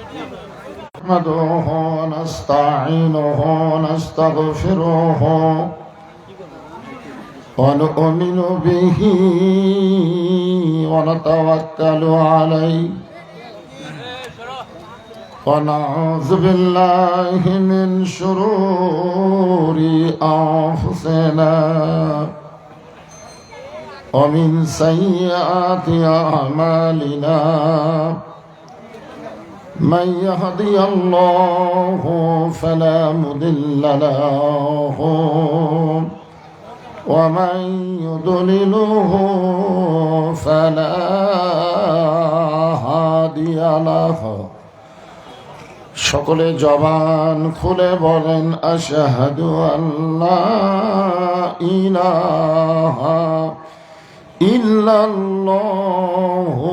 نحمده ونستعينه ونستغفره ونؤمن به ونتوكل عليه ونعوذ بالله من شرور أنفسنا ومن سيئات أعمالنا من يهدي الله فلا مضل له ومن يضلله فلا هادي له সকলে জবান খুলে বলেন আশহাদু আল্লা ইলাহা ইল্লাল্লাহু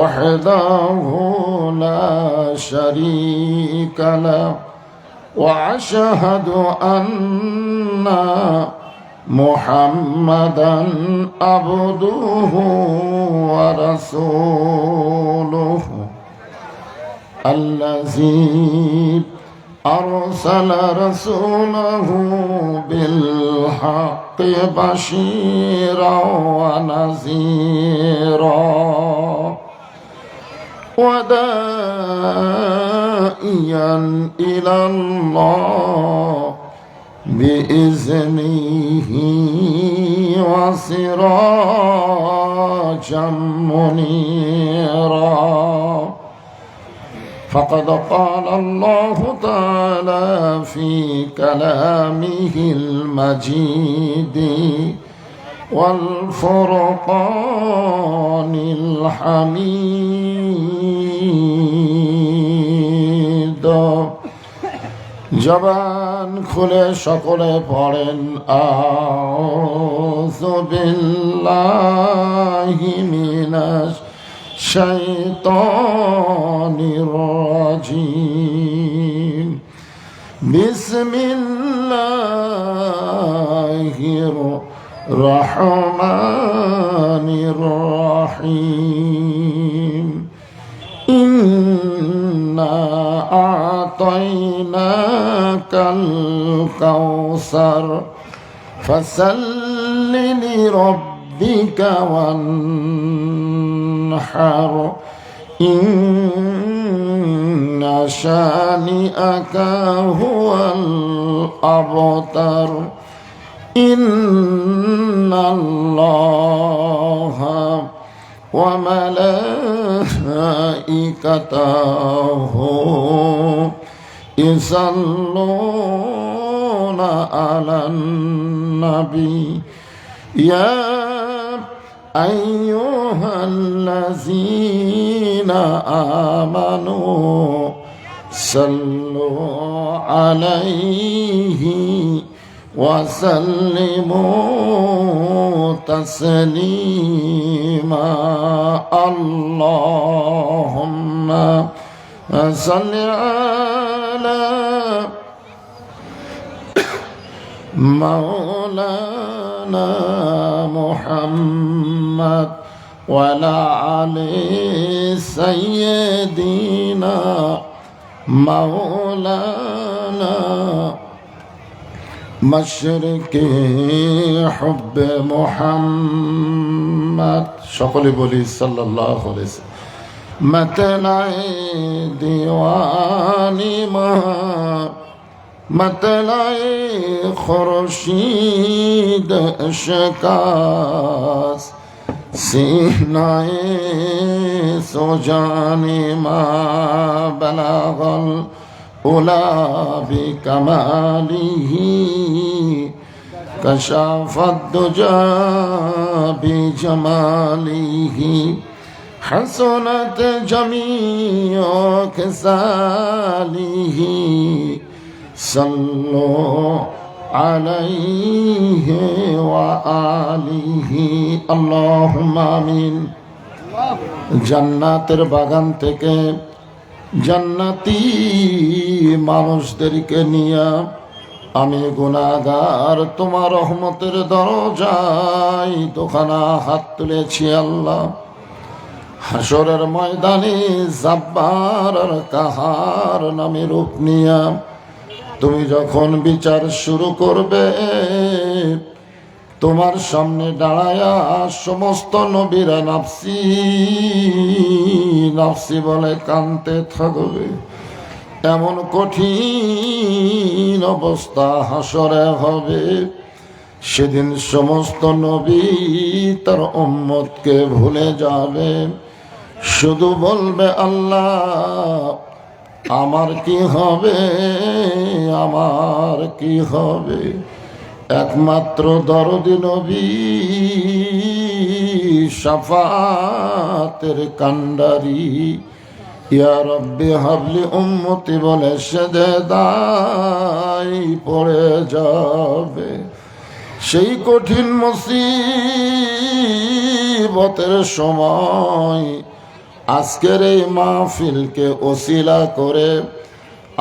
وحده لا شريك له وأشهد أن محمدا عبده ورسوله الذي أرسل رسوله بالحق بشيرا ونذيرا وداعيا إلى الله بإذنه وسراجا منيرا فقد قال الله تعالى في كلامه المجيد والفرقان الحميد জবান খুলে সকলে পড়েন আউযু বিল্লাহি মিনাশ শাইতানির রাজিম বিসমিল্লাহির الرحمن الرحيم إنا أعطيناك الكوثر فصل لربك وانحر إن شانئك هو الأبتر إن الله وملائكته يصلون على النبي يا أيها الذين آمنوا صلوا عليه وسلموا تسليما اللهم صل على مولانا محمد وعلى آل سيدنا مولانا مشرقي حب محمد সকলে বলি সাল্লাল্লাহু আলাইহি ওয়াসাল্লাম মতলাই দিওয়ানি মা মতলাই খুরশিদ শিকাস সিনায়ে সুজানি মা বালাগল أولى بكماله كشف الدجى بجماله حسنت جميع خصاله صلوا عليه وآله اللهم آمين জান্নাতের বাগান থেকে জান্নাতি মানুষদেরকে নিয়ে আমি গুনাহগার তোমার রহমতের দরজায় দুখানা হাত তুলেছি আল্লাহ। হাসরের ময়দানে জাব্বার আর কাহার নামে রূপ নিয়া তুমি যখন বিচার শুরু করবে, তোমার সামনে দাঁড়ায়া সমস্ত নবীরা নাফসি নাফসি বলে কাঁদতে থাকবে। এমন কঠিন অবস্থা হাসরে হবে, সেদিন সমস্ত নবী তার উম্মতকে ভুলে যাবে, শুধু বলবে আল্লাহ আমার কি হবে, আমার কি হবে। একমাত্র দরদি নবী শাফাতের কান্ডারি ইয়া রব্বি হাবলি উম্মতি বলে সেজদায় পড়ে যাবে। সেই কঠিন মুসিবতের সময় আজকের এই মাহফিলকে ওসিলা করে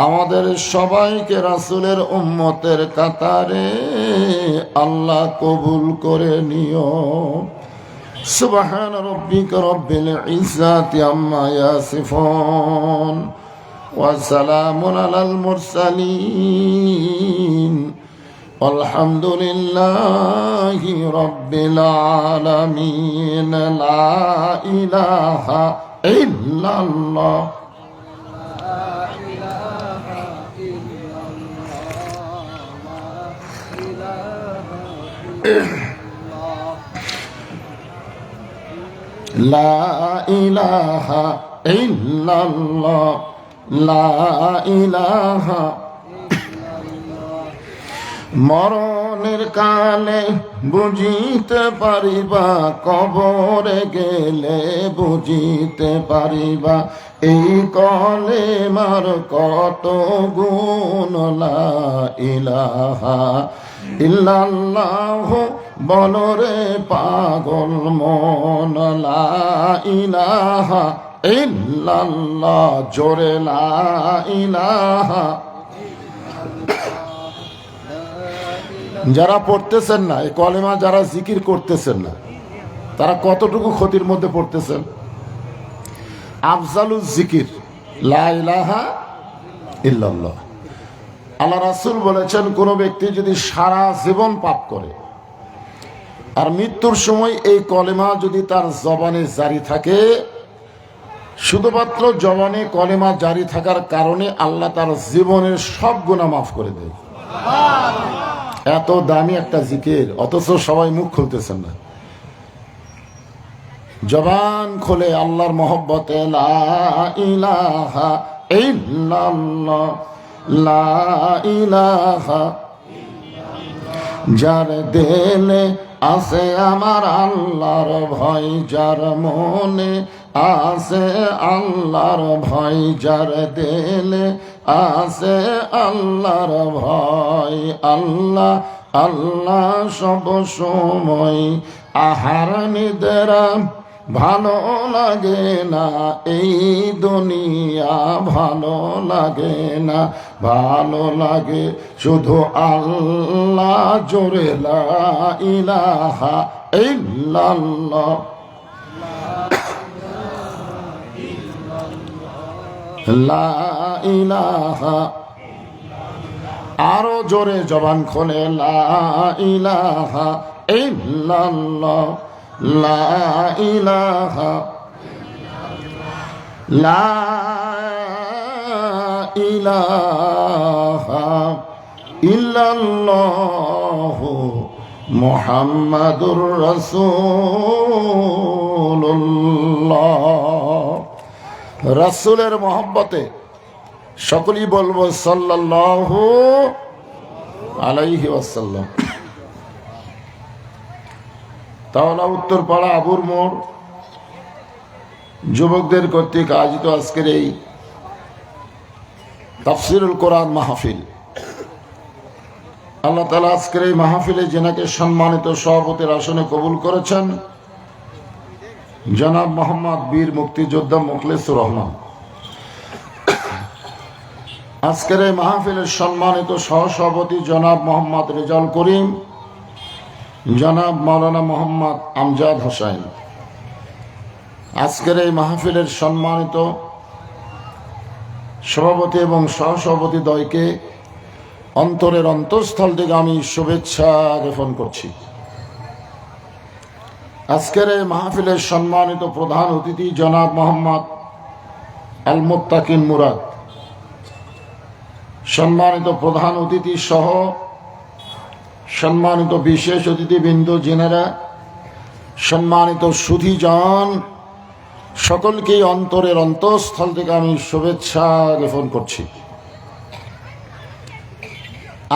আমাদের সবাইকে রাসূলের উম্মতের কাতারে আল্লাহ কবুল করে নিও। সুবহান রাব্বিকা রাব্বিল ইজ্জাতি আম্মা ইয়াসিফুন ওয়া সালামুন আলাল মুরসালিন আলহামদুলিল্লাহি রাব্বিল আলামিন। লা ইলাহা ইল্লাল্লাহ। লা ইলাহা ইল্লাল্লাহ, লা ইলাহা। মরণের কালে বুঝিতে পারিবা, কবরে গেলে বুঝিতে পারিবা, এই কলেমার কত গুণ। লা ইলাহা ইল্লাল্লাহ বলরে পাগল মন। লা ইলাহা ইল্লাল্লাহ জোরে লা ইলাহা। যারা পড়তেছেন না এই কলেমা, যারা জিকির করতেছেন না, তারা কতটুকু ক্ষতির মধ্যে পড়তেছেন। আফজালুজ জিকির লা ইলাহা ইল্লাল্লাহ। আল্লাহ রাসূল বলেছেন, কোন ব্যক্তি যদি সারা জীবন পাপ করে আর মৃত্যুর সময় এই কলেমা যদি তার জবানে জারি থাকে, শুধুমাত্র জবানে কলেমা জারি থাকার কারণে আল্লাহ তার জীবনের সব গুনাহ মাফ করে দেয়। এত দামি একটা জিকির, অথচ সবাই মুখ খুলতেছেন না। জবান খুলে আল্লাহর মহব্বতে লা ইলাহা ইল্লাল্লাহ, লা ইলাহা। যার দিলে আছে আমার আল্লাহর ভয়, যার মনে আছে আল্লাহর ভয়, যার দিলে আছে আল্লাহর ভয়। আল্লাহ আল্লাহ সব সময়, আহার নিদ্রা ভালো লাগে না, এই দুনিয়া ভালো লাগে না, ভালো লাগে শুধু আল্লাহ জোরে লা ইলাহা ইল্লাল্লাহ, লা ইলাহা। আরো জোরে জবান খোলে লা ইলাহা ইল্লাল্লাহ, লা ইলাহা, লা ইলাহা ইল্লাল্লাহ মুহাম্মাদুর রাসূলুল্লাহ। রাসূলের মহব্বতে সকলেই বলবো সাল্লাল্লাহু আলাইহি ওয়াসাল্লাম। তাওলা উত্তরপাড়া আবুর মোড় যুবকদের কর্তৃক আয়োজিত আজকের এই তাফসিরুল কোরআন মাহফিল, আল্লাহ তাআলা আজকের এই মাহফিলে যেনাকে সম্মানিত সভাপতির আসনে কবুল করেছেন, জনাব মোহাম্মদ বীর মুক্তিযোদ্ধা মুখলেসুর রহমান। আজকের এই মাহফিলের সম্মানিত সহসভাপতি জনাব মোহাম্মদ রেজাউল করিম, জনাব মাওলানা মোহাম্মদ আমজাদ হোসেন। আজকের এই মাহফিলের সম্মানিত সভাপতি এবং সহসভাপতি দ্বয়কে অন্তরের অন্তঃস্থল থেকে আমি শুভেচ্ছা জ্ঞাপন করছি। আজকের এই মাহফিলের সম্মানিত প্রধান অতিথি জনাব মোহাম্মদ আল মুত্তাকিন মুরাদ, সম্মানিত প্রধান অতিথি সহ সম্মানিত বিশেষ অতিথিবৃন্দ, জেনারা, সম্মানিত সুধীজন, সকলকেই অন্তরের অন্তঃস্থল থেকে আমি শুভেচ্ছা জ্ঞাপন করছি।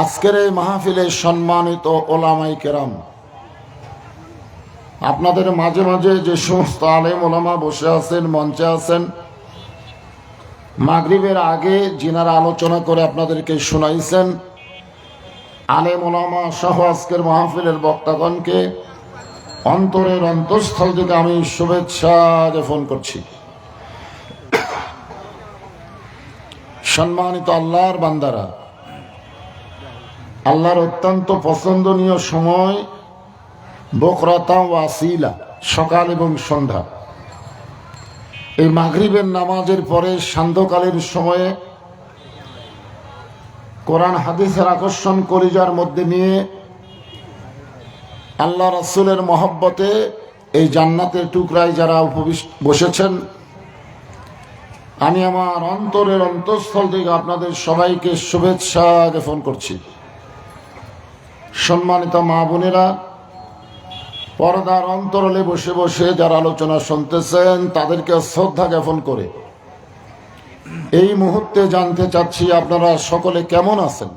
আজকের এই মাহফিলের সম্মানিত ওলামায়ে কেরাম, আপনাদের মাঝে মাঝে যে সমস্ত আলেম ওলামা বসে আছেন, মঞ্চে আছেন, মাগরিবের আগে যিনারা আলোচনা করে আপনাদেরকে শোনাইছেন, আলেম ওলামা সহ আজকের মাহফিলের বক্তাগণকে অন্তরের অন্তঃস্থল থেকে আমি শুভেচ্ছা জ্ঞাপন করছি। সম্মানিত আল্লাহর বান্দারা, আল্লাহর অত্যন্ত পছন্দনীয় সময় বকরাতা ওয়াসিলা, সকাল এবং সন্ধ্যা। এই মাগরিবের নামাজের পরে সান্ধ্যকালীন সময়ে কোরআন হাদিসের আকর্ষণ কলিজার মধ্যে নিয়ে আল্লাহ রাসূলের মহব্বতে এই জান্নাতের টুকরায় যারা বসেছেন, আমি আমার অন্তরের অন্তঃস্থল থেকে আপনাদের সবাইকে শুভেচ্ছা জ্ঞাপন করছি। সম্মানিত মা বোনেরা, পর্দার অন্তরালে বসে বসে যারা আলোচনা শুনতেছেন, তাদেরকে শ্রদ্ধা জ্ঞাপন করে এই মুহূর্তে জানতে চাচ্ছি আপনারা সকলে কেমন আছেন?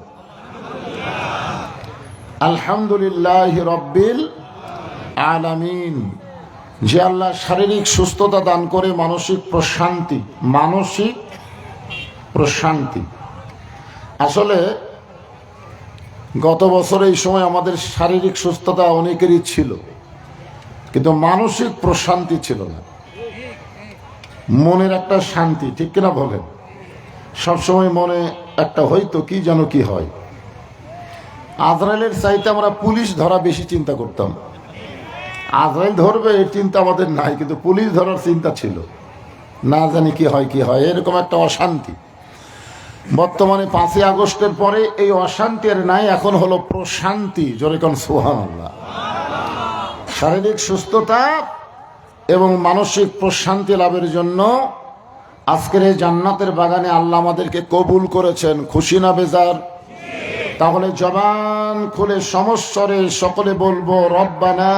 আলহামদুলিল্লাহ রব্বিল আলামিন। যে আল্লাহ শারীরিক সুস্থতা দান করে মানসিক প্রশান্তি। আসলে গত বছর এই সময় আমাদের শারীরিক সুস্থতা অনেকেরই ছিল, কিন্তু মানসিক প্রশান্তি ছিল না। মনের একটা শান্তি, ঠিক কিনা বলেন? সবসময় মনে একটা হয়তো কি যেন কি হয়। আজরাইলের চাইতে আমরা পুলিশ ধরা বেশি চিন্তা করতাম। আজরাইল ধরবে এর চিন্তা আমাদের নাই, কিন্তু পুলিশ ধরার চিন্তা ছিল। না জানি কি হয়, এরকম একটা অশান্তি। বর্তমানে 5ই আগস্টের পরে এই অশান্তি আর নাই, এখন হলো প্রশান্তি। জোরে কোন সুবহানাল্লাহ। শারীরিক সুস্থতা এবং মানসিক প্রশান্তি লাভের জন্য আজকের এই জান্নাতের বাগানে আল্লাহ আমাদেরকে কবুল করেছেন। খুশি না বেজার? তাহলে জবান খুলে সমস্বরে সকলে বলবো, রব্বানা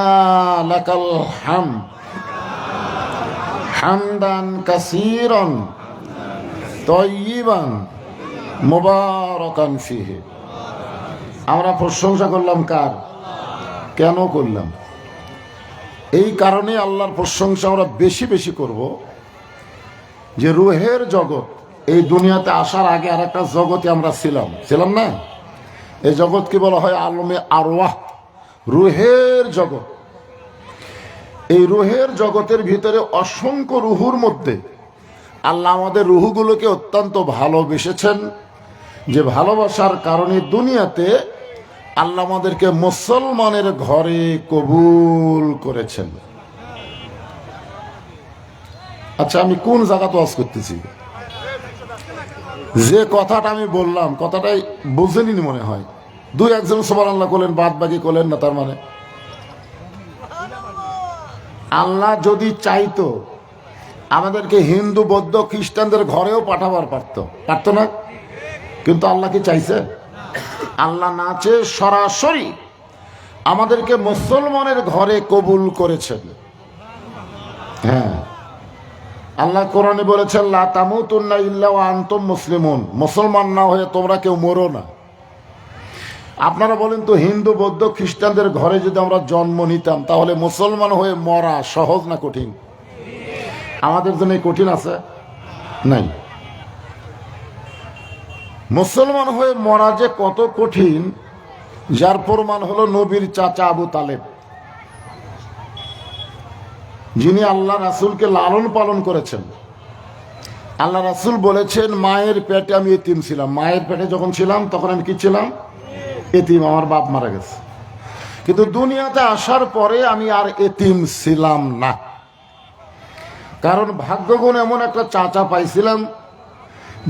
লাকাল হামদ হামদান কাসীরান তাইয়িবান মুবারাকান ফিহি। আমরা প্রশংসা করলাম কার? কেন করলাম? এই কারণে আল্লাহর প্রশংসা আমরা বেশি বেশি করব, যে রুহের জগৎ, এই দুনিয়াতে আসার আগে আর একটা জগতে আমরা ছিলাম না? এই জগৎকে বলা হয় আলমে আরওয়াহ, রুহের জগৎ। এই রুহের জগতের ভিতরে অসংখ্য রুহুর মধ্যে আল্লাহ আমাদের রুহুগুলোকে অত্যন্ত ভালোবেসেছেন, যে ভালোবাসার কারণে দুনিয়াতে আল্লাহ আমাদেরকে মুসলমানের ঘরে কবুল করেছেন। আচ্ছা, আমি কোন জায়গাতে ওয়াজ করতেছি? যে কথাটা আমি বললাম, কথাটাই বুঝেনি মনে হয়। 2-1 সুবহানাল্লাহ করলেন, বাদ বাকি করলেন না। তার মানে আল্লাহ যদি চাইতো আমাদেরকে হিন্দু, বৌদ্ধ, খ্রিস্টানদের ঘরেও পাঠাবার পারতো না? কিন্তু আল্লাহ কি চাইছে? আল্লাহ না চেয়ে সরাসরি আমাদেরকে মুসলমানের ঘরে কবুল করেছেন। হ্যাঁ, আল্লাহ কোরআনে বলেছেন, লা তামুতুন্না ইল্লা ওয়া আনতুম মুসলিমুন। মুসলমান না হয়ে তোমরা কেউ মরো না। আপনারা বলেন তো, হিন্দু, বৌদ্ধ, খ্রিস্টানদের ঘরে যদি আমরা জন্ম নিতাম, তাহলে মুসলমান হয়ে মরা সহজ না কঠিন? আমাদের জন্য কঠিন আছে? নাই। মুসলমান হয়ে মরা যে কত কঠিন, যার প্রমাণ হলো নবীর চাচা আবু তালেব, যিনি আল্লাহ রাসূলকে লালন পালন করেছেন। আল্লাহ রাসূল বলেছেন, মায়ের পেটে আমি এতিম ছিলাম। মায়ের পেটে যখন ছিলাম তখন আমি কি ছিলাম? এতিম। আমার বাপ মারা গেছে, কিন্তু দুনিয়াতে আসার পরে আমি আর এতিম ছিলাম না। কারণ ভাগ্যগুণ এমন একটা চাচা পাইছিলাম,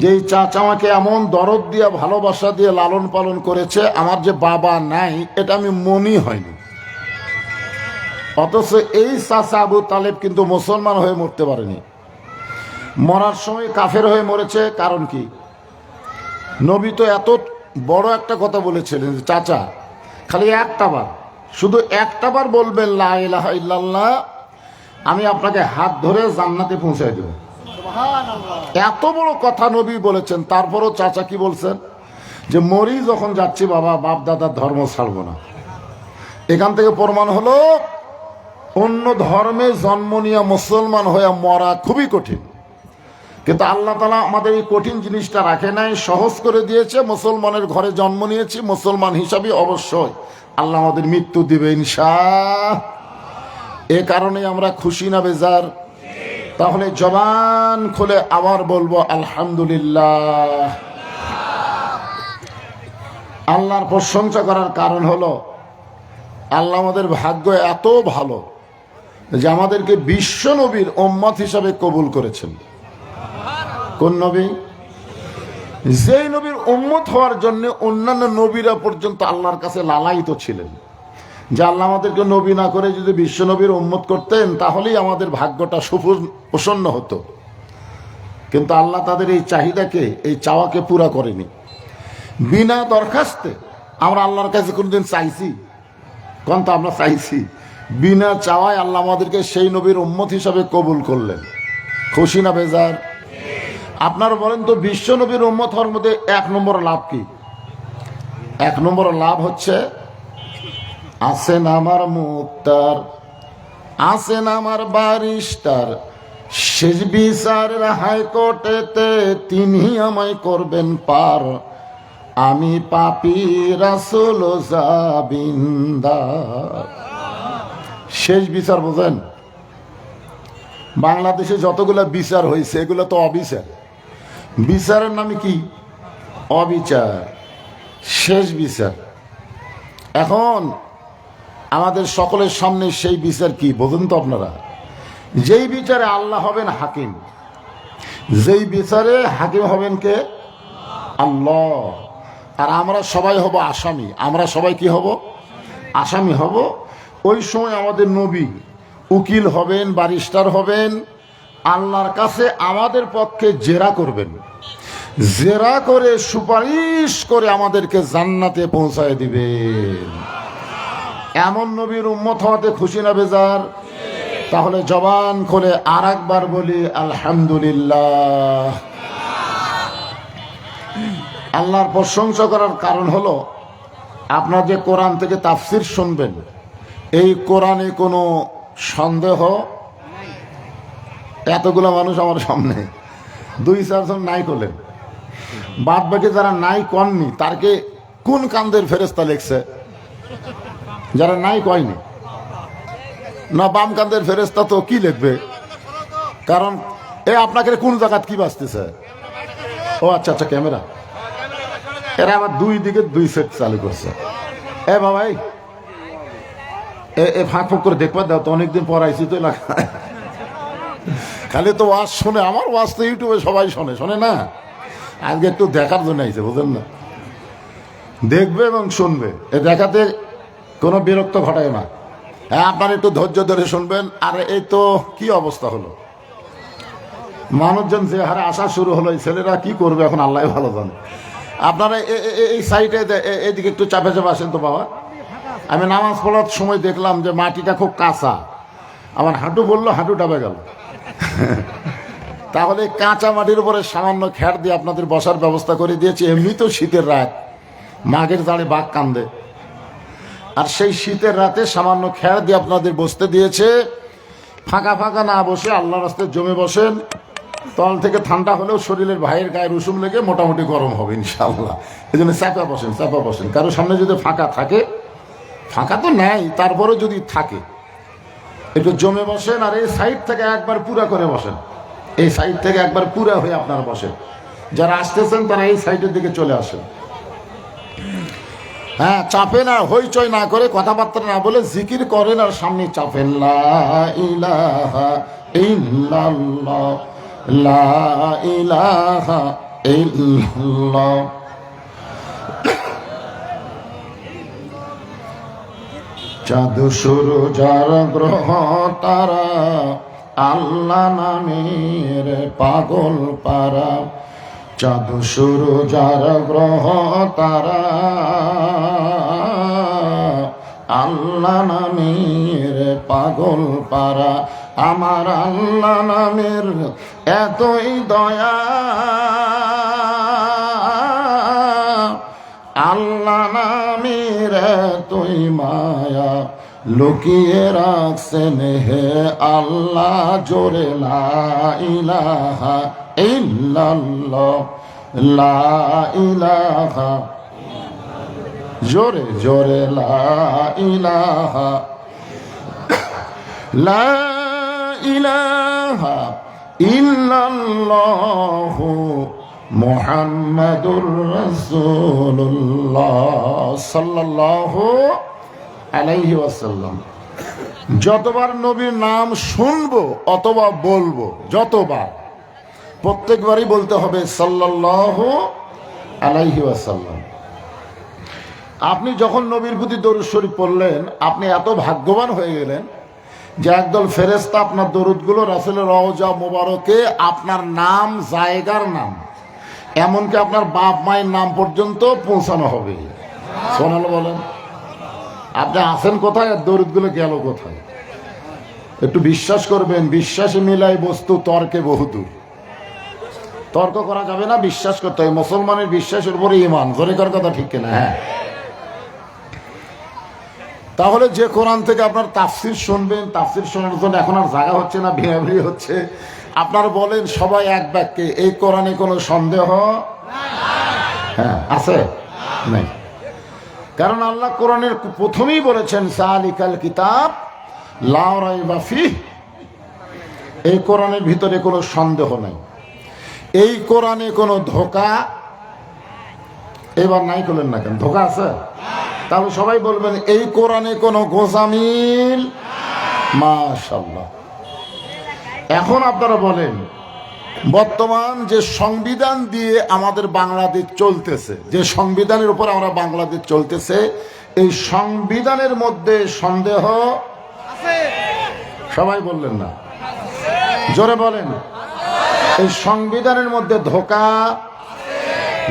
যে এই চাচা আমাকে এমন দরদ দিয়ে ভালোবাসা দিয়ে লালন পালন করেছে, আমার যে বাবা নাই এটা আমি মনই হয়নি। অথচ এই চাচা আবু তালেব কিন্তু মুসলমান হয়ে মরতে পারেনি, মরার সময় কাফের হয়ে মরেছে। কারণ কি? নবী তো এত বড় একটা কথা বলেছিলেন, চাচা খালি একটা বার, শুধু একটা বার বলবেন লা ইলাহা ইল্লাল্লাহ, আমি আপনাকে হাত ধরে জান্নাতে পৌঁছায় দেব। এত বড় কথা নবী বলেছেন। তারপরও চাচা কি বলছেন? যে মরি যখন যাচ্ছি বাবা, বাপ দাদার ধর্ম ছাড়বো না। এখান থেকে প্রমাণ হলো অন্য ধর্মে জন্ম নিয়ে মুসলমান হয়ে মরা খুবই কঠিন। কিন্তু আল্লাহ তাআলা আমাদের এই কঠিন জিনিসটা রাখে নাই, সহজ করে দিয়েছে। মুসলমানের ঘরে জন্ম নিয়েছি, মুসলমান হিসাবে অবশ্যই আল্লাহ আমাদের মৃত্যু দিবে ইনশাআল্লাহ। এ কারণে আমরা খুশি না বেজার? তাহলে জবান খুলে আবার বলবো আলহামদুলিল্লাহ। আল্লাহর প্রশংসা করার কারণ হলো আল্লাহ আমাদের ভাগ্য এত ভালো যে আমাদেরকে বিশ্ব নবীর উম্মত হিসাবে কবুল করেছেন। কোন নবী? যেই নবীর উম্মত হওয়ার জন্য অন্যান্য নবীরা পর্যন্ত আল্লাহর কাছে লালায়িত ছিলেন, যে আল্লাহ আমাদেরকে নবী না করে যদি বিশ্ব নবীর উম্মত করতেন তাহলেই আমাদের ভাগ্যটা প্রসন্ন হতো। কিন্তু আল্লাহ তাদের এই চাহিদাকে, এই চাওয়াকে পুরা করেনি। বিনা দরখাস্তে আমরা আল্লাহর কাছে কোনদিন চাইছি? কোন তো আমরা চাইছি? বিনা চাওয়ায় আল্লাহ আমাদেরকে সেই নবীর উম্মত হিসাবে কবুল করলেন। খুশি না বেজার? আপনারা বলেন তো, বিশ্ব নবীর উম্মত হওয়ার মধ্যে এক নম্বর লাভ কি? এক নম্বর লাভ হচ্ছে আছেন আমার মুক্তার, আছেন আমার বারিস্টার, শেষ বিচারের হাইকোর্টেতে তিনি আমায় করবেন পার, আমি পাপী রাসূল জাবিন্দার। শেষ বিচার বোঝেন? বাংলাদেশে যতগুলো বিচার হয়েছে এগুলো তো অবিচার। বিচারের নামে কি? অবিচার, শেষ বিচার। এখন আমাদের সকলের সামনে সেই বিচার কি বোঝেন তো আপনারা? যেই বিচারে আল্লাহ হবেন হাকিম, যেই বিচারে হাকিম হবেন কে? আল্লাহ। আর আমরা সবাই হব আসামি। আমরা সবাই কি হব? আসামি হব। ওই সময় আমাদের নবী উকিল হবেন, বারিস্টার হবেন, আল্লাহর কাছে আমাদের পক্ষে জেরা করবেন, জেরা করে সুপারিশ করে আমাদেরকে জান্নাতে পৌঁছায় দিবেন। এমন নবীর উম্মত হওয়াতে খুশি না বেজার? তাহলে জবান খুলে আর একবার বলি আলহামদুলিল্লাহ। আল্লাহর প্রশংসা করার কারণ হলো আপনার যে কোরআন থেকে তাফসির শুনবেন, এই কোরআনে কোনো সন্দেহ, এতগুলো মানুষ আমার সামনে 2-4 জন নাই করলেন, বাদ বাকি যারা নাই কননি তারকে কোন কান্দের ফেরেস্তা লেখছে? যারা নাই কয়নি না, বাম কান্দের ফেরেস্তা তো কি লিখবে? কারণ এ আপনাকে কোন জায়গাত কি বাঁচতেছে? ও আচ্ছা আচ্ছা, ক্যামেরা। এরা আবার দুই দিকে 2 সেট চালু করছে। এ বাবা, এ ফাঁক ফুক করে দেখবার দাও তো, অনেকদিন পর আইসি তো এলাকায়। খালি তো ওয়াজ শোনে, আমার ওয়াজ তো ইউটিউবে সবাই শোনে না। আজকে একটু দেখার জন্য আইছে, বুঝলেন না? দেখবে এবং শুনবে, এ দেখাতে কোনো বিরক্ত ঘটায় না। হ্যাঁ, আপনারা একটু ধৈর্য ধরে শুনবেন। আর এই তো কি অবস্থা হলো, মানুষজন যে হারে আসা শুরু হলো, এই ছেলেরা কি করবে এখন আল্লাহ ভালো জানে। আপনারা এই সাইডে এইদিকে একটু চাপে চাপে আসেন তো বাবা। আমি নামাজ পড়ার সময় দেখলাম যে মাটিটা খুব কাঁচা, আমার হাঁটু বললো, হাঁটু ডাবে গেল। তাহলে কাঁচা মাটির উপরে সামান্য খ্যার দিয়ে আপনাদের বসার ব্যবস্থা করে দিয়েছি। এমনি তো শীতের রাত, মাঘের জালে বাঘ কান্দে, আর সেই শীতের রাতে সামান্য খ্যার দিয়ে আপনাদের বসতে দিয়েছে। ফাঁকা ফাঁকা না বসে আল্লাহ রাস্তায় জমে বসেন। তল থেকে ঠান্ডা হলেও শরীরের ভাইয়ের গায়ে রসুম লেগে মোটামুটি গরম হবে ইনশাআল্লাহ। এই জন্য চাপা বসেন। কারো সামনে যদি ফাঁকা থাকে, ফাঁকা তো নেই, তারপরে যদি থাকে একটু জমে বসেন। আর এই সাইড থেকে একবার পুরা করে বসেন, এই সাইড থেকে একবার পুরা হয়ে আপনারা বসেন। যারা আসতেছেন তারা এই সাইডের দিকে চলে আসেন। হ্যাঁ, চাপেন আর হইচই না করে, কথাবার্তা না বলে জিকির করেন আর সামনে চাপেন। লা ইলাহা ইল্লাল্লাহ, লা ইলাহা ইল্লাল্লাহ। চাঁদ সূরজ আর গ্রহ তারা আল্লাহ নামের পাগল পারা। চাঁদ সূরজ আর গ্রহ তারা আল্লাহ নামের পাগল পারা। আমার আল্লাহ নামের এতই দয়া, আল্লাহ নামের এতই মায়া, লুকিয়ে রাখছেন হে আল্লাহ জোরে লা ইলাহা ইল্লাল্লাহ, লা ইলাহা, জোরে জোরে লা ইলাহা, লা ইলাহা ইল্লাল্লাহ মুহাম্মাদুর রাসূলুল্লাহ সাল্লাল্লাহু আলাইহি ওয়াসাল্লাম। যতবার নবীর নাম শুনবো অথবা বলবো, যতবার, প্রত্যেকবারই বলতে হবে সাল্লাল্লাহু আলাইহি ওয়াসাল্লাম। আপনি যখন নবীর প্রতি দরুদ শরীফ পড়লেন, আপনি এত ভাগ্যবান হয়ে গেলেন যে একদল ফেরেশতা আপনার দরুদগুলো রাসূলের রওজা মোবারকে আপনার নাম, জায়গার নাম, এমনকি আপনার বাপ মায়ের নাম পর্যন্ত পৌঁছানো হবে। শোনালো বলেন, আপনি আছেন কোথায় আর দরুদগুলো গেল কোথায়? একটু বিশ্বাস করবেন, বিশ্বাসে মিলাই বস্তু তর্কে বহুদূর। তর্ক করা যাবে না, বিশ্বাস করতে হবে। মুসলমানের বিশ্বাসের উপরে ঈমান, জোরে করার কথা ঠিক কিনা? হ্যাঁ। তাহলে যে কোরআন থেকে আপনার তাফসির শুনবেন, তাফসির শোনার জন্য এখন আর জায়গা হচ্ছে না, ভিড়াভিড়ি হচ্ছে। আপনার বলেন সবাই এক বাক্যে, এই কোরআনে কোনো সন্দেহ হ্যাঁ আছে নাই? কারণ আল্লাহ কোরআনের প্রথমেই বলেছেন যালিকাল কিতাব লা রাইবা ফিহ, এই কোরআনের ভিতরে কোনো সন্দেহ নাই, এই কোরআনে কোনো ধোঁকা এবার নাই করলেন না কেন? ধোঁকা আছে? তাহলে সবাই বলবেন এই কোরআনে কোনো গোজামিল। মাশাআল্লাহ। এখন আপনারা বলেন, বর্তমান যে সংবিধান দিয়ে আমাদের বাংলাদেশ চলতেছে, যে সংবিধানের উপর আমরা বাংলাদেশ চলতেছে, এই সংবিধানের মধ্যে সন্দেহ আছে? সবাই বললেন না, জোরে বলেন। এই সংবিধানের মধ্যে ধোঁকা,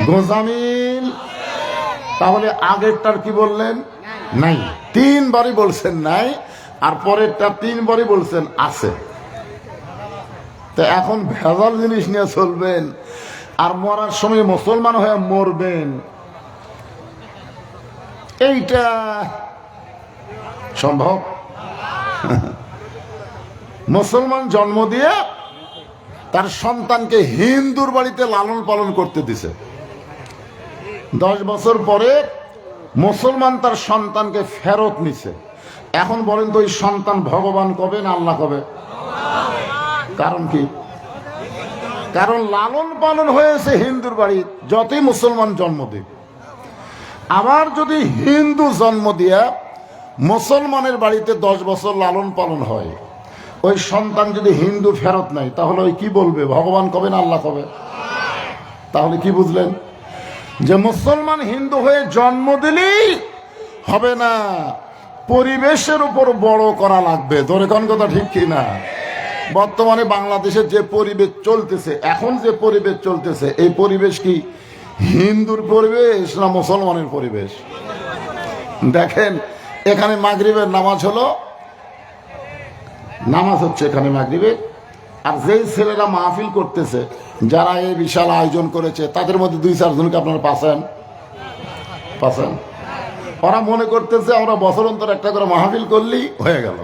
গোজামিল। তাহলে আগেরটার কি বললেন? নাই। তিনবারই বলছেন নাই, আর পরেরটা তিনবারই বলছেন আছে। তো এখন ভেজাল জিনিস নিয়ে চলবেন আর মরার সময় মুসলমান হয়ে মরবেন, এইটা সম্ভব? মুসলমান জন্ম দিয়ে তার সন্তানকে হিন্দুর বাড়িতে লালন পালন করতে দিছে, 10 বছর পরে মুসলমান তার সন্তানকে ফেরত নিছে। এখন বলেন তো, ওই সন্তান ভগবান কবে না আল্লাহ কবে? কারণ কি? কারণ লালন পালন হয়েছে হিন্দুর বাড়ি, যতই মুসলমান জন্ম দিক। আবার যদি হিন্দু জন্ম দিয়া মুসলমানের বাড়িতে 10 বছর লালন পালন হয়, ওই সন্তান যদি হিন্দু ফেরত নাই, তাহলে ওই কি বলবে? ভগবান কবে না আল্লাহ কবে? তাহলে কি বুঝলেন? যে মুসলমান হিন্দু হয়ে জন্ম দিলেই হবে না, পরিবেশের উপর বড় করা লাগবে। ধরে কোন কথা ঠিক কি না? বর্তমানে বাংলাদেশের যে পরিবেশ চলতেছে, এখন যে পরিবেশ চলতেছে, এই পরিবেশ কি হিন্দুর পরিবেশ না মুসলমানের পরিবেশ? দেখেন, এখানে মাগরিবের নামাজ হলো, নামাজ হচ্ছে এখানে মাগরিবের, আর যেই ছেলেরা মাহফিল করতেছে, যারা এই বিশাল আয়োজন করেছে, তাদের মধ্যে 2-4 জনকে আপনারা পাচ্ছেন। ওরা মনে করতেছে আমরা বছর অন্তর একটা করে মাহফিল করলেই হয়ে গেল।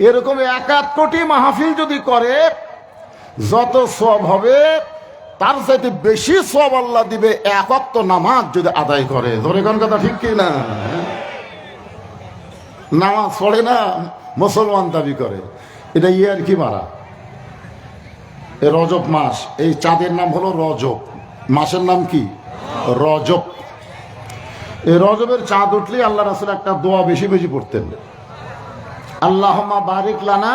এরকম 1 কোটি মাহফিল যদি করে, যত সওয়াব হবে তার চাইতে বেশি সওয়াব আল্লাহ দিবে 1 ওয়াক্ত নামাজ যদি আদায় করে। ধরে কোন কথা ঠিক কি না? নামাজ পড়ে না, মুসলমান দাবি করে, এটা আর কি মারা। এই রজব মাস, এই চাঁদের নাম হলো রজব, মাসের নাম কি? রজব। এই রজবের চাঁদ উঠলে আল্লাহ রাসূল একটা দোয়া বেশি বেশি পড়তেন, আল্লাহুম্মা বারিক লানা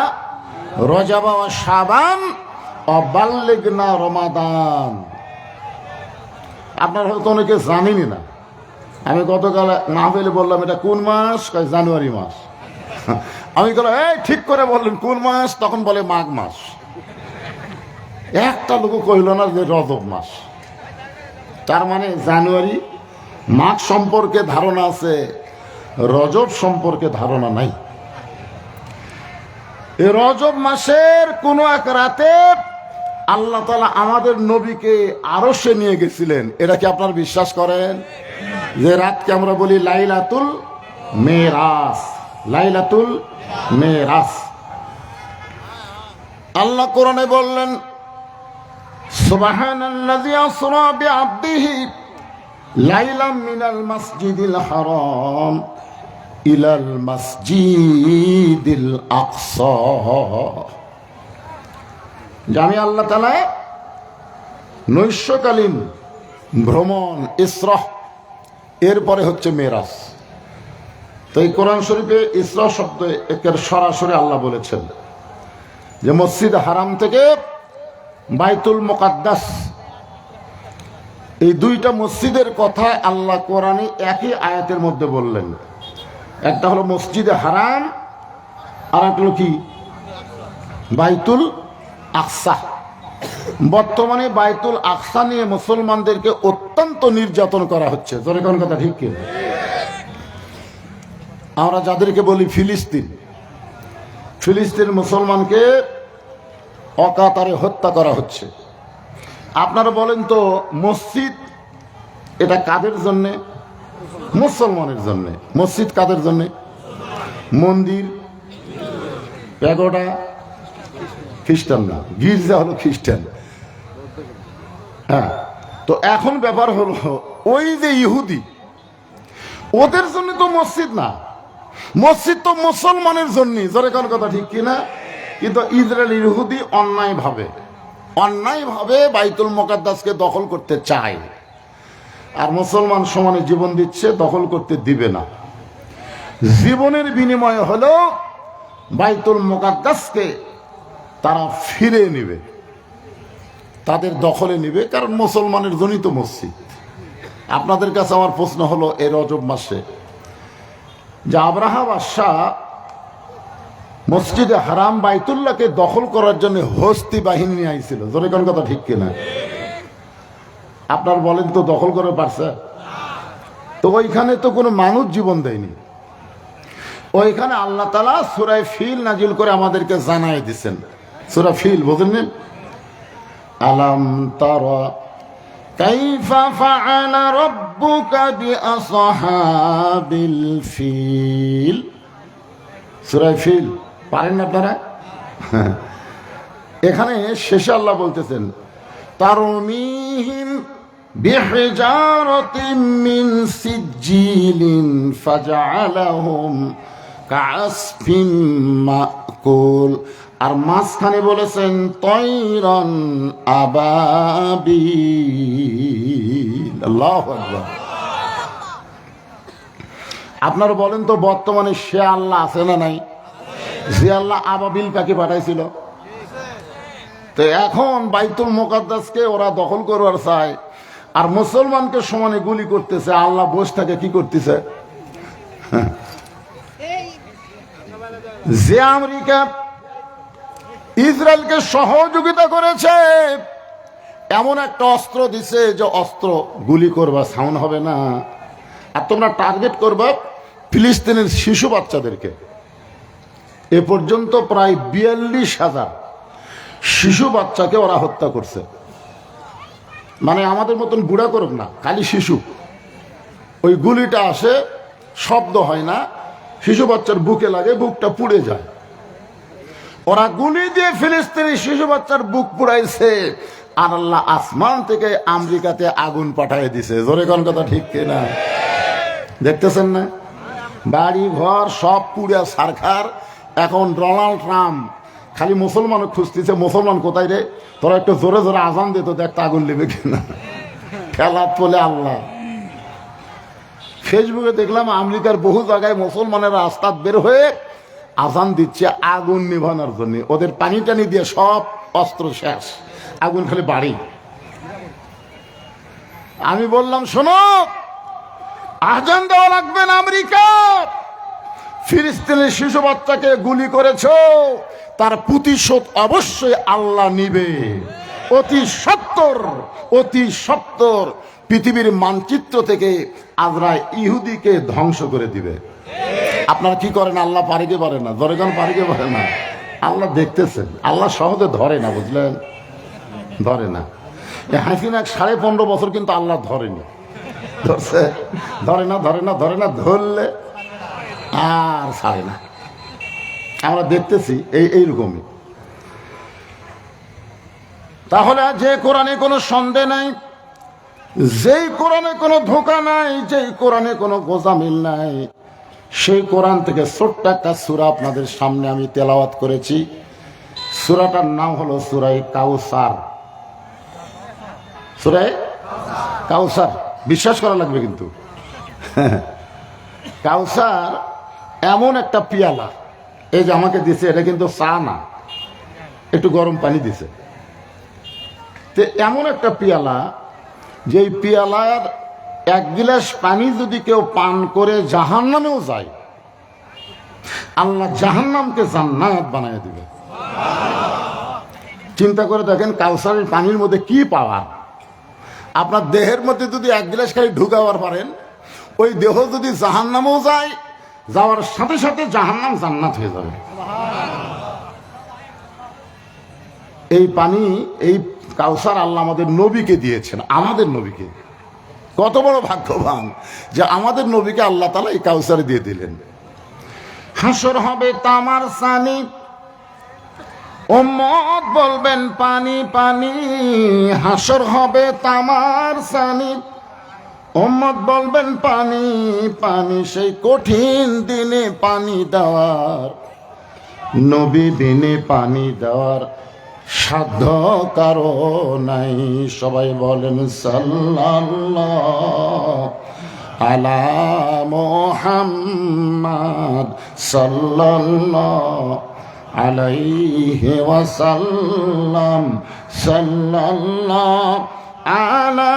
রজবা ওয়া শাবান ওয়া বাল্লিগনা রমাদান। আপনারা হয়তো অনেকে জানেনই না, আমি গতকাল মাহফিলে বললাম এটা কোন মাস, কয় জানুয়ারি মাস। আমি বললাম এই ঠিক করে বললেন কোন মাস, তখন বলে মাঘ মাস। একটা লোক কইল না যে রজব মাস। তার মানে জানুয়ারি মাঘ সম্পর্কে ধারণা আছে, রজব সম্পর্কে ধারণা নাই। এই রজব মাসের কোন এক রাতে আল্লাহ তাআলা আমাদের নবীকে আরশে নিয়ে গেছিলেন। এটা কি আপনারা বিশ্বাস করেন? যে রাতকে আমরা বলি লাইলাতুল মেরাজ, লাইলাতুল মেরাজ। আল্লাহ কোরআনে বললেন সুবহানাল্লাযী আসরা বিআবদিহি লাইলাম মিনাল মাসজিদিল হারাম ইলাল মাসজিদিল আকসা। আমি আল্লাহ তাআলা নৈশকালীন ভ্রমণ ইসরা, এরপরে হচ্ছে মেরাজ। তো এই কোরআন শরীফে ইসরা শব্দ একের সরাসরি আল্লাহ বলেছেন যে মসজিদ হারাম থেকে বাইতুল মুকাদ্দাস, এই দুইটা মসজিদের কথা আল্লাহ কোরআনে একই আয়াতের মধ্যে বললেন। একটা হলো মসজিদে হারাম, আর একটা হলো কি বাইতুল আকসা। বর্তমানে বাইতুল আকসা নিয়ে মুসলমানদেরকে অত্যন্ত নির্যাতন করা হচ্ছে। তোর কোন কথা ঠিক কি? আমরা যাদেরকে বলি ফিলিস্তিন, ফিলিস্তিন মুসলমানকে অকাতরে হত্যা করা হচ্ছে। আপনারা বলেন তো মসজিদ এটা কাদের জন্যে? মুসলমানের জন্যে। মসজিদ কাদের জন্যে? মন্দির প্যাগোডা খ্রিস্টান না, গির্জা হলো খ্রিস্টান। হ্যাঁ, তো এখন ব্যাপার হলো ওই যে ইহুদি, ওদের জন্য তো মসজিদ না, মসজিদ তো মুসলমানের জন্য। জোরে কোন কথা ঠিক কিনা? কিন্তু ইসরায়েল ইহুদি অন্যায়ভাবে বাইতুল মুকাদ্দাসকে দখল করতে চায়, আর মুসলমান সমানে জীবন দিচ্ছে, দখল করতে দিবে না। জীবনের বিনিময়ে হলো বাইতুল মুকাদ্দাসকে তারা ফিরে নেবে, তাদের দখলে নেবে, কারণ মুসলমানের জন্যই তো মসজিদ। আপনাদের কাছে আমার প্রশ্ন হলো এই রজব মাসে যে আব্রাহা বাদশাহ মসজিদে হারাম বাইতুল্লাহকে দখল করার জন্য হস্তি বাহিনী নিয়ে আইছিল, জোরে কোন কথা ঠিক কিনা? আপনার বলেন তো দখল করে পারছে? তো ওইখানে তো কোনো মানুষ জীবন দেয়নি। ওইখানে আল্লাহ তাআলা সূরা ফিল নাজিল করে আমাদেরকে জানাই দিচ্ছেন। সূরা ফিল বুঝলেন? আলাম তারা কাইফা ফাআলা রাব্বুকা বিআসহাবিল ফিল। সূরা ফিল পারেন না আপনারা? এখানে শেষে আল্লাহ বলতেছেন তারমিহিম বিহিজারাতিন মিন সিজিলিন ফাজআলাহুম কাআসফিন মাকুল। আর মাঝখানে বলেছেন তয়রান আবাবিল। আল্লাহু আকবার। আপনারা বলেন তো বর্তমানে সে আল্লাহ আছে না নাই? যে আল্লাহ আবাবিল পাখি পাঠাইছিল, তো এখন বাইতুল মুকাদ্দাসকে ওরা দখল করবার চায়, আর মুসলমানকে সমানে গুলি করতেছে। আল্লাহ বসে থাকে কি করতেছে? যে আমেরিকা ইসরায়েলকে সহযোগিতা করেছে, এমন একটা অস্ত্র দিছে যে অস্ত্র গুলি করবা সাউন্ড হবে না, আর তোমরা টার্গেট করবা ফিলিস্তিনের শিশু বাচ্চাদেরকে। এ পর্যন্ত প্রায় 42,000 শিশু বাচ্চাকে ওরা হত্যা করছে। মানে আমাদের মতন বুড়া করুক না, খালি শিশু। ওই গুলিটা আসে, শব্দ হয় না, শিশু বাচ্চার বুকে লাগে, বুকটা পুড়ে যায়। ওরা গুলি দিয়ে ফিলিস্তিনি শিশু বাচ্চার বুক পুড়াইছে, আর আল্লাহ আসমান থেকে আমেরিকাতে আগুন পাঠিয়ে দিছে। জোরে কোন কথা ঠিক কিনা? দেখতেছেন না? বাড়ি ঘর সব পুড়ে সারখার। এখন ডোনাল্ড ট্রাম্প খালি মুসলমান খুঁজতেছে, মুসলমান কোথায় রে, তোরা একটু জোরে জোরে আজান দিত, দেখতে আগুন লেবে কিনা। খেলা তোলে আল্লাহ। ফেসবুকে দেখলাম আমেরিকার বহু জায়গায় মুসলমানেরা রাস্তা বের হয়ে আজান দিচ্ছে আগুন নিভানোর জন্য। ওদের পানি টানি দিয়ে সব অস্ত্র শেষ, আগুন খালি বাড়ি। আমি বললাম শোনো, আজান দেওয়া লাগবে না। আমেরিকা ফিলিস্তিনের শিশু বাচ্চাকে গুলি করেছো, তার প্রতিশোধ অবশ্যই আল্লাহ নিবে। অতি সত্তর পৃথিবীর মানচিত্র থেকে আজরাইল ইহুদিকে ধ্বংস করে দিবে। আপনারা কি করেন? আল্লাহ পারে কি পারে না? জনগণ পারে কি পারে না? আল্লাহ দেখতেছেন। আল্লাহ সহজে ধরে না, বুঝলেন? ধরে না। হাসিনা 15.5 বছর কিন্তু আল্লাহ ধরেনি। ধরছে? ধরে না। ধরলে আর ছাড়ে না। আমরা দেখতেছি এইরকমই। তাহলে যে কোরআনে কোনো সন্দেহ নাই, যেই কোরআনে কোনো ধোঁকা নাই, যেই কোরআনে কোনো গোজামিল নাই, সেই কোরআন থেকে ছোট্ট একটা সূরা আপনাদের সামনে আমি তেলাওয়াত করেছি। সূরাটার নাম হলো সূরা কাউসার। সূরা কাউসার, বিশ্বাস করা লাগবে কিন্তু। কাউসার এমন একটা পিয়ালা, এই যে আমাকে দিছে, এটা কিন্তু চা না, একটু গরম পানি দিছে। তো এমন একটা পিয়ালা, যেই পিয়ালার 1 গিলাস পানি যদি কেউ পান করে জাহান্নামেও যায়, আল্লাহ জাহান্নামকে জান্নাত বানায় দিবে। চিন্তা করে দেখেন কাউসারের পানির মধ্যে কি পাওয়ার। আপনার দেহের মধ্যে যদি 1 গিলাস খালি ঢুকাবার পারেন, ওই দেহ যদি জাহান্নামেও যায়, যাওয়ার সাথে সাথে জাহান্নাম জান্নাত হয়ে যাবে। এই পানি, এই কাউসার আল্লাহ আমাদের নবীকে দিয়েছেন। আমাদের নবীকে, কত বড় ভাগ্যবান যে আমাদের নবীকে আল্লাহ তাআলা এই কাউসার দিয়ে দিলেন। হাসর হবে তামার সানি, উম্মত বলবেন পানি পানি। হাসর হবে তামার সানি, উম্মত বলবেন পানি পানি। সেই কঠিন দিনে পানি দেওয়ার, নবী দিনে পানি দেওয়ার সাধ্য কারো নাই। সবাই বলেন সাল্লাল্লাহু আলা মুহাম্মাদ সাল্লাল্লাহু আলাইহি ওয়াসাল্লাম। সাল্লাল্লাহু আলা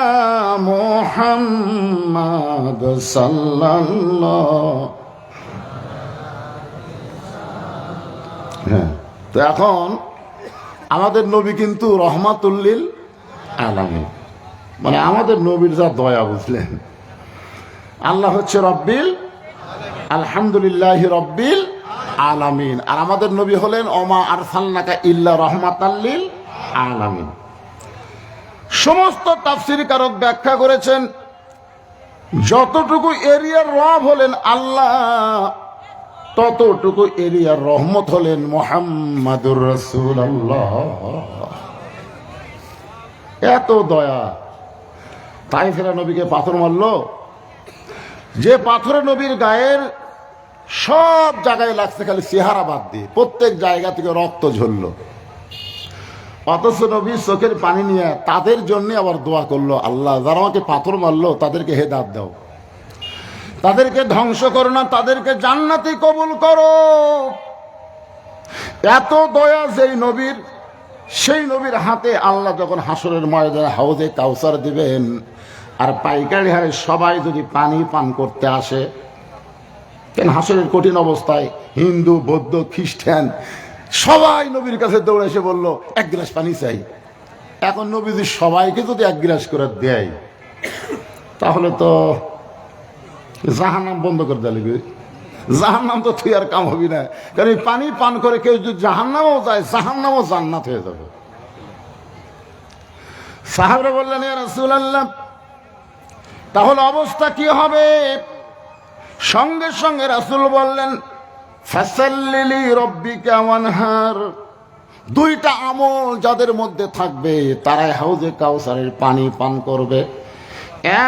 মুহাম্মাদ সাল্লাল্লাহু। হ্যাঁ, তো এখন আমাদের নবী কিন্তু রহমাতুল্লিল আলামিন, মানে আমাদের নবীর যা দয়া, বুঝলেন? আল্লাহ হচ্ছে রব্বিল, আলহামদুলিল্লাহি রব্বিল আলামিন। আর আমাদের নবী হলেন ওমা আরসালনাকা ইল্লা রাহমাতাল লিল আলামিন। সমস্ত তাফসীর কারক ব্যাখ্যা করেছেন, যতটুকু এরিয়ার রব হলেন আল্লাহ, ততটুকু এরিয়ার রহমত হলেন মুহাম্মাদুর রাসূলুল্লাহ। এত দয়া। তাই ফেরা নবীকে পাথর মারলো, যে পাথরে নবীর গায়ের সব জায়গায় লাগছে, খালি চেহারা বাদ দিয়ে প্রত্যেক জায়গা থেকে রক্ত ঝরলো। অথচ নবী চোখের পানি নিয়ে তাদের জন্য আবার দোয়া করলো, আল্লাহ যারা আমাকে পাথর মারলো তাদেরকে হেদায়েত দাও, তাদেরকে ধ্বংস করো না, তাদেরকে জান্নাতে কবুল করো। এত দয়া যেই নবীর, সেই নবীর হাতে আল্লাহ যখন হাসরের ময়দানে হাউজে কাউসার দিবেন, আর পাইকারি হারে সবাই যদি পানি পান করতে আসে, কেন হাসরের কঠিন অবস্থায় হিন্দু, বৌদ্ধ, খ্রিস্টান সবাই নবীর কাছে দৌড়ে এসে বলল 1 গ্লাস পানি চাই। এখন নবী যদি সবাইকে যদি 1 গ্লাস করে দেয়, তাহলে তো জাহান্নাম বন্ধ করে দিলে, জাহান্নাম তো তুই আর কাম হবি না। কারণ এই পানি পান করে কেউ যদি জাহান্নামও যায়, জাহান্নামও জান্নাত হয়ে যাবে। সাহাবারা বললেন ইয়া রাসূলুল্লাহ, তাহলে অবস্থা কি হবে? সঙ্গে সঙ্গে রাসূল বললেন ফাসাল্লি রাব্বিকা ওয়ানহার। 2টা আমল যাদের মধ্যে থাকবে তারাই হাউজে কাউসারের পানি পান করবে।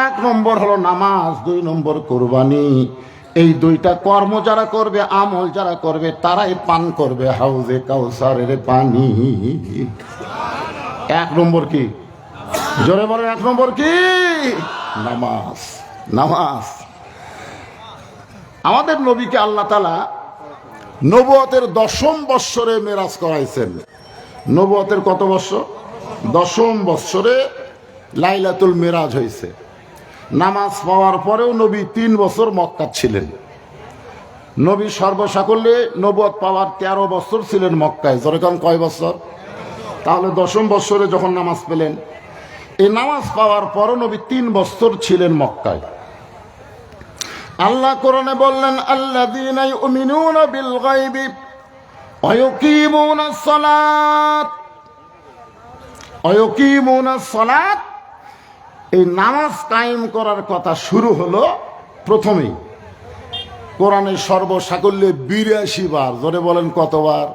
1 নম্বর হলো নামাজ, 2 নম্বর কুরবানি। এই 2টা কর্ম যারা করবে, আমল যারা করবে, তারাই পান করবে হাউজে কাউসারের পানি। 1 নম্বর কি? জোরে বলেন, 1 নম্বর কি? নামাজ। নামাজ। আমাদের নবীকে আল্লাহ তাআলা নবুয়তের 10ম বৎসরে মেরাজ করাইছেন। নবুয়তের কত বৎসর? 10ম বৎসরে লাইলাতুল মেরাজ হয়েছে। নামাজ পাওয়ার পরেও নবী 3 বছর মক্কা ছিলেন। নবী সর্বসাকল্যে নবুয়ত পাওয়ার 13 বছর ছিলেন মক্কায়। যেরকম কয় বছর? তাহলে 10ম বৎসরে যখন নামাজ পেলেন, এই নামাজ পাওয়ার পরও নবী 3 বছর ছিলেন মক্কায়। আল্লাহ কোরআনে বললেন, আল্লাযীনা ইউমিনুনা বিল গায়বি ওয়া ইউকিমুনাস সালাত। ইউকিমুনাস সালাত, এই নামাজ কায়েম করার কথা শুরু হলো প্রথমেই কোরআনের সর্বসাকল্যে 82 বার। জোরে বলেন কতবার?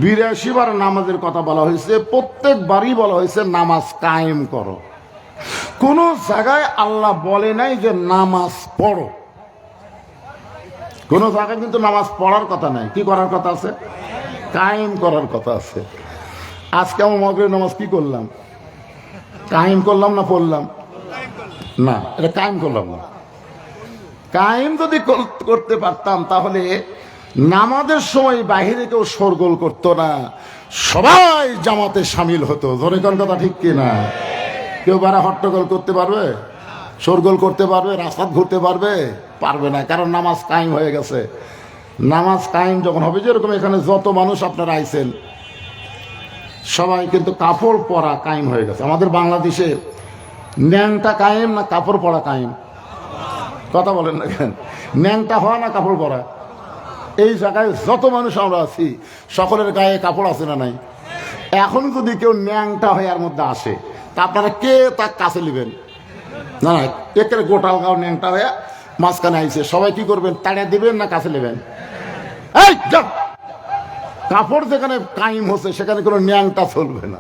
82 বার নামাজের কথা বলা হয়েছে। প্রত্যেকবারই বলা হয়েছে নামাজ কায়েম করো। কোন জায়গায় আল্লাহ বলে নাই যে নামাজ পড়ো। কোন জায়গায় কিন্তু নামাজ পড়ার কথা নাই। কি করার কথা আছে? কায়েম করার কথা আছে। আজকে আমার মাগরিবের নামাজ কি করলাম? কায়েম করলাম না পড়লাম? না, এটা কায়েম করলাম না। কায়েম যদি করতে পারতাম তাহলে নামাজের সময় বাহিরে কেউ শোরগোল করতো না, সবাই জামাতে সামিল হতো। ধরে কোন কথা ঠিক কিনা? কেউ বারা হট্টগোল করতে পারবে? শোরগোল করতে পারবে? রাস্তা ঘুরতে পারবে? পারবে না, কারণ নামাজ কায়েম হয়ে গেছে। নামাজ কায়েম যখন হবে, যেরকম এখানে যত মানুষ আপনারা আইছেন সবাই কিন্তু কাপড় পরা কায়েম হয়ে গেছে। আমাদের বাংলাদেশে ন্যাংটা কায়েম না কাপড় পরা কায়েম? কথা বলেন না কেন? ন্যাংটা হওয়া না কাপড় পরা? এই জায়গায় যত মানুষ আমরা আছি সকলের গায়ে কাপড় আছে না নাই? এখন যদি কেউ ন্যাংটা হয়ে এর মধ্যে আসে, তা আপনারা কে তার কাছে নেবেন? না না, একের গোটাল গাও ন্যাংটা হয়ে মাঝখানে আইছে, সবাই কি করবেন? তাড়িয়ে দিবেন না কাছে নেবেন? এই যাও, কাপড় যেখানে কায়েম হচ্ছে সেখানে কোনো ন্যাংটা চলবে না।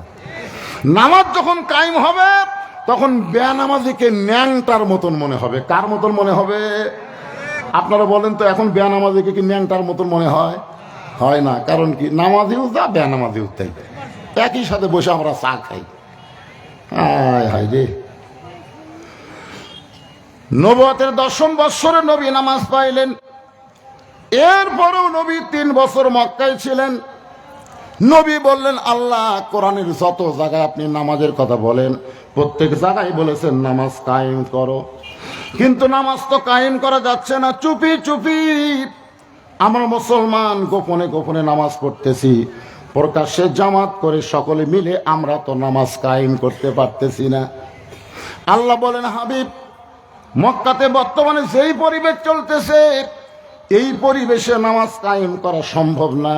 নামাজ যখন কায়েম হবে তখন বেনামাজিকে ন্যাংটার মতন মনে হবে। কার মতন মনে হবে? আপনারা বলেন তো, এখন বেনামাজিকে কি ন্যাংটার মতন মনে হয়? হয় না। কারণ কি? নামাজিও যা বেনামাজিও তাই, একই সাথে বসে আমরা চা খাই। হায় হায় রে। নবুয়তের 10ম বৎসরে নবী নামাজ পাইলেন। এরপরেও নবী 3 বছর মক্কায় ছিলেন। নবী বললেন, আল্লাহ কোরআনের যত জায়গায় আপনি নামাজের কথা বলেন প্রত্যেক জায়গায় বলেছেন নামাজ কায়েম করো, কিন্তু নামাজ তো কায়েম করা যাচ্ছে না। চুপি চুপি আমরা মুসলমান গোপনে গোপনে নামাজ পড়তেছি, প্রকাশ্যে জামাত করে সকলে মিলে আমরা তো নামাজ কায়েম করতে পারতেছি না। আল্লাহ বলেন, হাবিব, মক্কাতে বর্তমানে যেই পরিবেশ চলতেছে এই পরিবেশে নামাজ কায়েম করা সম্ভব না,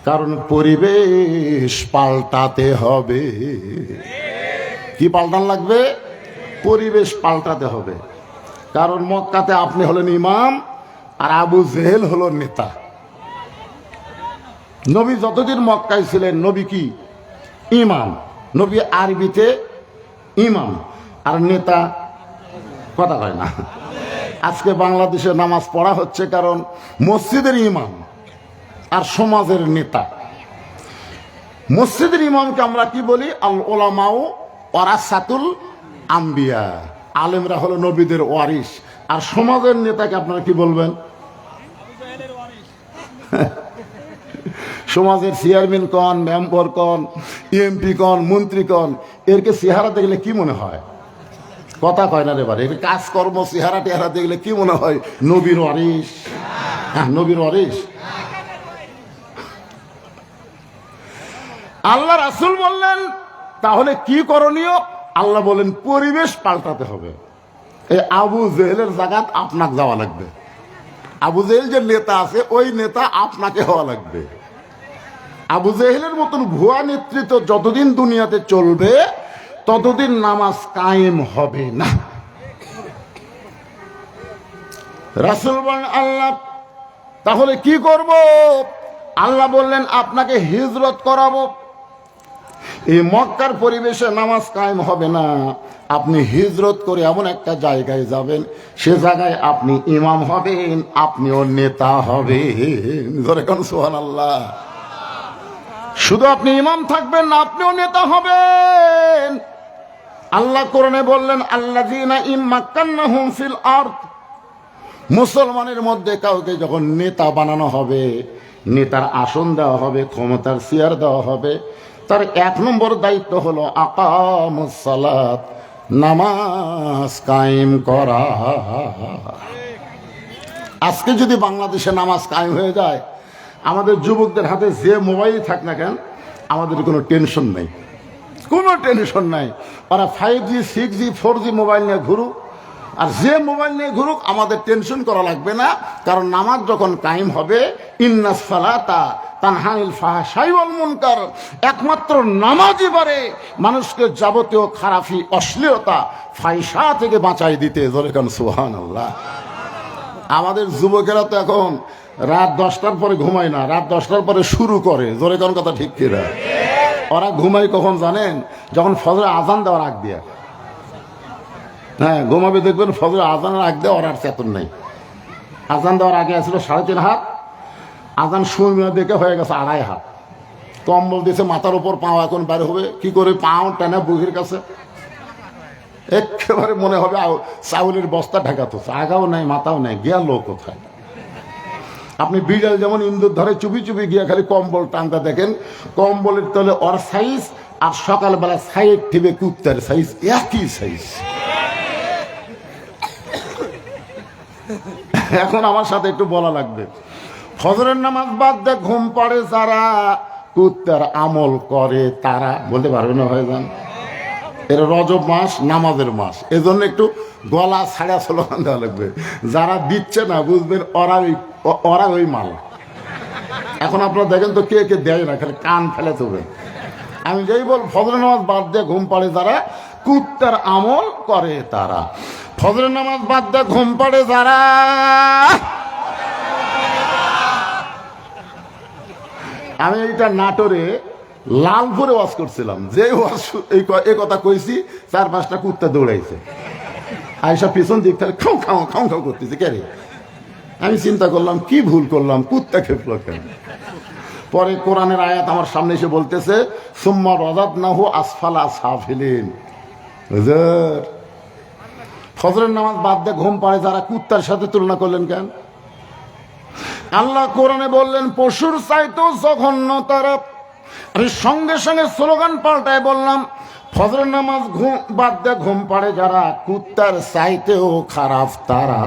কারণ পরিবেশ পাল্টাতে হবে। কি পাল্টান লাগবে? পরিবেশ পাল্টাতে হবে। কারণ মক্কাতে আপনি হলেন ইমাম আর আবু জেহেল হলো নেতা। নবী যতদিন মক্কায় ছিলেন নবী কি? ইমাম। নবী আরবিতে ইমাম আর নেতা কথা হয় না। আজকে বাংলাদেশে নামাজ পড়া হচ্ছে কারণ মসজিদের ইমাম আর সমাজের নেতা। মসজিদের ইমামকে আমরা কি বলি? আল ওলামাউ ওয়ারাসাতুল আম্বিয়া, আলেমরা হলো নবীদের ওয়ারিস। আর সমাজের নেতাকে আপনারা কি বলবেন? সমাজের চেয়ারম্যান কন, মেম্বার কন, এমপি কন, মন্ত্রী কন, এরকে চেহারা দেখলে কি মনে হয়? কথা কয় না রে বারে। এর কাজকর্ম চেহারা টেহারা দেখলে কি মনে হয়? নবীর ওয়ারিস। হ্যাঁ, নবীর ওয়ারিস। আল্লাহ রাসূল বললেন, তাহলে কি করণীয়? আল্লাহ বলেন, পরিবেশ পাল্টাতে হবে। এই আবু জেহেলের জায়গাত আপনাকে যাওয়া লাগবে। আবু জেহেল যে নেতা আছে ওই নেতা আপনাকে হওয়া লাগবে। আবু জেহেলের মতন ভুয়া নেতৃত্ব যতদিন দুনিয়াতে চলবে ততদিন নামাজ কায়েম হবে না। রাসূল বলেন, আল্লাহ তাহলে কি করব? আল্লাহ বললেন, আপনাকে হিজরত করাবো। এই মক্কার পরিবেশে নামাজ কায়েম হবে না, আপনি হিজরত করে এমন একটা জায়গায় যাবেন, সে জায়গায় আপনি ইমাম হবেন, আপনিও নেতা হবেন। ধরে কোন সুবহানাল্লাহ। শুধু আপনি ইমাম থাকবেন না, আপনিও নেতা হবেন। আল্লাহ কোরআনে বললেন, আল্লাযীনা ইম্মাক্কান্নাহুম ফিল আরদ মুসলমানের মধ্যে কাউকে যখন নেতা বানানো হবে, নেতার আসন দেওয়া হবে, ক্ষমতার চেয়ার দেওয়া হবে, তার 1 নম্বর দায়িত্ব হলো আকামুস সালাত, নামাজ কায়েম করা। আজকে যদি বাংলাদেশে নামাজ কায়েম হয়ে যায়, আমাদের যুবকদের হাতে যে মোবাইল থাক না কেন, আমাদের কোনো টেনশন নেই, কোনো টেনশন নাই। ওরা 5G 6G 4G মোবাইল নিয়ে ঘুরুক, আর যে মোবাইল নিয়ে ঘুরুক, আমাদের টেনশন করা লাগবে না। কারণ নামাজ যখন কায়েম হবে, ইন্নাস সালাতা তানহা আনিল ফাহশাই ওয়াল মুনকার, একমাত্র নামাজই পারে মানুষকে যাবতীয় খারাপি, অশ্লীলতা, ফাহিশা থেকে বাঁচাই দিতে। জোরে কান সুবহানাল্লাহ। আমাদের যুবকেরা তো এখন রাত 10টার পরে ঘুমায় না, রাত 10টার পরে শুরু করে। জোরে কান কথা ঠিক কিনা? ওরা ঘুমায় কখন জানেন? যখন ফজরের আজান দেওয়ার আগ দিয়ে। হ্যাঁ, ঘুমাবে দেখবেন ফজরের আজানের আগ দিয়ে ওর আর চেতন নেই। আজান দেওয়ার আগে আসলে 3.5 হাত, আজান সময় দেখে হয়ে গেছে 2.5 হাত। কম্বল দিয়েছে মাথার উপর, পাও এখন বের হবে কি করে, পাও টানে বুকের কাছে, একেবারে মনে হবে চাউলের বস্তা ঢাকাতো, আগাও নাই মাথাও নাই, গিয়া লোক কোথায়। আপনি বিড়াল যেমন ইন্দুর ধরে চুপি চুপি গিয়া খালি কম্বল টানতে দেখেন, কম্বলের তলে ওর সাইজ আর সকালবেলা সাইড টিপে কুত্তার সাইজ একই সাইজ। এখন আমার সাথে একটু বলা লাগবে, ফজরের নামাজ বাদ দিয়ে ঘুম পড়ে যারা, কুত্তার আমল করে তারা। বলতে পারবে না ভাইজান? এর রজব মাস নামাজের মাস, এজন্য একটু গলা ছাড়া স্লোগান দেওয়া লাগবে। যারা দিচ্ছে না বুঝবেন ওরা ওই মাল। এখন আপনারা দেখেন তো কে কে দেয় না, খালি কান ফেলে তবে। আমি যেই বল ফজরের নামাজ বাদ দিয়ে ঘুম পড়ে যারা, কুত্তার আমল করে তারা। ফজরের নামাজ বাদ দিয়ে ঘুম পড়ে যারা, আমি এইটা নাটোরে লালপুরে ওয়াজ করছিলাম, যে ওয়াজ এই কথা কইছি 4-5টা কুত্তা দৌড়াইছে, আইসা পিছন দিক থেকে খাও খাও খাও খাও করতেছে। কে রে? আমি চিন্তা করলাম কি ভুল করলাম, কুত্তা খেপলো কেন? পরে কোরআনের আয়াত আমার সামনে এসে বলতেছে, সুম্মা রাদাদনাহু আসফালা সাফিলিন। হুজুর, ফজরের নামাজ বাদ দিয়ে ঘুম পাড়ে যারা, কুত্তার সাথে তুলনা করলেন কেন? আল্লাহ কোরআনে বললেন পশুর চাইতেও জঘন্য তারা। আমি সঙ্গে সঙ্গে স্লোগান পাল্টায় বললাম, ফজরের নামাজ বাদ দিয়ে ঘুম পাড়ে যারা, কুত্তার চাইতেও খারাপ তারা।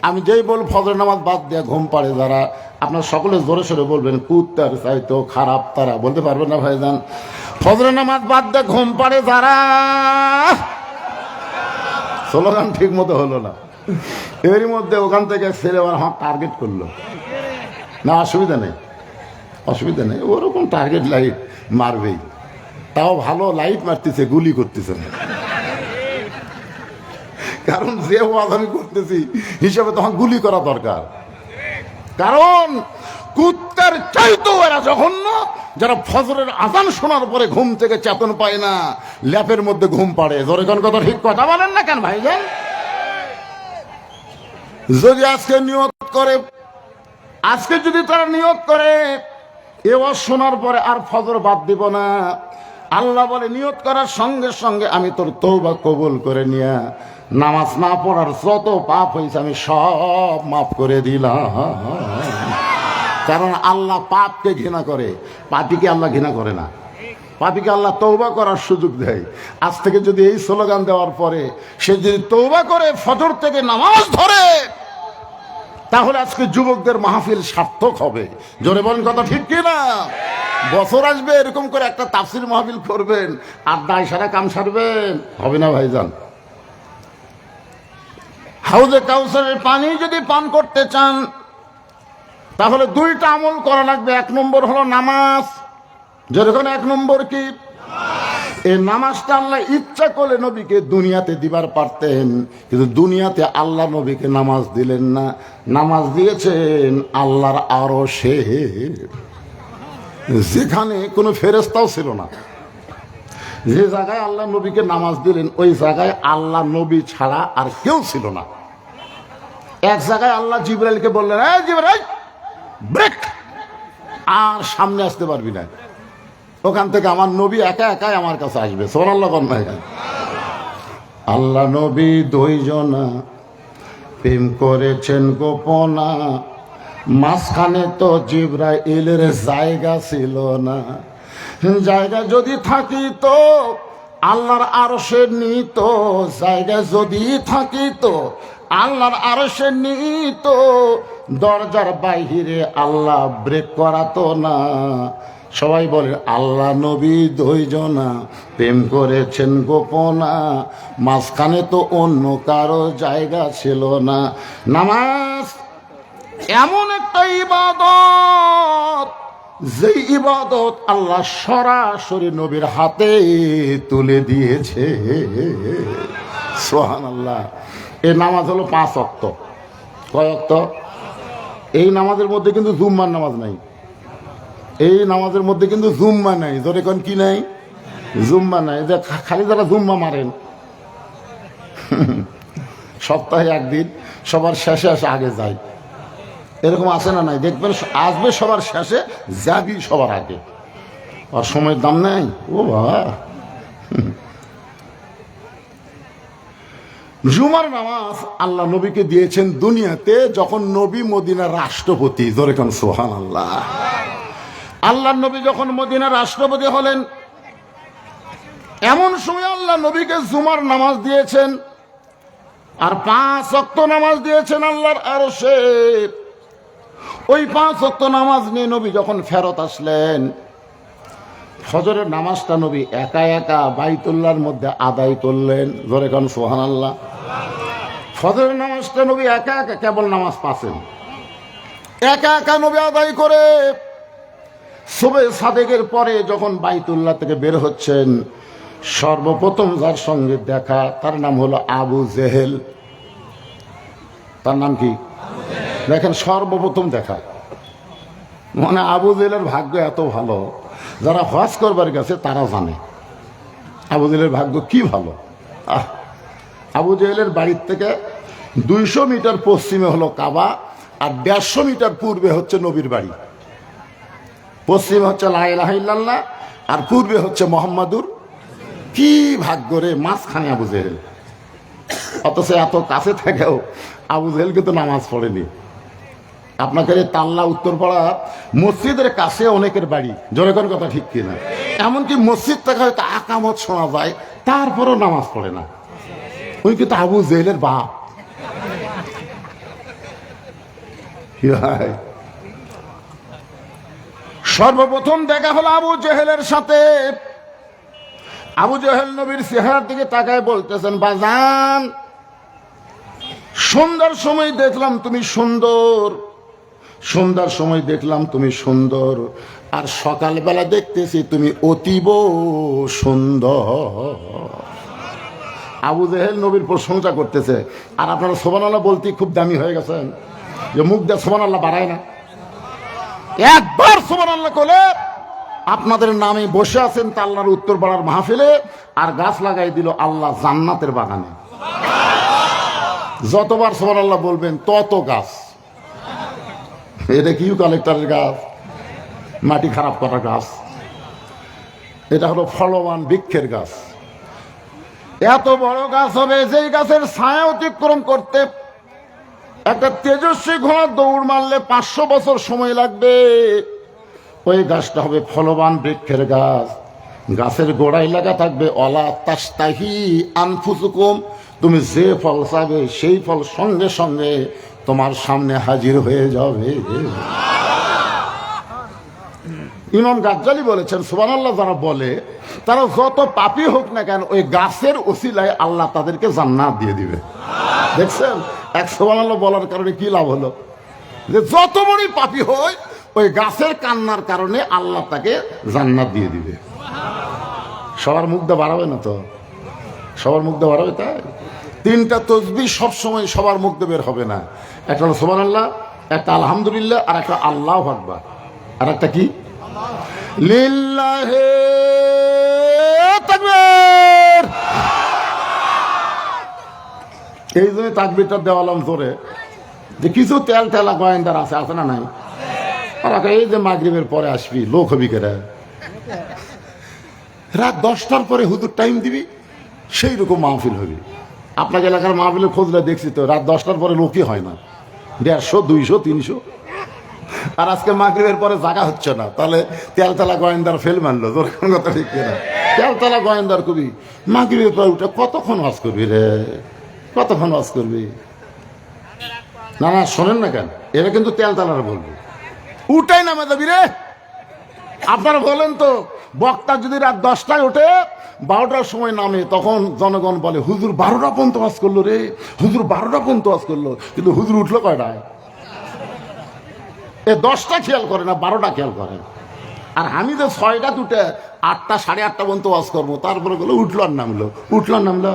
আমি যেই বল ফজরের নামাজ বাদ দিয়ে ঘুম পাড়ে যারা, আপনার সকলে জোরে সোরে বলবেন কুত্তার চাইতেও খারাপ তারা। বলতে পারবেন না ভাইজান? ফজরের নামাজ বাদ দিয়ে ঘুম পাড়ে যারা, স্লোগান ঠিক মতো হলো না। এরই মধ্যে ওখান থেকে ছেলে আমার টার্গেট করলো। না অসুবিধা নেই, অসুবিধা নেই, ওরকম টার্গেট লাইট মারবেই। তাও ভালো লাইট মারতেছে, গুলি করতেছে না। কারণ যে ওয়াজ আমি করতেছি হিসাবে তখন গুলি করা দরকার। কারণ কুত্তার চাইতেও এরা জঘন্য যারা ফজরের আজান শোনার পরে ঘুম থেকে চেতন পায় না, ল্যাপের মধ্যে ঘুম পাড়ে। জোরে কোন কথা ঠিক কথা বলেন না কেন ভাইজান? যদি আজকে নিয়ত করে, আজকে যদি তারা নিয়ত করে এ ওয়াজ শোনার পরে আর ফজর বাদ দিব না, আল্লাহ বলে নিয়ত করার সঙ্গে সঙ্গে আমি তোর তওবা কবুল করে নিয়া নামাজ না পড়ার যত পাপ হয়েছে আমি সব মাফ করে দিলাম। কারণ আল্লাহ পাপকে ঘৃণা করে, পাপীকে আল্লাহ ঘৃণা করে না। পাপীকে আল্লাহ তওবা করার সুযোগ দেয়। আজ থেকে যদি এই স্লোগান দেওয়ার পরে সে যদি তওবা করে ফজর থেকে নামাজ ধরে, তাহলে আজকে যুবকদের মাহফিল সার্থক হবে। জোরে বলেন কথা ঠিক কিনা? বছর আসবে এরকম করে একটা তাফসির মাহফিল করবেন আর দায় সারা কাম সারবেন, হবে না ভাইজান। হাউজে কাউসারের পানি যদি পান করতে চান তাহলে 2টা আমল করা লাগবে। 1 নম্বর হলো নামাজ। যেরকম 1 নম্বর কি? এই নামাজটা আল্লাহ ইচ্ছা করলে নবীকে দুনিয়াতে দিবার পারতেন, কিন্তু দুনিয়াতে আল্লাহ নবীকে নামাজ দিলেন না। নামাজ দিয়েছেন আল্লাহর আরশে, যেখানে কোনো ফেরেশতাও ছিল না। যে জায়গায় আল্লাহ নবীকে নামাজ দিলেন ওই জায়গায় আল্লাহ নবী ছাড়া আর কেউ ছিল না। এক জায়গায় আল্লাহ জিবরাইলকে বললেন, এই জিবরাইল ব্রেক, আর সামনে আসতে পারবি না। ওখান থেকে আমার নবী একা একাই আমার কাছে আসবে। সুবহানাল্লাহ বলেন। আল্লাহ নবী 2 জনা, প্রেম করেছেন গোপনা, মাঝখানে তো জিবরাইলের জায়গা ছিল না। জায়গা যদি থাকিত আল্লাহর আরশের নিত, জায়গা যদি থাকিত আল্লাহর আরশের নিত, দরজার বাইরে আল্লাহ ব্রেক করাতো না। সবাই বলে আল্লাহ নবী দুইজনা প্রেম করেছেন গোপনা, মাঝখানে তো অন্য কারো জায়গা ছিল না। নামাজ এমন একটা ইবাদত, যে ইবাদত আল্লাহ সরাসরি নবীর হাতে তুলে দিয়েছে। সুবহানাল্লাহ। এই নামাজ হলো 5 ওয়াক্ত। কয় ওয়াক্ত? এই নামাজের মধ্যে কিন্তু জুম্মার নামাজ নাই। এই নামাজের মধ্যে কিন্তু জুম্মা নাই। ধরে কোন কি নাই? জুম্মা নাই। যে খালি যারা জুম্মা মারেন সপ্তাহে একদিন সবার শেষে আসে আগে যায়, এরকম আছে না নাই? দেখবেন আসবে সবার শেষে, যাবি সবার আগে। আর সময়ের দাম নাই। ও বাবা, জুমার নামাজ আল্লাহ নবীকে দিয়েছেন দুনিয়াতে যখন নবী মদিনার রাষ্ট্রপতি। জোরে কোন সুবহানাল্লাহ। আল্লাহ নবী যখন মদিনার রাষ্ট্রপতি হলেন, এমন সময় আল্লাহ নবীকে জুমার নামাজ দিয়েছেন, আর 5 ওয়াক্ত নামাজ দিয়েছেন আল্লাহর আরশে। ওই 5 ওয়াক্ত নামাজ নিয়ে নবী যখন ফেরত আসলেন, ফজরের নামাজটা নবী একা একা বাইতুল্লাহর মধ্যে আদায় করলেন। জোরে কোন সুবহানাল্লাহ। ফজরের নামাজটা নবী একা একা কেবল নামাজ পাচ্ছেন, একা একা নবী আদায় করে সুবহে সাদেকের পরে যখন বাইতুল্লাহ থেকে বের হচ্ছেন, সর্বপ্রথম যার সঙ্গে দেখা তার নাম হলো আবু জেহেল। তার নাম কি? দেখেন, সর্বপ্রথম দেখা মানে আবু জেহেলের ভাগ্য এত ভালো, যারা হজ করবার গেছে তারা জানে আবু জেহেলের ভাগ্য কি ভালো। আবু জেহেলের বাড়ির থেকে 200 মিটার পশ্চিমে হলো কাবা, আর 150 মিটার পূর্বে হচ্ছে নবীর বাড়ি। পশ্চিমে হচ্ছে লা ইলাহা ইল্লাল্লাহ, আর পূর্বে হচ্ছে মুহাম্মাদুর। কি ভাগ্য রে, মাঝখানে আবু জেহেল। অথচ এত কাছে থেকেও আবু জেহেল কিন্তু নামাজ পড়েনি। আপনাকে তাল্লা উত্তরপাড়া মসজিদের কাছে অনেকের বাড়ি, জোরে কোন কথা ঠিক কিনা? এমনকি মসজিদ থেকে হয়তো আকামত শোনা যায়, তারপরও নামাজ পড়ে না। ওই কিন্তু আবু জেহেলের বাপ। সর্বপ্রথম দেখা হলো আবু জেহেলের সাথে। আবু জেহেল নবীর চেহারার দিকে তাকায় বলতেছেন, বাজান, সন্ধ্যার সময় দেখলাম তুমি সুন্দর, সন্ধ্যার সময় দেখলাম তুমি সুন্দর, আর সকালবেলা দেখতেছি তুমি অতীব সুন্দর। আবু জেহেল নবীর প্রশংসা করতেছে, আর আপনারা সুবহানাল্লাহ বলতে খুব দামি হয়ে গেছেন, যে মুখ দিয়ে সুবহানাল্লাহ বাড়ায় না। একবার সুবহানাল্লাহ বলে আপনাদের নামে বসে আছেন তা আল্লাহর উত্তর পাড়ার মাহফিলে, আর গাছ লাগাই দিল আল্লাহ জান্নাতের বাগানে। যতবার সুবহানাল্লাহ বলবেন তত গাছ। এটা কি কালেক্টরের গাছ, মাটি খারাপ করা গাছ? এটা হলো ফলবান বৃক্ষের গাছ। এত বড় গাছ হবে যেই গাছের ছায়া অতিক্রম করতে একটা তেজস্বী ঘোড়া দৌড় মারলে 500 বছর সময় লাগবে। ওই গাছটা হবে ফলবান বৃক্ষের গাছ। গাছের গোড়ায় লাগা থাকবে অলা তাস্তাহি আনফুসুকুম, তুমি যে ফল চাবে সেই ফল সঙ্গে সঙ্গে তোমার সামনে হাজির হয়ে যাবে। ইমাম গাজ্জালি বলেছেন, সুবহানাল্লাহ যারা বলে তারা যত পাপী হোক না কেন, ওই গাছের ওসিলায় আল্লাহ তাদেরকে জান্নাত দিয়ে দিবে। দেখছেন, এক সুবহানাল্লাহ বলার কারণে কি লাভ হলো? যে যত বড়ই পাপী হয়, ওই গাছের কান্নার কারণে আল্লাহ তাকে জান্নাত দিয়ে দিবে। সবার মুখ দিয়ে বাড়াবে না তো? সবার মুখ দিয়ে বাড়াবে? তাই 3টা তসবিহ সবসময় সবার মুখ দিয়ে বের হবে না। একটা হলো সুবহানাল্লাহ, একটা আলহামদুলিল্লাহ, আর একটা আল্লাহু আকবার, আর একটা কি লিল্লাহি তাকবীর। এই জন্য তাকবীরটা দেওয়ালাম জোরে, যে কিছু তেল তেলা গোয়েন্দার আছে, আছে না নাই? আর এই যে মাগরিবের পরে আসবি, লোক হবি কেরা, রাত 10টার পরে হুজুর টাইম দিবি, সেই রকম মাহফিল হবি। আপনাকে এলাকার মাহফিলে খুঁজলে দেখছি তো রাত 10টার পরে লোকই হয় না, 150, 200, 300। আর আজকে মাগরিবের পরে জায়গা হচ্ছে না, তাহলে তেলতলা গোয়েন্দার ফেল মারলো, তোর কোন কথা ঠিক কিনা? তেলতলা গোয়েন্দার কবি মাগরিবের পরে উঠে কতক্ষণ ওয়াজ করবি রে, কতক্ষণ ওয়াজ করবি? না না শোনেন না কেন, এটা কিন্তু তেলতলার বলবো, উঠাই নামে যাবি রে। আপনারা বলেন তো, বক্তা যদি রাত 10টায় ওঠে 12টার সময় নামে, তখন জনগণ বলে হুজুর 12টা পর্যন্ত ওয়াজ করলো রে, হুজুর 12টা পর্যন্ত ওয়াজ করলো। কিন্তু হুজুর উঠলো কয়টায়? 10টা খেয়াল করে না, 12টা খেয়াল করে। আর আমি যে 6টা উঠে 8টা, 8:30 পর্যন্ত ওয়াজ করবো, তারপরে বলে উঠলো আর নামলো, উঠলো আর নামলো।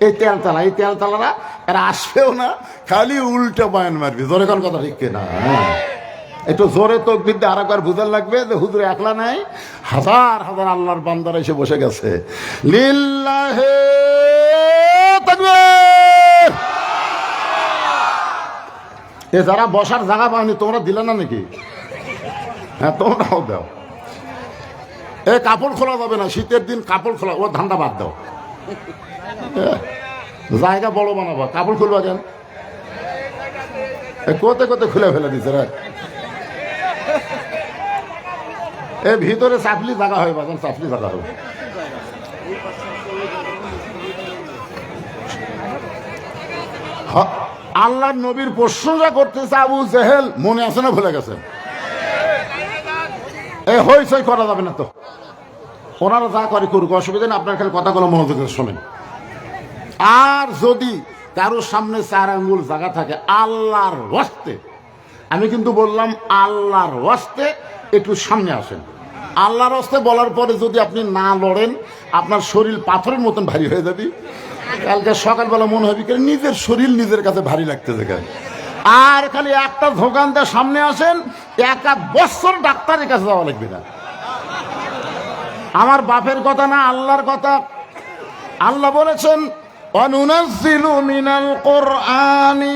এই তেলতলারা এরা আসবেও না, খালি উল্টো বয়ান মারবি। জোরে কোন কথা ঠিক কিনা? একটু জোরে তাকবীর দিয়ে আরেকবার বুঝার লাগবে যে হুজুর একলা নাই, হাজার হাজার আল্লাহর বান্দারা এসে বসে গেছে। লিল্লাহে তাকবীর। এ যারা বসার জায়গা পাওনি তোমরা দিলে না নাকি? হ্যাঁ তোমরাও দাও। এ কাপড় খোলা যাবে না, শীতের দিন কাপড় খোলা, ও ধান্দা বাদ দাও। জায়গা বড় বানাবো, কাপড় খুলবা কেন? কোতে কোতে খুলে ফেলে দিচ্ছে রে। এ ভিতরে চাপলি জায়গা হয়, বাজার চাপলি জায়গা হবে। আল্লাহর নবীর প্রশংসা করতেছে আবু জেহেল, মনে আছে না ভুলে গেছে? এ হইচই করা যাবে না তো, ওনারা যা করে করুক, অসুবিধা নেই। আপনার খালি কথাগুলো মনোযোগ দিয়ে শোনেন। আর যদি কারোর সামনে 4 আঙ্গুল জায়গা থাকে, আল্লাহর ওয়াস্তে, আমি কিন্তু বললাম আল্লাহর ওয়াস্তে একটু সামনে আসেন। আল্লাহর ওয়াস্তে বলার পরে যদি আপনি না লড়েন, আপনার শরীর পাথরের মতন ভারী হয়ে যাবে। কালকে সকালবেলা মনে হবে কি নিজের শরীর নিজের কাছে ভারী লাগতেছে কেন। আর খালি একটা ধোকান দিয়ে সামনে আসেন, 1 বছর ডাক্তারের কাছে যাওয়া লাগবে না। আমার বাপের কথা না, আল্লাহর কথা। আল্লাহ বলেছেন অনুনাজ্জিলু মিনাল কুরআনি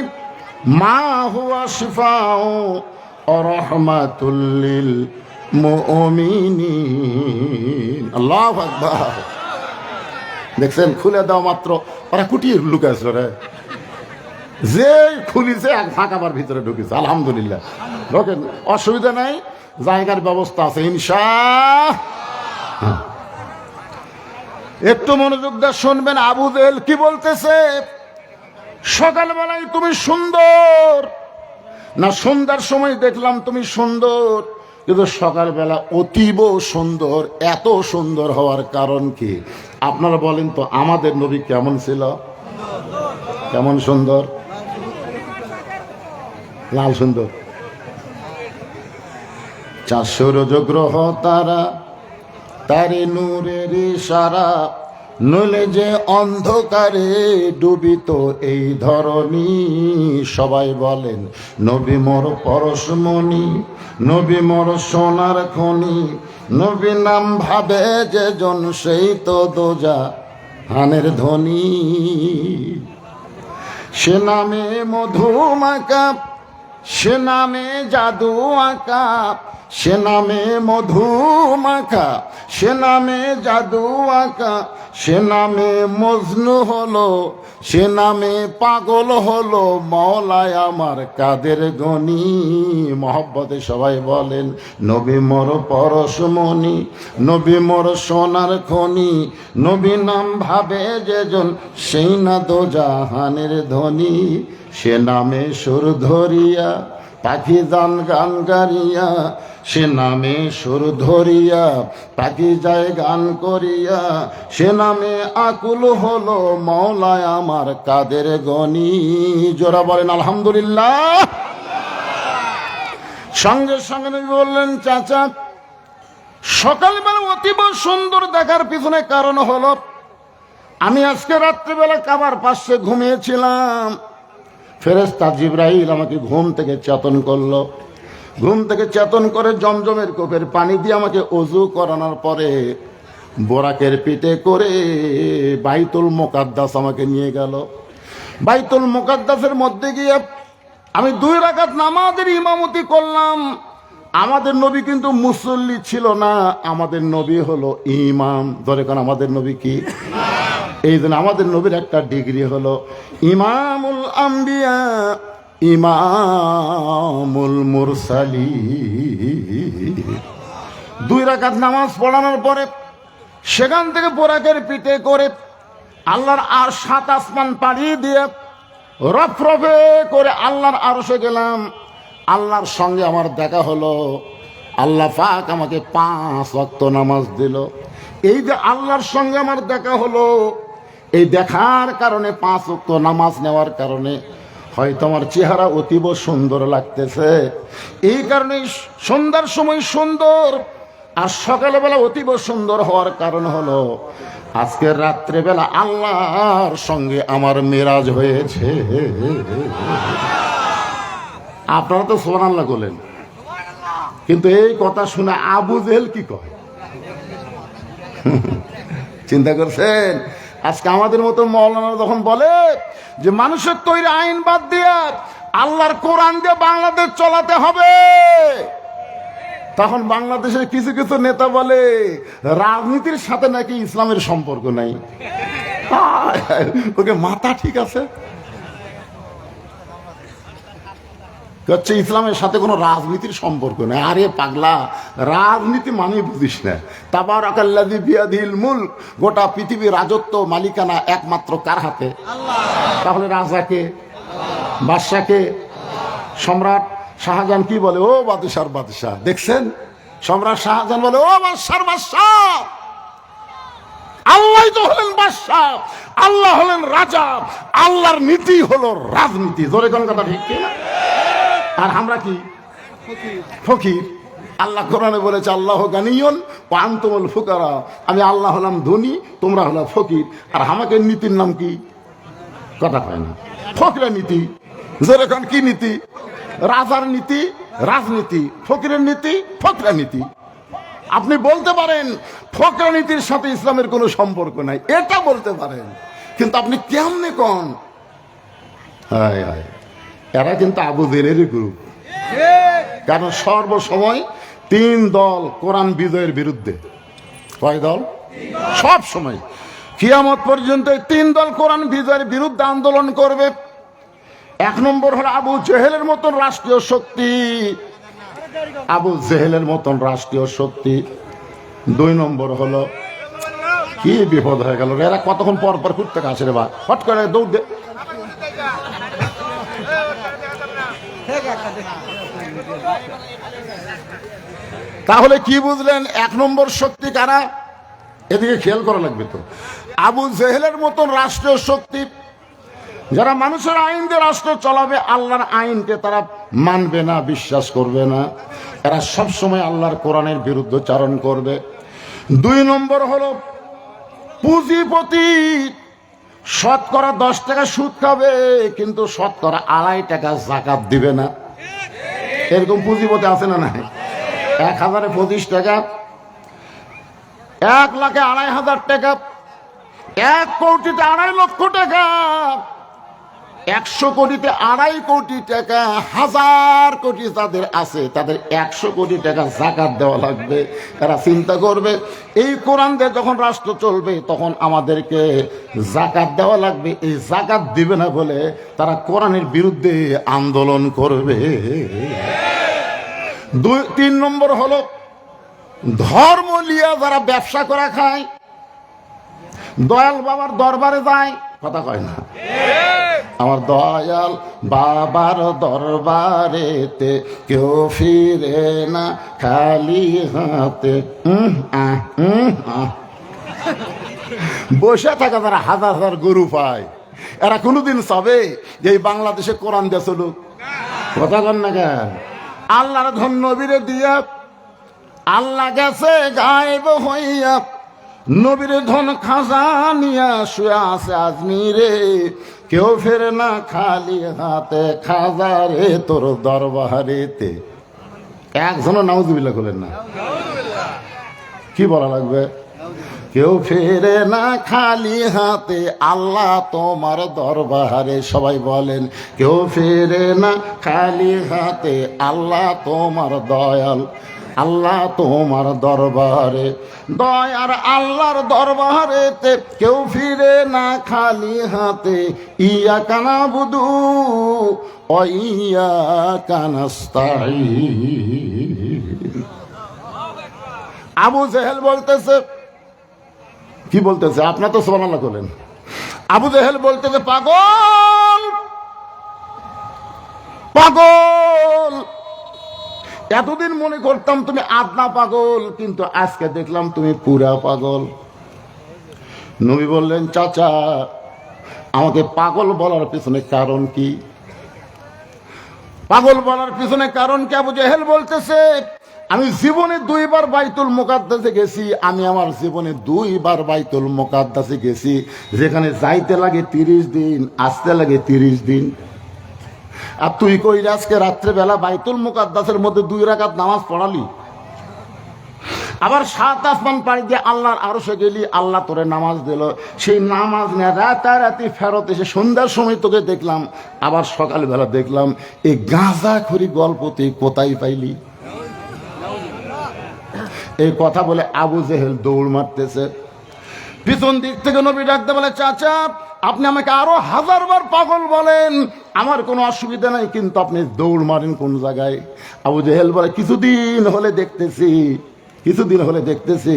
মা হুয়া শিফাউ ওয়া রাহমাতুল লিল মুমিনিন। আল্লাহু আকবার। দেখছেন, খুলে দাও মাত্র ওরা কুটির লুকাইছে রে, যে খুলিছে এক ফাঁকাবার ভিতরে ঢুকেছে। আলহামদুলিল্লাহ, ঢোকেন, অসুবিধা নাই, জায়গার ব্যবস্থা আছে ইনশাআল্লাহ। একটু মনোযোগ দিয়ে শুনবেন, আবু জেহেল কি বলতেছে। সকালবেলায় তুমি সুন্দর না, সন্ধ্যার সময় দেখলাম তুমি সুন্দর, কিন্তু সকালবেলা অতীব সুন্দর। এত সুন্দর হওয়ার কারণ কি আপনারা বলেন তো? আমাদের নবী কেমন ছিল? কেমন সুন্দর? লাল সুন্দর। 400 রজগ্রহ তারা, তারে নূরের ইশারা, নইলে যে অন্ধকারে ডুবিত এই ধরনী। সবাই বলেন নবী মোর পরশমণি, নবী মোর সোনার খনি, নবী নাম ভাবে যে জন সেই তো দোজা হানের ধ্বনি। সে নামে মধু মাকা, সে নামে জাদু আঁকা, সে নামে মধু মাখা, সে নামে জাদু আঁকা, সে নামে মজনু হলো, সে নামে পাগল হলো মওলায় আমার কাদের গনি। মহব্বতে সবাই বলেন নবী মোর পরশমণি, নবী মোর সোনার খনি, নবী নাম ভাবে যেজন সেই না দো জাহানের ধনী। সে নামে সুর ধরিয়া পাখি যান গান গারিয়া, সে নামে সুর ধরিয়া পাখি যায় গান করিয়া, সে নামে আকুল হলো মওলায় আমার কাদের গনি। জোরা বলেন আলহামদুলিল্লাহ। সঙ্গে সঙ্গে নবী বললেন চাচা, সকালবেলা অতীব সুন্দর দেখার পিছনে কারণ হলো আমি আজকে রাত্রিবেলা কাবার পাশে ঘুমিয়েছিলাম। ফেরেশতা জিবরাইল আমাকে ঘুম থেকে চেতন করলো। ঘুম থেকে চেতন করে জমজমের কোপের পানি দিয়ে আমাকে ওযু করানোর পরে বোরাকের পিঠে করে বাইতুল মুকাদ্দাস আমাকে নিয়ে গেল। বাইতুল মুকাদ্দাসের মধ্যে গিয়ে আমি 2 রাকাত নামাজের ইমামতি করলাম। আমাদের নবী কিন্তু মুসল্লি ছিল না, আমাদের নবী হলো ইমাম। ধরে কারণ আমাদের নবী কি? এই জন্য আমাদের নবীর একটা ডিগ্রি হলো ইমামুল আম্বিয়া ইমামুল মুরসালিন। 2 রাকাত নামাজ পড়ানোর পরে সেখান থেকে বোরাকের পিঠে করে আল্লাহর আর 7 আসমান পাড়ি দিয়ে রফরফে করে আল্লাহর আরশে গেলাম। আল্লাহর সঙ্গে আমার দেখা হলো। আল্লাহ পাক আমাকে 5 ওয়াক্ত নামাজ দিল। এই যে আল্লাহর সঙ্গে আমার দেখা হলো, এই দেখার কারণে 5 ওয়াক্ত নামাজ নেওয়ার কারণে হয়তো আমার চেহারা অতীব সুন্দর লাগতেছে। এই কারণে সন্ধ্যার সময় সুন্দর, আর সকালবেলা অতীব সুন্দর হওয়ার কারণ হলো আজকের রাত্রেবেলা আল্লাহর সঙ্গে আমার মেরাজ হয়েছে। আপনারা তো সুবহানাল্লাহ বলেন, কিন্তু এই কথা শুনে আবু জেহেল কি কয়? চিন্তা করছেন? আজকে আমাদের মতো মাওলানা যখন বলে যে মানুষের তৈরি আইন বাদ দিয়ে আল্লাহর কোরআন দিয়ে বাংলাদেশ চলাতে হবে, তখন বাংলাদেশের কিছু কিছু নেতা বলে রাজনীতির সাথে নাকি ইসলামের সম্পর্ক নাই। ওকে মাথা ঠিক আছে? হচ্ছে ইসলামের সাথে কোনো রাজনীতির সম্পর্ক নেই। আরে পাগলা, রাজনীতি মানে বুঝিস না। তাবারাকাল্লাযী বিয়াদিহিল মুলক, গোটা পৃথিবীর রাজত্ব মালিকানা একমাত্র কার হাতে? তাহলে রাজাকে, বাদশাকে? সম্রাট শাহজাহান কি বলে? ও বাদশার বাদশাহ। দেখছেন, সম্রাট শাহজাহান বলে ও বাদশার বাদশাহ। আল্লাহ তো হলেন বাদশাহ, আল্লাহ হলেন রাজা, আল্লাহর নীতি হলো রাজনীতি। জোরে কোন কথা ঠিক কিনা? আর আমরা কি? ফকির। আল্লাহ কোরআনে বলেছে আল্লাহ গানিয়ুন ওয়া আনতুমুল ফুকারা, আমি আল্লাহ হলাম ধনী, তোমরা হলো ফকির। আর আমাকে নীতির নাম কি? কথা হয় না। ফকিরের নীতি। জোরে কোন কি নীতি? রাজার নীতি রাজনীতি, ফকিরের নীতি ফকরা নীতি। আপনি বলতে পারেন ফকরা নীতির সাথে ইসলামের কোনো সম্পর্ক নাই, এটা বলতে পারেন, কিন্তু আপনি কেমনে কোন? হায় হায়, এরা কিন্তু আবু জেহেলের গ্রুপ। কারণ সর্বসময় 3 দল কোরআন বিজয়ের বিরুদ্ধে। কয় দল? সব সময় কিয়ামত পর্যন্ত 3 দল কোরআন বিজয়ের বিরুদ্ধে আন্দোলন করবে। 1 নম্বর হলো আবু জেহেলের মতন রাষ্ট্রীয় শক্তি, আবু জেহেলের মতন রাষ্ট্রীয় শক্তি। 2 নম্বর হলো, কি বিপদ হয়ে গেল, এরা কতক্ষণ পর পর ফুট থেকে আসে রে বা, হট করে দৌড় দে। তাহলে কি বুঝলেন 1 নম্বর শক্তি কারা? এদিকে খেয়াল করা লাগবে তো। আবু জেহেলের মতন রাষ্ট্রীয় শক্তি, যারা মানুষের আইন দিয়ে রাষ্ট্র চালাবে, আল্লাহর আইনকে তারা মানবে না, বিশ্বাস করবে না। এরা সব সময় আল্লাহর কোরআনের বিরুদ্ধচারণ করবে। 2 নম্বর হলো পুঁজিপতি, শতকরা 10 টাকা সুদ খাবে, কিন্তু শতকরা 2.5 টাকা যাকাত দিবে না। এরকম পুঁজিপতি আছে না? নাই? 1000-এ 25 টাকা, 1 লাখে 2,500 টাকা, 1 কোটিতে 2.5 লক্ষ টাকা, 100 কোটিতে 2.5 কোটি টাকা। 1000 কোটি যাদের আছে তাদের 100 কোটি টাকা যাকাত দেওয়া লাগবে। তারা চিন্তা করবে এই কোরআন দিয়ে যখন রাষ্ট্র চলবে তখন আমাদেরকে যাকাত দেওয়া লাগবে, এই যাকাত দিবে না বলে তারা কোরআনের বিরুদ্ধে আন্দোলন করবে। 3 নম্বর হলো ধর্ম লিয়া যারা ব্যবসা করা খায়, দয়াল বাবার দরবারে যায়, কথা কয় না, আমার দয়াল বাবার দরবারেতে কেউ ফিরে না খালি হাতে। বসে থাকা যারা 1000 গরু পায়, এরা কোনোদিন চাবে যে এই বাংলাদেশে কোরআন দিয়ে চলুক? কথা কন না কেন? আল্লাহর ধন নবীরে দিয়া আল্লাহ গেছে গায়েব হইয়া, নবীর ধন খাজানিয়া শুয়ে আছে আজমিরে, কেউ ফেরে না খালি হাতে খাজারে তোর দরবারেতে। একজনও নাউজুবিল্লাহ বলেন না? কি বলা লাগবে? কেউ ফেরে না খালি হাতে আল্লাহ তোমার দরবারে। সবাই বলেন, কেউ ফেরে না খালি হাতে আল্লাহ তোমার দয়াল, আল্লাহ তোমার দরবারে। দয়ার আল্লাহর দরবারেতে কেউ ফিরে না খালি হাতে। ইয়া কানা বুধু ও ইয়া কানাস্তাইন। আবু জেহেল বলতেছে, কি বলতেছে? আপনার তো সুবহানাল্লাহ করলেন। আবু জেহেল বলতেছে, পাগল পাগল, এতদিন মনে করতাম তুমি আদনা পাগল, কিন্তু আজকে দেখলাম তুমি পুরা পাগল। নবী বললেন, চাচা আমাকে পাগল বলার পিছনে কারণ কি? পাগল বলার পিছনে কারণ কি? আবু জেহেল বলতেছে, আমি জীবনে 2 বার বাইতুল মুকাদ্দাসে গেছি, আমি আমার জীবনে 2 বার বাইতুল মুকাদ্দাসে গেছি, যেখানে যাইতে লাগে 30 দিন, আসতে লাগে 30 দিন। আর তুই কই আজকে রাত্রেবেলা বাইতুল মুকাদ্দাসের মধ্যে 2 রাকাত নামাজ পড়ালি, আবার 7 আসমান পাড়ি দিয়ে আল্লাহর আরশে গেলি, আল্লাহ তোরে নামাজ দিল। সেই নামাজ নিয়ে রাতারাতি ফেরত এসে সন্ধ্যার সময় তোকে দেখলাম, আবার সকালবেলা দেখলাম। এই গাঁজাখড়ি গল্প তুই কোথায় পাইলি? এই কথা বলে আবু জেহেল দৌড় মারতেছে। পিছন দিক থেকে নবী ডাকতে বলে, চাচা আপনি আমাকে আরো 1000 বার পাগল বলেন, আমার কোনো অসুবিধা নাই, কিন্তু আপনি দৌড় মারেন কোন জায়গায়? আবু জেহেল বলে, কিছুদিন হলে দেখতেছি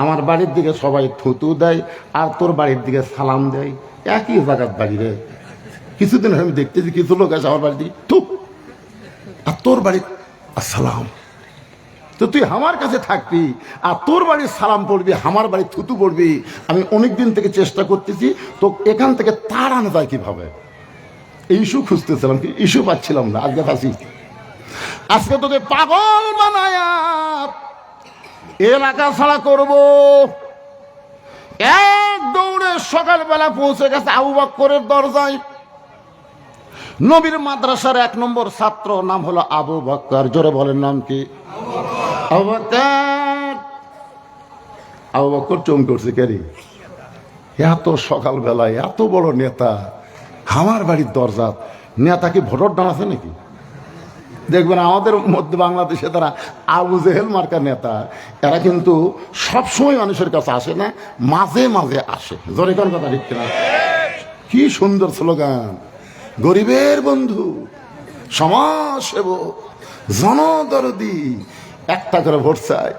আমার বাড়ির দিকে সবাই থুতু দেয় আর তোর বাড়ির দিকে সালাম দেয়, একই জায়গার বাড়ি রে। কিছুদিন হলে আমি দেখতেছি কিছু লোক আছে আমার বাড়ির দিকে থুক, আর তোর বাড়ি আসসালাম। তো তুই আমার কাছে থাকবি আর তোর বাড়ির সালাম পড়বি, আমার বাড়ির থুতু পড়বি। আমি অনেকদিন থেকে চেষ্টা করতেছি তো এখান থেকে তাড়ানো যায় কিভাবে, এই ইস্যু খুঁজতেছিলাম, কি ইস্যু পাচ্ছিলাম না। আজকে তোকে পাগল বানায়া এলাকা ছাড়া করব। এক দৌড়ে সকালবেলা পৌঁছে গেছে আবু বকরের দরজায়। নবীর মাদ্রাসার 1 নম্বর ছাত্র, নাম হলো আবু বকর। জোরে বলেন নাম কি? আবু বকর। আবু বকর চমকে উঠছে, কেরি এত সকালবেলায় এত বড় নেতা আমার বাড়ির দরজা। নেতা কি ভোটর ডান আছে নাকি? দেখবেন আমাদের মধ্যে বাংলাদেশে তারা আবু জেহেল মার্কা নেতা, এরা কিন্তু সবসময় মানুষের কাছে আসে না, মাঝে মাঝে আসে। জোরে কোন কথা ঠিক না? কি সুন্দর স্লোগান, গরিবের বন্ধু, সমাজসেবক, জনদরদি, একটা করে ভোট চাই।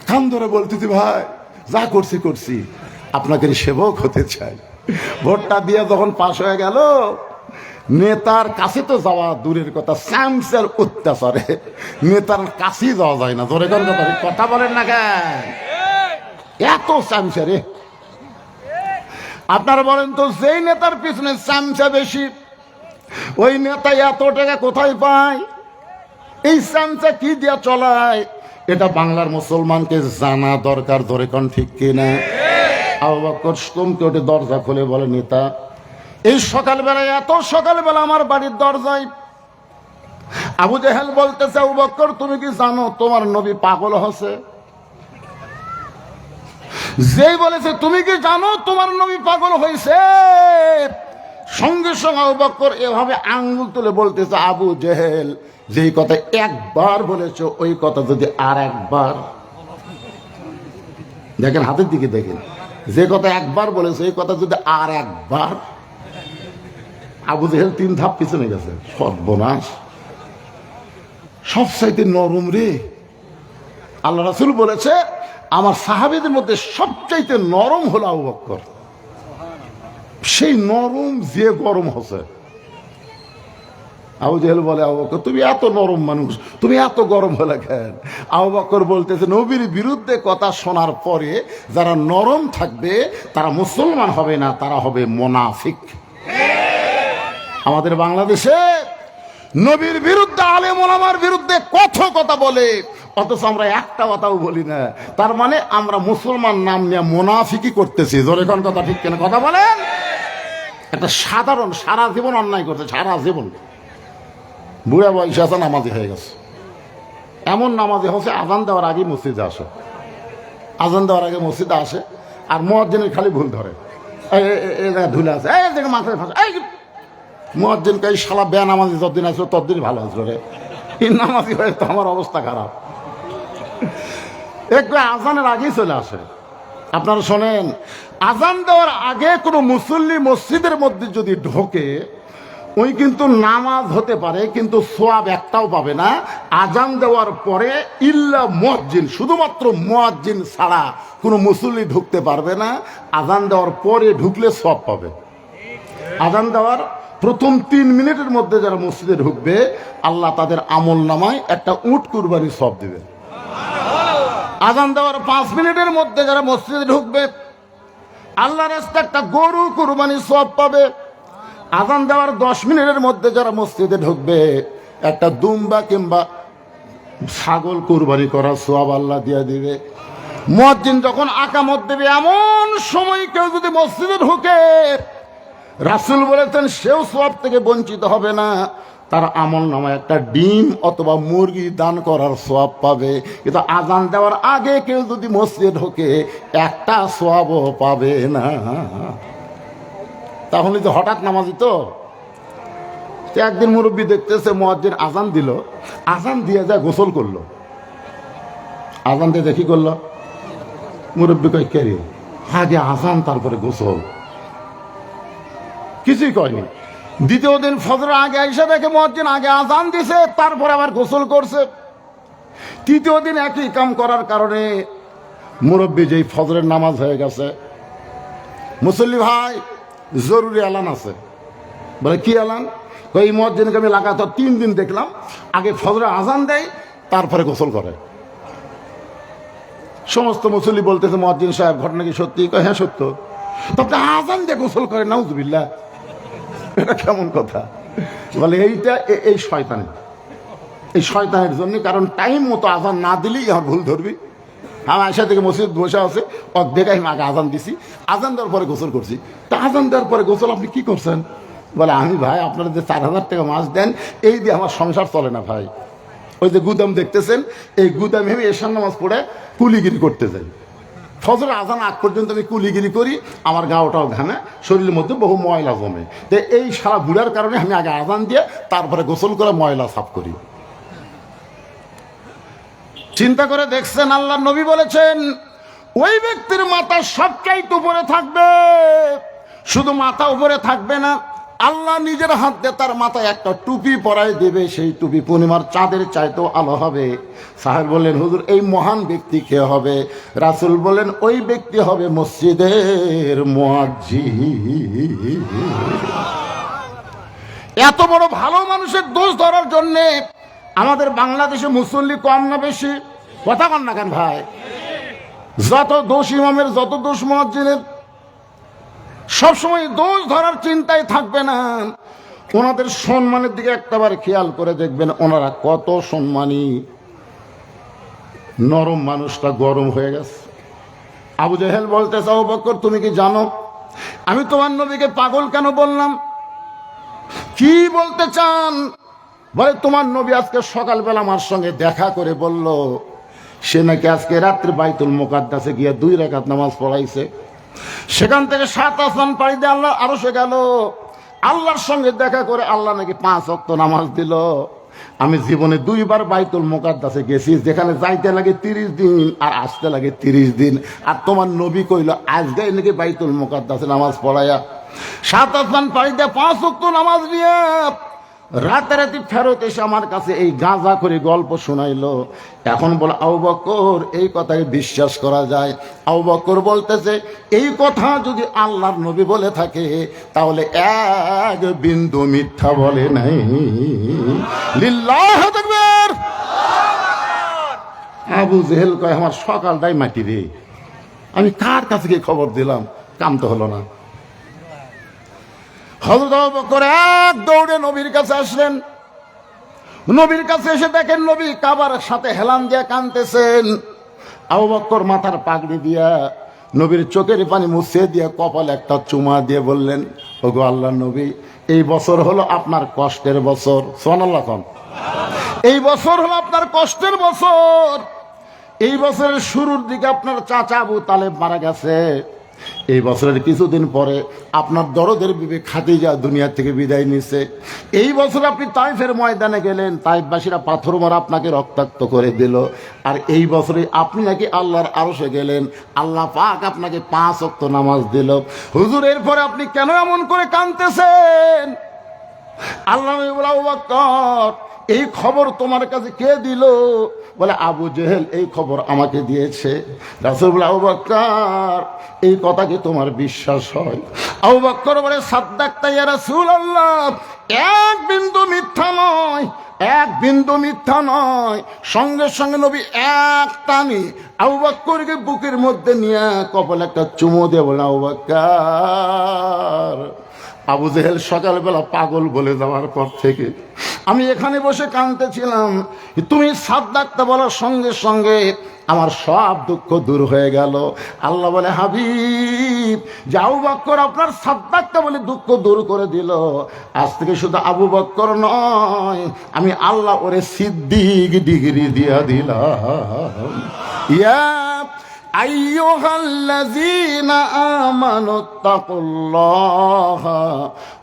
কান ধরে বলতেছি, ভাই যা করছি আপনাকে সেবক হতে চাই। ভোটটা দিয়ে যখন পাশ হয়ে গেল, নেতার কাছে তো যাওয়া দূরের কথা, স্যামসের অত্যাচারে নেতার কাছেই যাওয়া যায় না। জোরে কথা বলেন না কেন? এত স্যামসে রে। আপনারা বলেন তো, যেই নেতার পিছনে স্যামসা বেশি, ওই নেতা এত টাকা কোথায় পায়? এই স্যামসা কি দিয়া চলায়? এটা বাংলার মুসলমানকে জানা দরকার। ধরে কোন ঠিক কিনা? আবু বকর চমকে ওঠে, দরজা খুলে বলে, নেতা এই সকালবেলায়, এত সকালবেলা আমার বাড়ির দরজায়? আবু জেহেল বলতেছে, আবু বকর তুমি কি জানো তোমার নবী পাগল হচ্ছে? যেই বলেছে তুমি কি জানো তোমার নবী পাগল হয়েছে, সঙ্গে সঙ্গে আবু বকর এভাবে আঙ্গুল তুলে বলতেছে, আবু জেহেল যেই কথা একবার বলেছ, ওই কথা যদি আর একবার, দেখেন হাতের দিকে দেখেন, যে কথা একবার বলেছে এই কথা যদি আর একবার। আবু জেহেল 3 ধাপ পিছনে গেছে। সর্বনাশ, সবচাইতে নরম রে। আল্লাহ রাসূল বলেছে, আমার সাহাবীদের মধ্যে সবচাইতে নরম হলো আবু বকর। সেই নরম যে গরম হচ্ছে। আবু জেহেল বলে, আবু বকর তুমি এত নরম মানুষ, তুমি এত গরম হলে কেন? আবু বকর বলতেছে, নবীর বিরুদ্ধে কথা শোনার পরে যারা নরম থাকবে তারা মুসলমান হবে না, তারা হবে মুনাফিক। আমাদের বাংলাদেশে নবীর বিরুদ্ধে, আলেম ওলামার বিরুদ্ধে কত কথা বলে, অথচ আমরা একটা কথাও বলি না। তার মানে আমরা মুসলমান নাম নিয়ে মুনাফিকি করতেছি। জোরে কোন কথা ঠিক কিনা? কথা বলেন। একটা সাধারণ সারা জীবন অন্যায় করছে, সারা জীবন বুড়া বয়সে আছে, নামাজি হয়ে গেছে। এমন নামাজি হচ্ছে আজান দেওয়ার আগে মসজিদে আসে, আজান দেওয়ার আগে মসজিদে আসে, আর মুয়াজ্জিনের খালি ভুল ধরে, ধুলে আছে, এই দেখে মাথায় ফাঁসা, এই মুয়াজ্জিন কে শালা বেনামাজি যতদিন আসলো ততদিন ভালো আসলো রে, এই নামাজি হয়ে তো আমার অবস্থা খারাপ। একটু আজানের আগেই চলে আসে। আপনারা শোনেন, আজান দেওয়ার আগে কোনো মুসল্লি মসজিদের মধ্যে যদি ঢোকে, ওই কিন্তু নামাজ হতে পারে কিন্তু সোয়াব একটাও পাবে না। আজান দেওয়ার পরে ইল্লা মুয়াজ্জিন, শুধুমাত্র মুয়াজ্জিন ছাড়া কোনো মুসল্লি ঢুকতে পারবে না। আজান দেওয়ার পরে ঢুকলে সওয়াব পাবে। আজান দেওয়ার প্রথম 3 মিনিটের মধ্যে যারা মসজিদে ঢুকবে, আল্লাহ তাদের আমল নামায় একটা উট কুরবানি সওয়াব দিবে। আজান দেওয়ার 5 মিনিটের মধ্যে যারা মসজিদে ঢুকবে, আল্লাহর রাস্তায় একটা গরু কুরবানি সওয়াব পাবে। আজান দেওয়ার 10 মিনিটের মধ্যে যারা মসজিদে ঢুকবে, একটা দুম্বা কিংবা ছাগল কুরবানি করার সওয়াব আল্লাহ দিয়ে দিবে। মুয়াজ্জিন যখন আকামত দেবে, এমন সময় কেউ যদি মসজিদে ঢোকে, রাসূল বলেছেন সেও সওয়াব থেকে বঞ্চিত হবে না। তার আমল নামায় একটা ডিম অথবা মুরগি দান করার সওয়াব পাবে। কিন্তু আজান দেওয়ার আগে কেউ যদি মসজিদে ঢোকে, একটা সওয়াবও পাবে না। তাহলে তো হঠাৎ নামাজি তো। একদিন মুরব্বী দেখতেছে মুয়াজ্জিন আজান দিল, আজান দিয়ে যায় গোসল করলো। আজান দিয়ে দেখি করলো, মুরব্বী কয় কে রে, আগে আজান তারপরে গোসল, কিছুই কয়নি। দ্বিতীয় দিন ফজরের আগে এসে দেখে মুয়াজ্জিন আগে আজান দিছে, তারপরে আবার গোসল করছে। তৃতীয় দিন একই কাম করার কারণে মুরব্বী যেই ফজরের নামাজ হয়ে গেছে, মুসল্লি ভাই জরুরি এলান আছে। বলে কি এলান? এই মুয়াজ্জিনকে আমি লাগাতার 3 দিন দেখলাম, আগে ফজরে আজান দেয় তারপরে গোসল করে। সমস্ত মুসল্লি বলতেছে মুয়াজ্জিন সাহেব ঘটনা কি সত্যি? হ্যাঁ সত্য। তবে আজান দিয়ে গোসল করে, নাউজুবিল্লাহ, এটা কেমন কথা? বলে এইটা এই শয়তানের জন্য, কারণ টাইম মতো আজান না দিলেই আমার ভুল ধরবি। আমার আয়সা থেকে মসজিদ বসে আছে, অর্ধেক আমি আগে আজান দিছি, আজান দেওয়ার পরে গোসল করছি। তা আজান দেওয়ার পরে গোসল আপনি কি করছেন? বলে আমি ভাই আপনারা যে 4000 টাকা মাস দেন, এই দিয়ে আমার সংসার চলে না ভাই। ওই যে গুদাম দেখতেছেন, এই গুদামে আমি এশার নামাজ পড়ে কুলিগিরি করতে যাই। ফজর আজান আগ পর্যন্ত আমি কুলিগিরি করি, আমার গাওটাও ঘামে, শরীরের মধ্যে বহু ময়লা জমে। তো এই সারা বুড়ার কারণে আমি আগে আজান দিয়ে তারপরে গোসল করে ময়লা সাফ করি। চিন্তা করে দেখছেন, আল্লাহর নবী বলেছেন ওই ব্যক্তির মাথা সবচাইতে উপরে থাকবে। শুধু মাথা উপরে থাকবে না, আল্লাহ নিজের হাত দিয়ে তার মাথায় একটা টুপি পরাই দেবে। সেই টুপি পূর্ণিমার চাঁদের চাইতেও আলো হবে। সাহেব বললেন হুজুর এই মহান ব্যক্তি কে হবে? রাসূল বলেন ওই ব্যক্তি হবে মসজিদের মুয়াজ্জিন। এত বড় ভালো মানুষের দোষ ধরার জন্যে আমাদের বাংলাদেশে মুসল্লি কম না বেশি? কথা কন না কেন ভাই? যত দোষ ইমামের, যত দোষ মুয়াজ্জিনের, সবসময় দোষ ধরার চিন্তায় থাকবে না। ওনাদের সম্মানের দিকে একটাবার খেয়াল করে দেখবেন, ওনারা কত সম্মানী। নরম মানুষটা গরম হয়ে গেছে। আবু জেহেল বলতেছে আবু বকর তুমি কি জানো আমি তোমার নবীকে পাগল কেন বললাম? কি বলতে চান? বলে তোমার নবী আজকে সকালবেলা আমার সঙ্গে দেখা করে বলল সে নাকি আজকে রাত্রে বাইতুল মুকাদ্দাসে গিয়ে 2 রাকাত নামাজ পড়াইছে। সেখান থেকে 7 আসমান পাড়ি দিয়ে আল্লাহ আরশে গেল, আল্লাহর সঙ্গে দেখা করে আল্লাহ নাকি 5 ওয়াক্ত নামাজ দিল। আমি জীবনে 2 বার বাইতুল মুকাদ্দাসে গেছি, যেখানে যাইতে লাগে 30 দিন আর আসতে লাগে 30 দিন। আর তোমার নবী কইল আজকে নাকি বাইতুল মুকাদ্দাসে নামাজ পড়াইয়া 7 আসমান পাড়ি দিয়ে 5 ওয়াক্ত নামাজ নিয়ে রাতারাতি ফেরত এসে আমার কাছে এই গাঁজা করে গল্প শোনাইলো। এখন বলে আবু বকর এই কথাকে বিশ্বাস করা যায়? আবু বকর বলতেছে এই কথা যদি আল্লাহর নবী বলে থাকে তাহলে এক বিন্দু মিথ্যা বলে নাই। লিল্লাহু তাকবীর। আবু জেহেল কয় আমার সকালটাই মাটি রে, আমি কার কাছে গিয়ে খবর দিলাম, কাম তো হলো না। হযরত আবু বকর এক দৌড়ে নবীর কাছে আসলেন। নবীর কাছে এসে দেখেন নবী কাবার সাথে হেলান দিয়ে কাঁদতেছেন। আবু বকর মাথার পাগড়ি দিয়া নবীর চোখের পানি মুছে দিয়ে কপালে একটা চুমা দিয়ে বললেন ওগো আল্লাহর নবী এই বছর হলো আপনার কষ্টের বছর। সুবহানাল্লাহ। এই বছর হলো আপনার কষ্টের বছর। এই বছরের শুরুর দিকে আপনার চাচা আবু তালেব মারা গেছে। এই বছরের কিছুদিন পরে আপনার দরদের বিবি খাদিজা দুনিয়া থেকে বিদায় নিছে। এই বছর আপনি তাইফের ময়দানে গেলেন, তাইফবাসীরা পাথর মারা আপনাকে রক্তাক্ত করে দিল। আর এই বছরে আপনি নাকি আল্লাহর আরশে গেলেন, আল্লাহ পাক আপনাকে 5 ওয়াক্ত নামাজ দিল। হুজুর, এরপরে আপনি কেন এমন করে কাঁদতেছেন? আল্লাহ বলে, আবু বকর, এই খবর তোমার কাছে কে দিল? বলে, আবু জেহেল এই খবর আমাকে দিয়েছে। রাসূল বলে, আবু বকর, এই কথা কি তোমার বিশ্বাস হয়? আবু বকর বলে, সাদ্দাকতা ইয়া রাসূলুল্লাহ, এক বিন্দু মিথ্যা নয়, এক বিন্দু মিথ্যা নয়। সঙ্গে সঙ্গে নবী এক টানি আবু বকরকে বুকের মধ্যে নিয়ে কপালে একটা চুমু দিয়ে বলে, আবু বকর, আবু জেহেল সকালবেলা পাগল বলে যাওয়ার পর থেকে আমি এখানে বসে কাঁদতেছিলাম, তুমি সাদ্দাকতা বলার সঙ্গে সঙ্গে আমার সব দুঃখ দূর হয়ে গেল। আল্লাহ বলে, হাবিব, যে আবু বকর আপনার সাদ্দাকতা বলে দুঃখ দূর করে দিল, আজ থেকে শুধু আবু বকর নয়, আমি আল্লাহ ওরে সিদ্দিক ডিগ্রি দিয়া দিলাম। ইয়া আইয়ুহাল্লাযীনা আমানুত্তাকুল্লাহা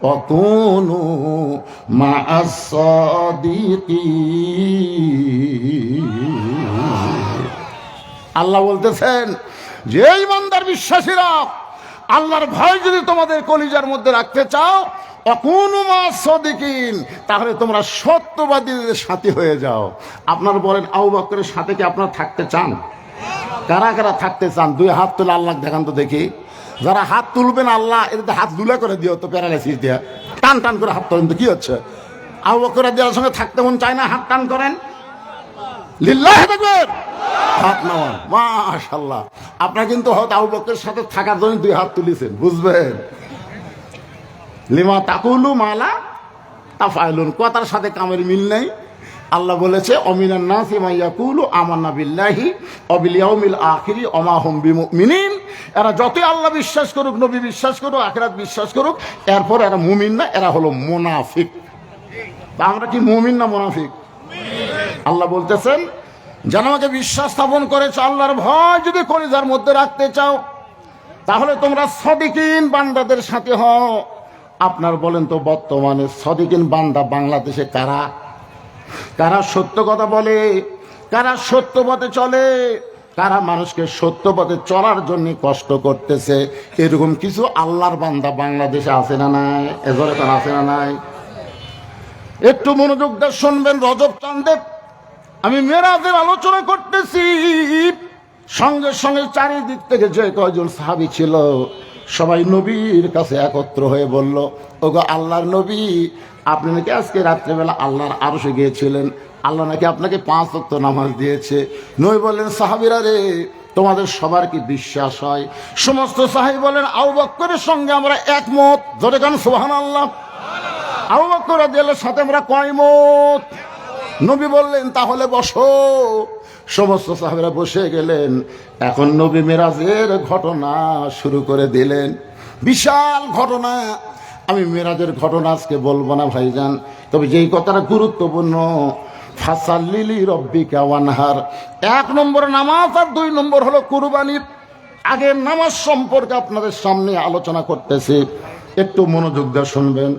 ওয়া কুনু মা'আস সাদিকিন। আল্লাহ বলতেছেন যে ঈমানদার বিশ্বাসীরা, আল্লাহর ভয় যদি তোমাদের কলিজার মধ্যে রাখতে চাও, ওয়া কুনু মা'আস সাদিকিন, তাহলে তোমরা সত্যবাদীদের সাথী হয়ে যাও। আপনারা বলেন, আবু বকরের সাথে কি আপনারা থাকতে চান? কারা কারা থাকতে চান? 2 হাত তুলে আল্লাহ দেখান তো দেখি। যারা হাত তুলবেন, আল্লাহ এটাতে হাত দুলা করে দিও তো, প্যারালাইসিস দিয়া টান টান করে হাত তোলেন তো, কি হচ্ছে? আবু বকর রাদিয়াল্লাহু সঙ্গে থাকতে মন চায় না, হাত টান করেন। লিল্লাহি তাকবীর, হাত নামান। মাশাআল্লাহ, আপনারা কিন্তু হয়তো আবু বকরের সাথে থাকার জন্য 2 হাত তুলেছেন, বুঝবেন? লিমা তাকুলু মালা তাফআলুন, কথার সাথে কামের মিল নাই। আল্লাহ বলেছে, অমিনান নাসি মান ইয়াকুলু আমান্না বিল্লাহি ওয়া বিল ইয়াউমিল আখিরি ওয়া মা হুম বিমুমিনিন। এরা যতই আল্লাহ বিশ্বাস করুক, নবী বিশ্বাস করুক, আখিরাত বিশ্বাস করুক, এরপর এরা মুমিন না, এরা হলো মুনাফিক। তা আমরা কি মুমিন না মুনাফিক? আল্লাহ বলতেছেন, যেন আমাকে বিশ্বাস স্থাপন করেছো, আল্লাহর ভয় যদি কলিজার মধ্যে রাখতে চাও, তাহলে তোমরা সাদিকিন বান্দাদের সাথে হও। আপনার বলেন তো, বর্তমানে সাদিকিন বান্দা বাংলাদেশে কারা? কারা সত্য কথা বলে, কারা সত্য পথে চলে, কারা মানুষকে সত্য পথে চলার জন্য কষ্ট করতেছে? এরকম কিছু আল্লাহর বান্দা বাংলাদেশে আছে না নাই? এজরে তারা আছে না নাই? একটু মনোযোগ দিয়ে শুনবেন। রজব চাঁদে আমি মেরাজের আলোচনা করতেছি, সঙ্গে সঙ্গে চারিদিক থেকে যে কয়জন সাহাবী ছিল, সবাই নবীর কাছে একত্র হয়ে বলল, ওগো আল্লাহর নবী, আপনি নাকি আজকে রাত্রেবেলা আল্লাহর আরশে গিয়েছিলেন, আল্লাহ নাকি আপনাকে 5 ওয়াক্ত নামাজ দিয়েছে। নবী বললেন, সাহাবীরা রে, তোমাদের সবার কি বিশ্বাস হয়? সমস্ত সাহাবী বলেন, আবু বকরের সঙ্গে আমরা একমত। জোরে গান সুবহানাল্লাহ। আবু বকর রাদিয়াল্লাহু সাথে আমরা কয়মত? নবী বললেন, তাহলে বসো। সমস্ত সাহাবীরা বসে গেলেন। এখন নবী মেরাজের ঘটনা শুরু করে দিলেন। বিশাল ঘটনা। আমি মেরাজের ঘটনা আজকে বলবো না ভাইজান, তবে যেই কথাটা গুরুত্বপূর্ণ, ফাসাল্লি লিরাব্বিকা ওয়ানহার। 1 নম্বর নামাজ, আর 2 নম্বর হলো কুরবানি। আগে নামাজ সম্পর্কে আপনাদের সামনে আলোচনা করতেছি, একটু মনোযোগ দিয়ে শুনবেন।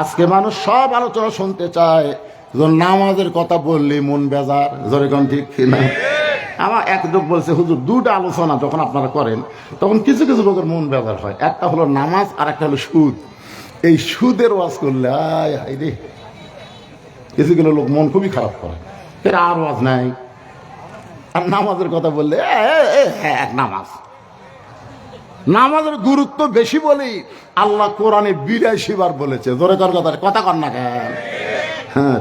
আজকে মানুষ সব আলোচনা শুনতে চায়, নামাজের কথা বললে মন বেজার। জোরে কোন ঠিক কিনা? আমার এক লোক বলছে, হুজুর 2টা আলোচনা যখন আপনারা করেন, তখন কিছু কিছু লোকের মন বেজার হয়। একটা হলো নামাজ, আর একটা হলো সুদ। এই সুদের ওয়াজ করলে আয় হায় রে, কিছু কিছু লোক মন খুবই খারাপ করে, এর আর ওয়াজ নাই। আর নামাজের কথা বললে হ্যাঁ, নামাজের গুরুত্ব বেশি বলেই আল্লাহ কোরআনে 82 বার বলেছে। জোরে কর কথা কর না কেন? হ্যাঁ,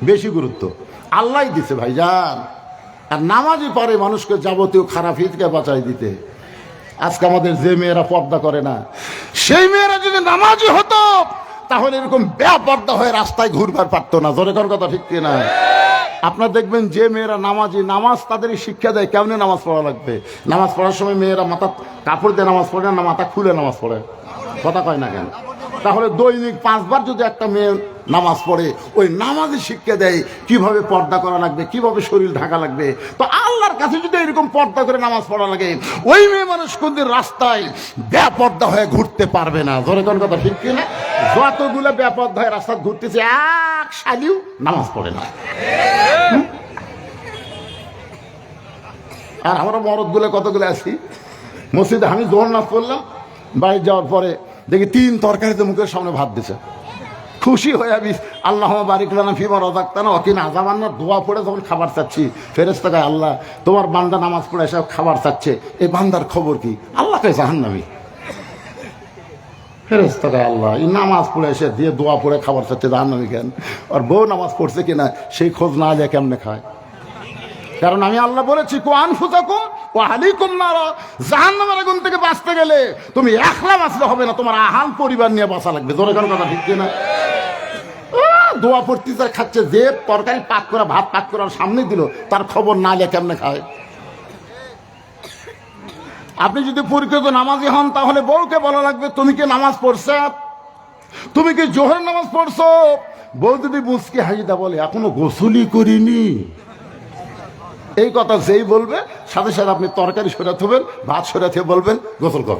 বেশি গুরুত্ব আল্লাহ দিছে ভাইজান। আর নামাজই পারে মানুষকে যাবতীয় খারাপ হিতকে বাঁচাই দিতে। আজকে আমাদের যে মেয়েরা পর্দা করে না, সেই মেয়েরা যদি নামাজি হতো, তাহলে এরকম বেপর্দা হয়ে রাস্তায় ঘুরবার পারতো না। জোরে কর কথা ঠিক কিনা? আপনার দেখবেন যে মেয়েরা নামাজি, নামাজ তাদের শিক্ষা দেয় কেমনে নামাজ পড়া লাগবে। নামাজ পড়ার সময় মেয়েরা মাথা কাপড় দিয়ে নামাজ পড়ে না, মাথা খুলে নামাজ পড়ে। কথা কয় না কেন? তাহলে দৈনিক 5 বার যদি একটা মেয়ে নামাজ পড়ে, ওই নামাজে শিক্ষা দেয় কিভাবে পর্দা করা লাগবে, কিভাবে শরীর ঢাকা লাগবে। তো আল্লাহর কাছে যদি এরকম পর্দা করে নামাজ পড়া লাগে, ওই মেয়ে মানুষ কোনদিন রাস্তায় বেপর্দা হয়ে ঘুরতে পারবে না। ধরে কোন কথা ঠিক কিনা? যতগুলো বেপর্দা হয়ে রাস্তা ঘুরতেছে, এক শালিও নামাজ পড়ে না। আর আমরা মরদগুলো কতগুলো আছি মসজিদে, আমি জোহর নামাজ পড়লাম, বাড়ি যাওয়ার পরে দেখি 3 তরকারিতে মুখের সামনে ভাত দিছে। খুশি হয়ে আমি আল্লাহ বারিক লানা ফিমা রাযাকতানা ওয়া কিনা আযাবান্নার দোয়া পড়ে যখন খাবার চাচ্ছি, ফেরেশতা কয় আল্লাহ তোমার বান্দা নামাজ পড়ে এসে খাবার চাচ্ছে, এই বান্দার খবর কি? আল্লাহ কয় জাহান্নামী। ফেরেশতা কয় আল্লাহ এই নামাজ পড়ে এসে দিয়ে দোয়া পড়ে খাবার চাচ্ছে, জাহান্নামী কেন? আর বউ নামাজ পড়ছে কিনা সেই খোঁজ না যায় কেমনে খায়? কারণ আমি আল্লাহ বলেছি কো আনফুসাকুম ওয়া আহলিকুম নার, জাহান্নামের আগুন থেকে বাঁচতে গেলে তুমি একলা বাঁচলে হবে না, তোমার আহাল পরিবার নিয়ে বাঁচা লাগবে। জোরে কোন কথা ঠিক কিনা? দোয়া পড়তে খাচ্ছে, যে তরকারি পাক করা ভাত পাক করার সামনে দিল, তার খবর না নিয়ে কেমনে খায়? আপনি যদি পরিচিত নামাজি হন, তাহলে বউকে বলা লাগবে তুমি কি নামাজ পড়ছো, তুমি কি জোহরের নামাজ পড়ছো? বউ যদি মুচকি হাসিটা বলে এখনো গোসলই করিনি, এই কথা যেই বলবে সাথে সাথে আপনি তরকারি সরাতে হবেন, ভাত সরাতে বলবেন গোসল কর,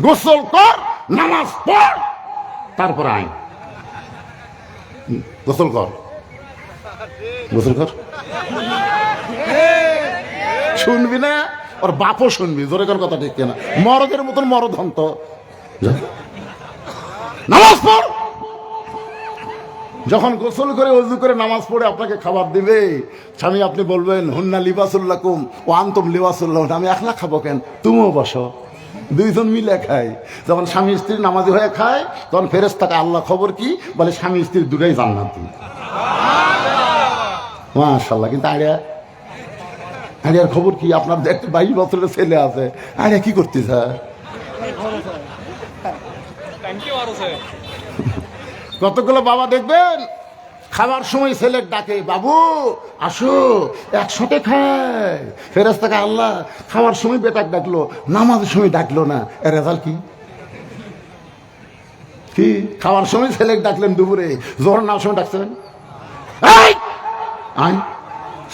গোসল কর, নামাজ পড়, তারপর আইন গোসল কর, গোসল কর। শুনবি না? ওর বাপও শুনবি। জোরে কর কথা ঠিক কিনা? মরদের মতন মরদ হন তো, নামাজ পড়। যখন গোসল করে ওযু করে নামাজ পড়ে আপনাকে খাবার দিবে, স্বামী আপনি বলবেন হুন্না লিবাসুল লাকুম ওয়া আনতুম লিবাসুল লাহুন, আমি একলা খাবো কেন, তুমিও বসো, দুইজন মিলে খাই। যখন স্বামী স্ত্রী নামাজি হয়ে খায়, তখন ফেরেশতাকে আল্লাহ খবর কি বলে, স্বামী স্ত্রী দুটাই জান্নাতি। মাশাআল্লাহ। কিন্তু আরিয়ার খবর কি? আপনার দেখতে 22 বছরের ছেলে আছে, আরিয়া কি করতেছে? কতগুলো বাবা দেখবেন খাবার সময় ছেলের ডাকে, বাবু আসো একসাথে খায়। ফেরেশতাকে আল্লাহ খাওয়ার সময় বেটাক ডাকলো, নামাজের সময় ডাকলো না, এর রেজাল্ট কি? কি খাওয়ার সময় ছেলে ডাকলেন দুপুরে, জোহর নামার সময় ডাকছেন?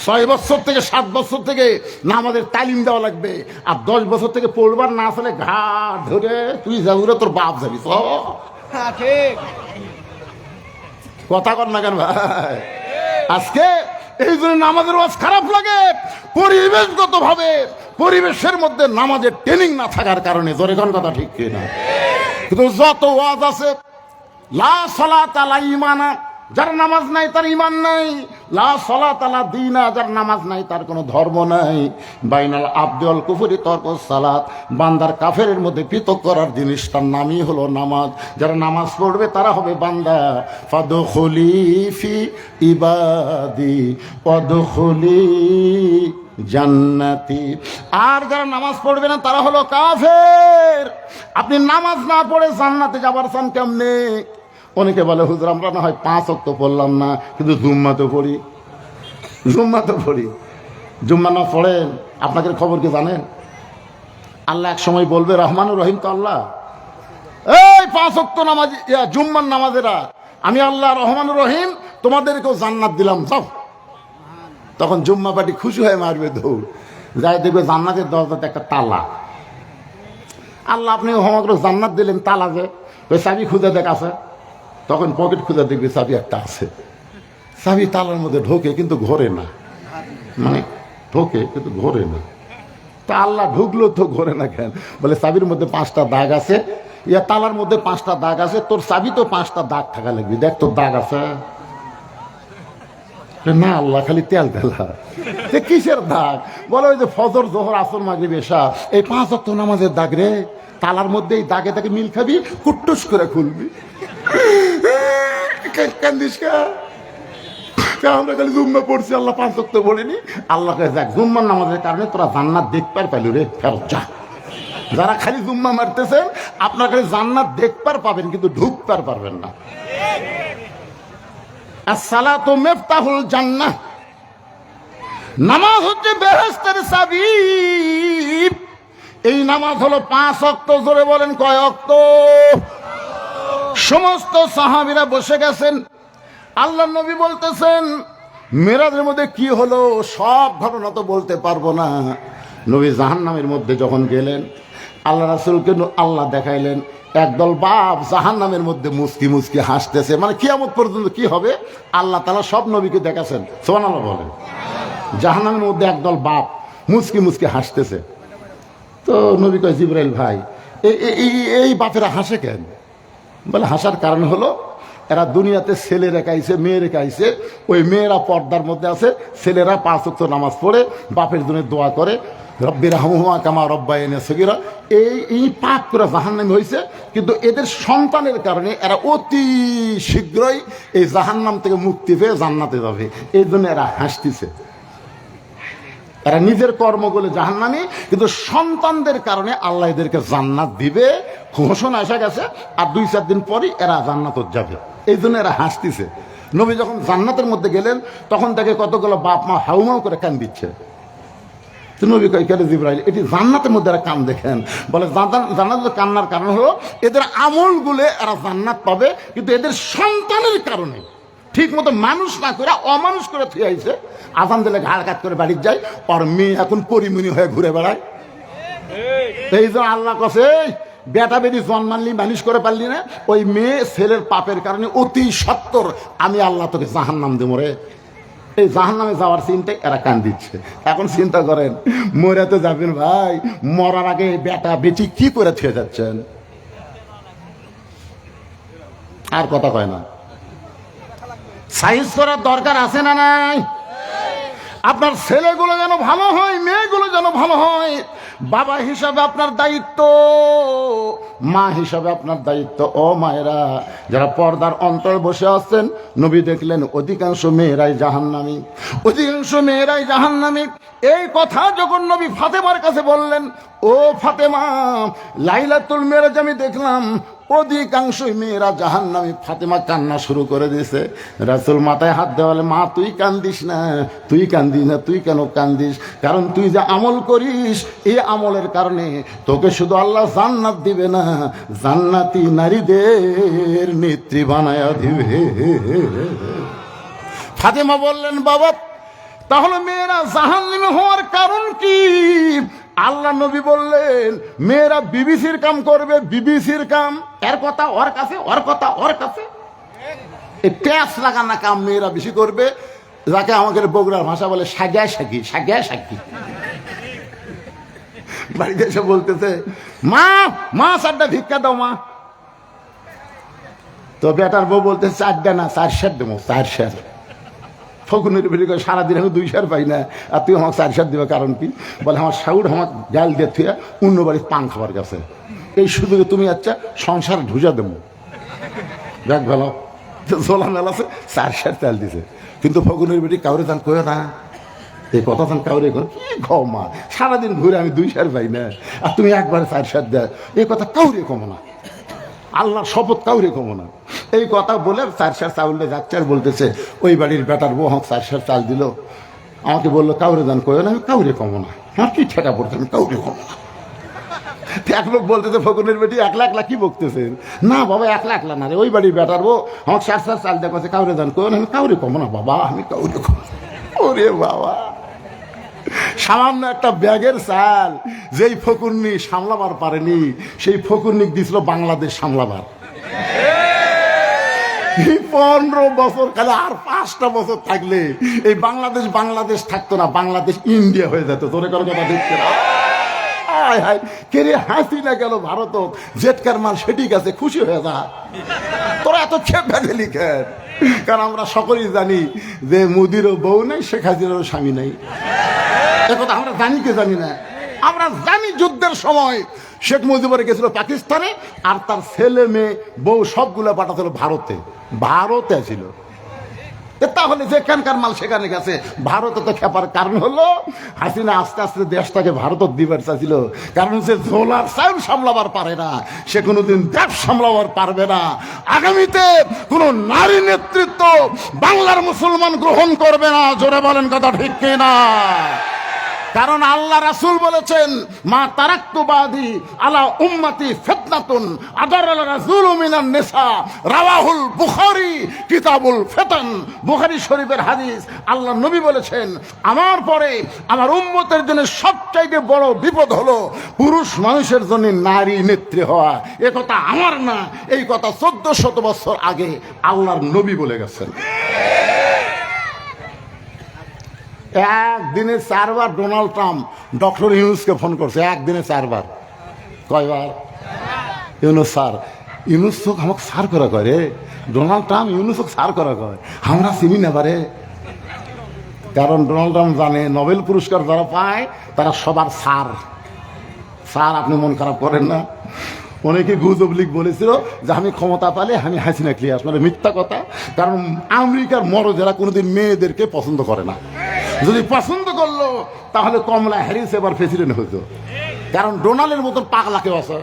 6 বছর থেকে 7 বছর থেকে নামাজের তালিম দেওয়া লাগবে, আর 10 বছর থেকে পড়বার না আসলে ঘাট ধরে তুই যাবি, তোর বাপ যাবি। ঠিক কথা কর না কেন ভাই? আজকে এই জন্য নামাজের ওয়াজ খারাপ লাগে, পরিবেশগত ভাবে পরিবেশের মধ্যে নামাজের ট্রেনিং না থাকার কারণে। জোরে কোন কথা ঠিক কিনা? কিন্তু যত ওয়াজ আছে, লা সালাত আলা ঈমানা, যার নামাজ নাই তার ঈমান নাই, লা সালাত আলা দীনা, যার নামাজ নাই তার কোনো ধর্ম নাই, বাইনাল আবদি ওয়াল কুফরি তারকুস সালাত, বান্দার কাফেরের মধ্যে পৃথক করার জিনিসটার নামই হলো নামাজ। যারা নামাজ পড়বে তারা হবে বান্দা। ফাদখুলি ফি ইবাদি ওয়াদখুলি জান্নাতি। আর যারা নামাজ পড়বে না তারা হলো কাফের। আপনি নামাজ না পড়ে জান্নাতে যাবার চান কেমনে? অনেকে বলে হুজুর আমরা না হয় 5 ওয়াক্ত পড়লাম না, কিন্তু জুম্মা তো পড়ি, জুম্মা তো পড়ি। জুম্মা না পড়েন, আপনাদের খবর কি জানেন? আল্লাহ এক সময় বলবে, রহমানুর রহিম তো আল্লাহ, এই 5 ওয়াক্ত নামাজ জুম্মার নামাজেরা আমি আল্লাহ রহমানুর রহিম তোমাদেরকেও জান্নাত দিলাম, যাও। তখন জুম্মা পার্টি খুশি হয়ে মারবে দৌড়, যাই দেখবে জান্নাতের দরজাতে একটা তালা। আল্লাহ আপনি সমগ্র জান্নাত দিলেন, তালা যে ওই চাবি খুঁজে দেখ আছে, তখন পকেট খুঁজে দেখবে চাবি একটা আছে, চাবি তালার মধ্যে ঢোকে কিন্তু ঘোরে না, মানে ঢোকে কিন্তু ঘোরে না। তা আল্লাহ ঢুকলো তো ঘোরে না কেন? বলে চাবির মধ্যে 5টা দাগ আছে, ইয়া তালার মধ্যে 5টা দাগ আছে, তোর চাবি তো 5টা দাগ থাকা লাগবে, দেখ তোর দাগ আছে না? আল্লাহ খালি তেল তেলা, কিসের দাগ? বলে ওই যে ফজর জোহর আসর মাগরিব এশা, এই 5 ওয়াক্ত নামাজের দাগ রে, তালার মধ্যে এই দাগে দাগে মিল খাবি, কুট্টুস করে খুলবি। কান্দিস কা? আমরা খালি জুম্মা পড়ছি, আল্লাহ 5 ওয়াক্ত পড়িনি। আল্লাহকে দেখ জুম্মার নামাজের কারণে তোরা জান্নাত দেখবার পাইলু রে, ফেরত যা। যারা খালি জুম্মা মারতেছেন আপনার খালি জান্নাত দেখবার পাবেন, কিন্তু ঢুকবার পারবেন না। আসসালাতু মিফতাহুল জান্নাহ, নামাজ হচ্ছে বেহেশতের চাবি। এই নামাজ হলো 5 ওয়াক্ত। জোরে বলেন কয় ওয়াক্ত? সমস্ত সাহাবীরা বসে গেছেন, আল্লাহ নবী বলতেছেন মেরাজের মধ্যে কি হলো সব ঘটনা তো বলতে পারবো না। নবী জাহান্নামের মধ্যে যখন গেলেন আল্লাহ রাসূলকে আল্লাহ দেখাইলেন একদল বাপ জাহান্নামের মধ্যে মুস্কি মুস্কি হাসতেছে, মানে কিয়ামত পর্যন্ত কি হবে আল্লাহ তাআলা সব নবীকে দেখাচ্ছেন। সুবহানাল্লাহ বলেন। জাহান্নামের মধ্যে একদল বাপ মুস্কি মুস্কি হাসতেছে। তো নবী কয় জিবরাইল ভাই এই বাপেরা হাসে কেন? বলে হাসার কারণ হলো এরা দুনিয়াতে ছেলে রেখাইছে মেয়ে রেখাইছে, ওই মেয়েরা পর্দার মধ্যে আছে, ছেলেরা 5 ওয়াক্ত নামাজ পড়ে বাপের জন্য দোয়া করে রব্বি রাহমহুমা কামা রব্বায়ানি সগীরা। এই পাপ করে জাহান্নামী হয়েছে, কিন্তু এদের সন্তানের কারণে এরা অতি শীঘ্রই এই জাহান্নাম থেকে মুক্তি পেয়ে জান্নাতে যাবে, এই জন্য এরা হাসতেছে। এরা নিজের কর্মগুলো জাহান্নামী, কিন্তু সন্তানদের কারণে আল্লাহ এদেরকে জান্নাত দিবে, ঘোষণা এসে গেছে। আর 2-4 দিন পরই এরা জান্নাত যাবে, এই জন্য এরা হাসতেছে। নবী যখন জান্নাতের মধ্যে গেলেন তখন তাকে কতগুলো বাপ মা হাউমাউ করে কান দিচ্ছে। নবী কয় কেন জিবরাইল এটি জান্নাতের মধ্যে এরা কান দেখেন? বলে জান্নাতের কান্নার কারণ হলো এদের আমলগুলো এরা জান্নাত পাবে, কিন্তু এদের সন্তানের কারণে ঠিক মতো মানুষ না করে অমানুষ করে থুয়ে আইছে। আজান দিলে ঘাড় কাট করে বাড়ির যায়, আর মেয়ে এখন পরিমণি হয়ে ঘুরে বেড়ায়। এই যে আল্লাহ কসে বেটা বেটি জন্মানলি মানুষ করে পারলি না, ওই মেয়ে ছেলের পাপের কারণে অতি সত্তর আমি আল্লাহ তোকে জাহান্নাম দেবো রে। এই জাহান্নামে যাওয়ার চিন্তায় এরা কান দিচ্ছে। এখন চিন্তা করেন মরে তো যাবেন ভাই, মরার আগে বেটা বেটি কি করে থুয়ে যাচ্ছেন? আর কথা কয় না। সাইজ করার দরকার আছে না নাই? আপনার ছেলেগুলো যেন ভালো হয়, মেয়েগুলো যেন ভালো হয়। বাবা হিসাবে আপনার দায়িত্ব, মা হিসাবে আপনার দায়িত্ব। ও মায়েরা যারা পর্দার অন্তর বসে আছেন, নবী দেখলেন অধিকাংশ মেয়েরাই জাহান্নামী, অধিকাংশ মেয়েরাই জাহান্নামী। এই কথা যখন নবী ফাতেমার কাছে বললেন, ও ফাতেমা লাইলাতুল মেরাজ আমি দেখলাম অধিকাংশই মেয়েরা জাহান্নামী। ফাতেমা কান্না শুরু করে দিয়েছে। রাসূল মাথায় হাত দেওয়ালে, মা তুই কান্দিস না, তুই কান্দিস না, তুই কেন কান্দিস? কারণ তুই যে আমল করিস এই আমলের কারণে তোকে শুধু আল্লাহ জান্নাত দিবে না, জান্নাতি নারীদের নেত্রী বানায়া দিবে। ফাতেমা বললেন বাবা তাহলে মেয়েরা জাহান্নামী হওয়ার কারণ কি? আল্লাহ নবী বললেন মেয়েরা বিবিসির কাম করবে, বিবিসির কাম। এর কথা ওর কাছে, ওর কথা ওর কাছে। এই প্যাঁচ লাগানা কাম মেয়েরা বেশি করবে, যাকে আমাদের বগুড়ার ভাষা বলে সাগিয়া সাগি, সাগিয়া সাগি। বাড়িতে এসে বলতেছে মা মা 4টা ভিক্ষা দাও মা। তো বেটার বউ বলতে 4টা না 4 সের দেবো, 4 সের। ফকুনের বেরিয়ে করে সারাদিন আমি 2 সের পাই না, আর তুই আমাকে 4 সের দিবে কারণ কি? বলে আমার শাউর আমাকে ডাল দিয়ে থুয়ে অন্য বাড়ির পান খাবার গেছে, এই সুযোগে তুমি আচ্ছা সংসার ঢুজা দেবো। দেখ ভালো জোলা মেলা আছে, 4 সের চাল দিছে। কিন্তু ফকুনের বেটি কাউরে দান করে না, এই কথা দান কাউরে করে কি খাও মা, সারাদিন ঘুরে আমি 2 সের পাই না, আর তুমি একবারে 4 সের দেয়, এই কথা কাউরে কমো না, আল্লাহর শপথ কাউরে কমো না। এই কথা বলে 4 সের চাউলে যাচ্ছে আর বলতেছে ওই বাড়ির বেটার বউ আমাকে 4 সের চাল দিল, আমাকে বললো কাউরে দান করে না, আমি কাউরে কমো না, আমার কি ঠেকা পড়ছে, আমি কাউরে কমো না। এক লোক বলতেছে ফকুনের বেটি একলা একলা কি বকতেছেন? না বাবা একলা একলা না রে, ওই বাড়ির বেটার বউ আমাকে 4 সের চাল দেখছে, কাউরে দান করে না, আমি কাউরে কমো না বাবা, আমি কাউরে কমো না। ওরে বাবা, সামান্য একটা ব্যাগের চাল যেই ফকুন্নি সামলাবার পারেনি, সেই ফকুন্নি দিছিল বাংলাদেশ সামলাবার। 15 বছর খালি আর 5টা বছর থাকলে এই বাংলাদেশ বাংলাদেশ থাকতো না, বাংলাদেশ ইন্ডিয়া হয়ে যেত। তোরে কোনো কথা দেখতে না, হায় হায় কেরে হাসি না গেল ভারত, জেটকার মাল সেটি গেছে, খুশি হয়ে যা। তোরা এত খেপে গেলি কেন? কারণ আমরা সকলেই জানি যে মোদিরও বউ নেই, শেখ হাসিনারও স্বামী নেই। একথা আমরা জানি কে জানি না? আমরা জানি যুদ্ধের সময় শেখ মুজিবুর গেছিল পাকিস্তানে, আর তার ছেলে মেয়ে বউ সবগুলো পাঠাছিল ভারতে, ভারতে ছিল। তাহলে যেখানকার মাল সেখানে গেছে। ভারতে তো খেপার কারণ হলো হাসিনা আস্তে আস্তে দেশটাকে ভারত দিবার চাইছিল, কারণ সে ঝোলার চাউল সামলাবার পারে না, সে কোনোদিন দেশ সামলাবার পারবে না। আগামীতে কোন নারী নেতৃত্ব বাংলার মুসলমান গ্রহণ করবে না। জোরে বলেন কথা ঠিক কিনা? কারণ আল্লাহ রাসূল বলেছেন, মা তারাক্তু বাদি আলা উম্মতি ফিতনাতুন আদারাল রাসূলু মিনান নিসা, রাওয়াহুল বুখারী কিতাবুল ফিতান। বুখারী শরীফের হাদিস। আল্লাহ নবী বলেছেন, আমার পরে আমার উম্মতের জন্য সবচাইতে বড় বিপদ হলো পুরুষ মানুষের জন্য নারী নেত্রী হওয়া। এ কথা আমার না, এই কথা 1400 বছর আগে আল্লাহর নবী বলে গেছেন। একদিনে 4 বার ডোনাল্ড ট্রাম্প ডক্টর ইউনুসকে ফোন করছে, একদিনে 4 বার। কয়বার? ইউনুস স্যার, ইউনুস চোখ আমাকে সার করা করে, ডোনাল্ড ট্রাম্প ইউনুস সার করা কয়, আমরা চিনি না পারে। কারণ ডোনাল্ড ট্রাম্প জানে নোবেল পুরস্কার যারা পায় তারা সবার সার। স্যার আপনি মন খারাপ করেন না। অনেকে গুজব লিগ বলেছিল যে আমি ক্ষমতা পেলে আমি হাসিনা ক্লিয়ার, মানে মিথ্যা কথা। কারণ আমেরিকার মরদেরা কোনোদিন মেয়েদেরকে পছন্দ করে না। যদি পছন্দ করলো তাহলে কমলা হ্যারিস এবার প্রেসিডেন্ট হতো। কারণ ডোনাল্ডের মতন পাগলা কেউ আছে,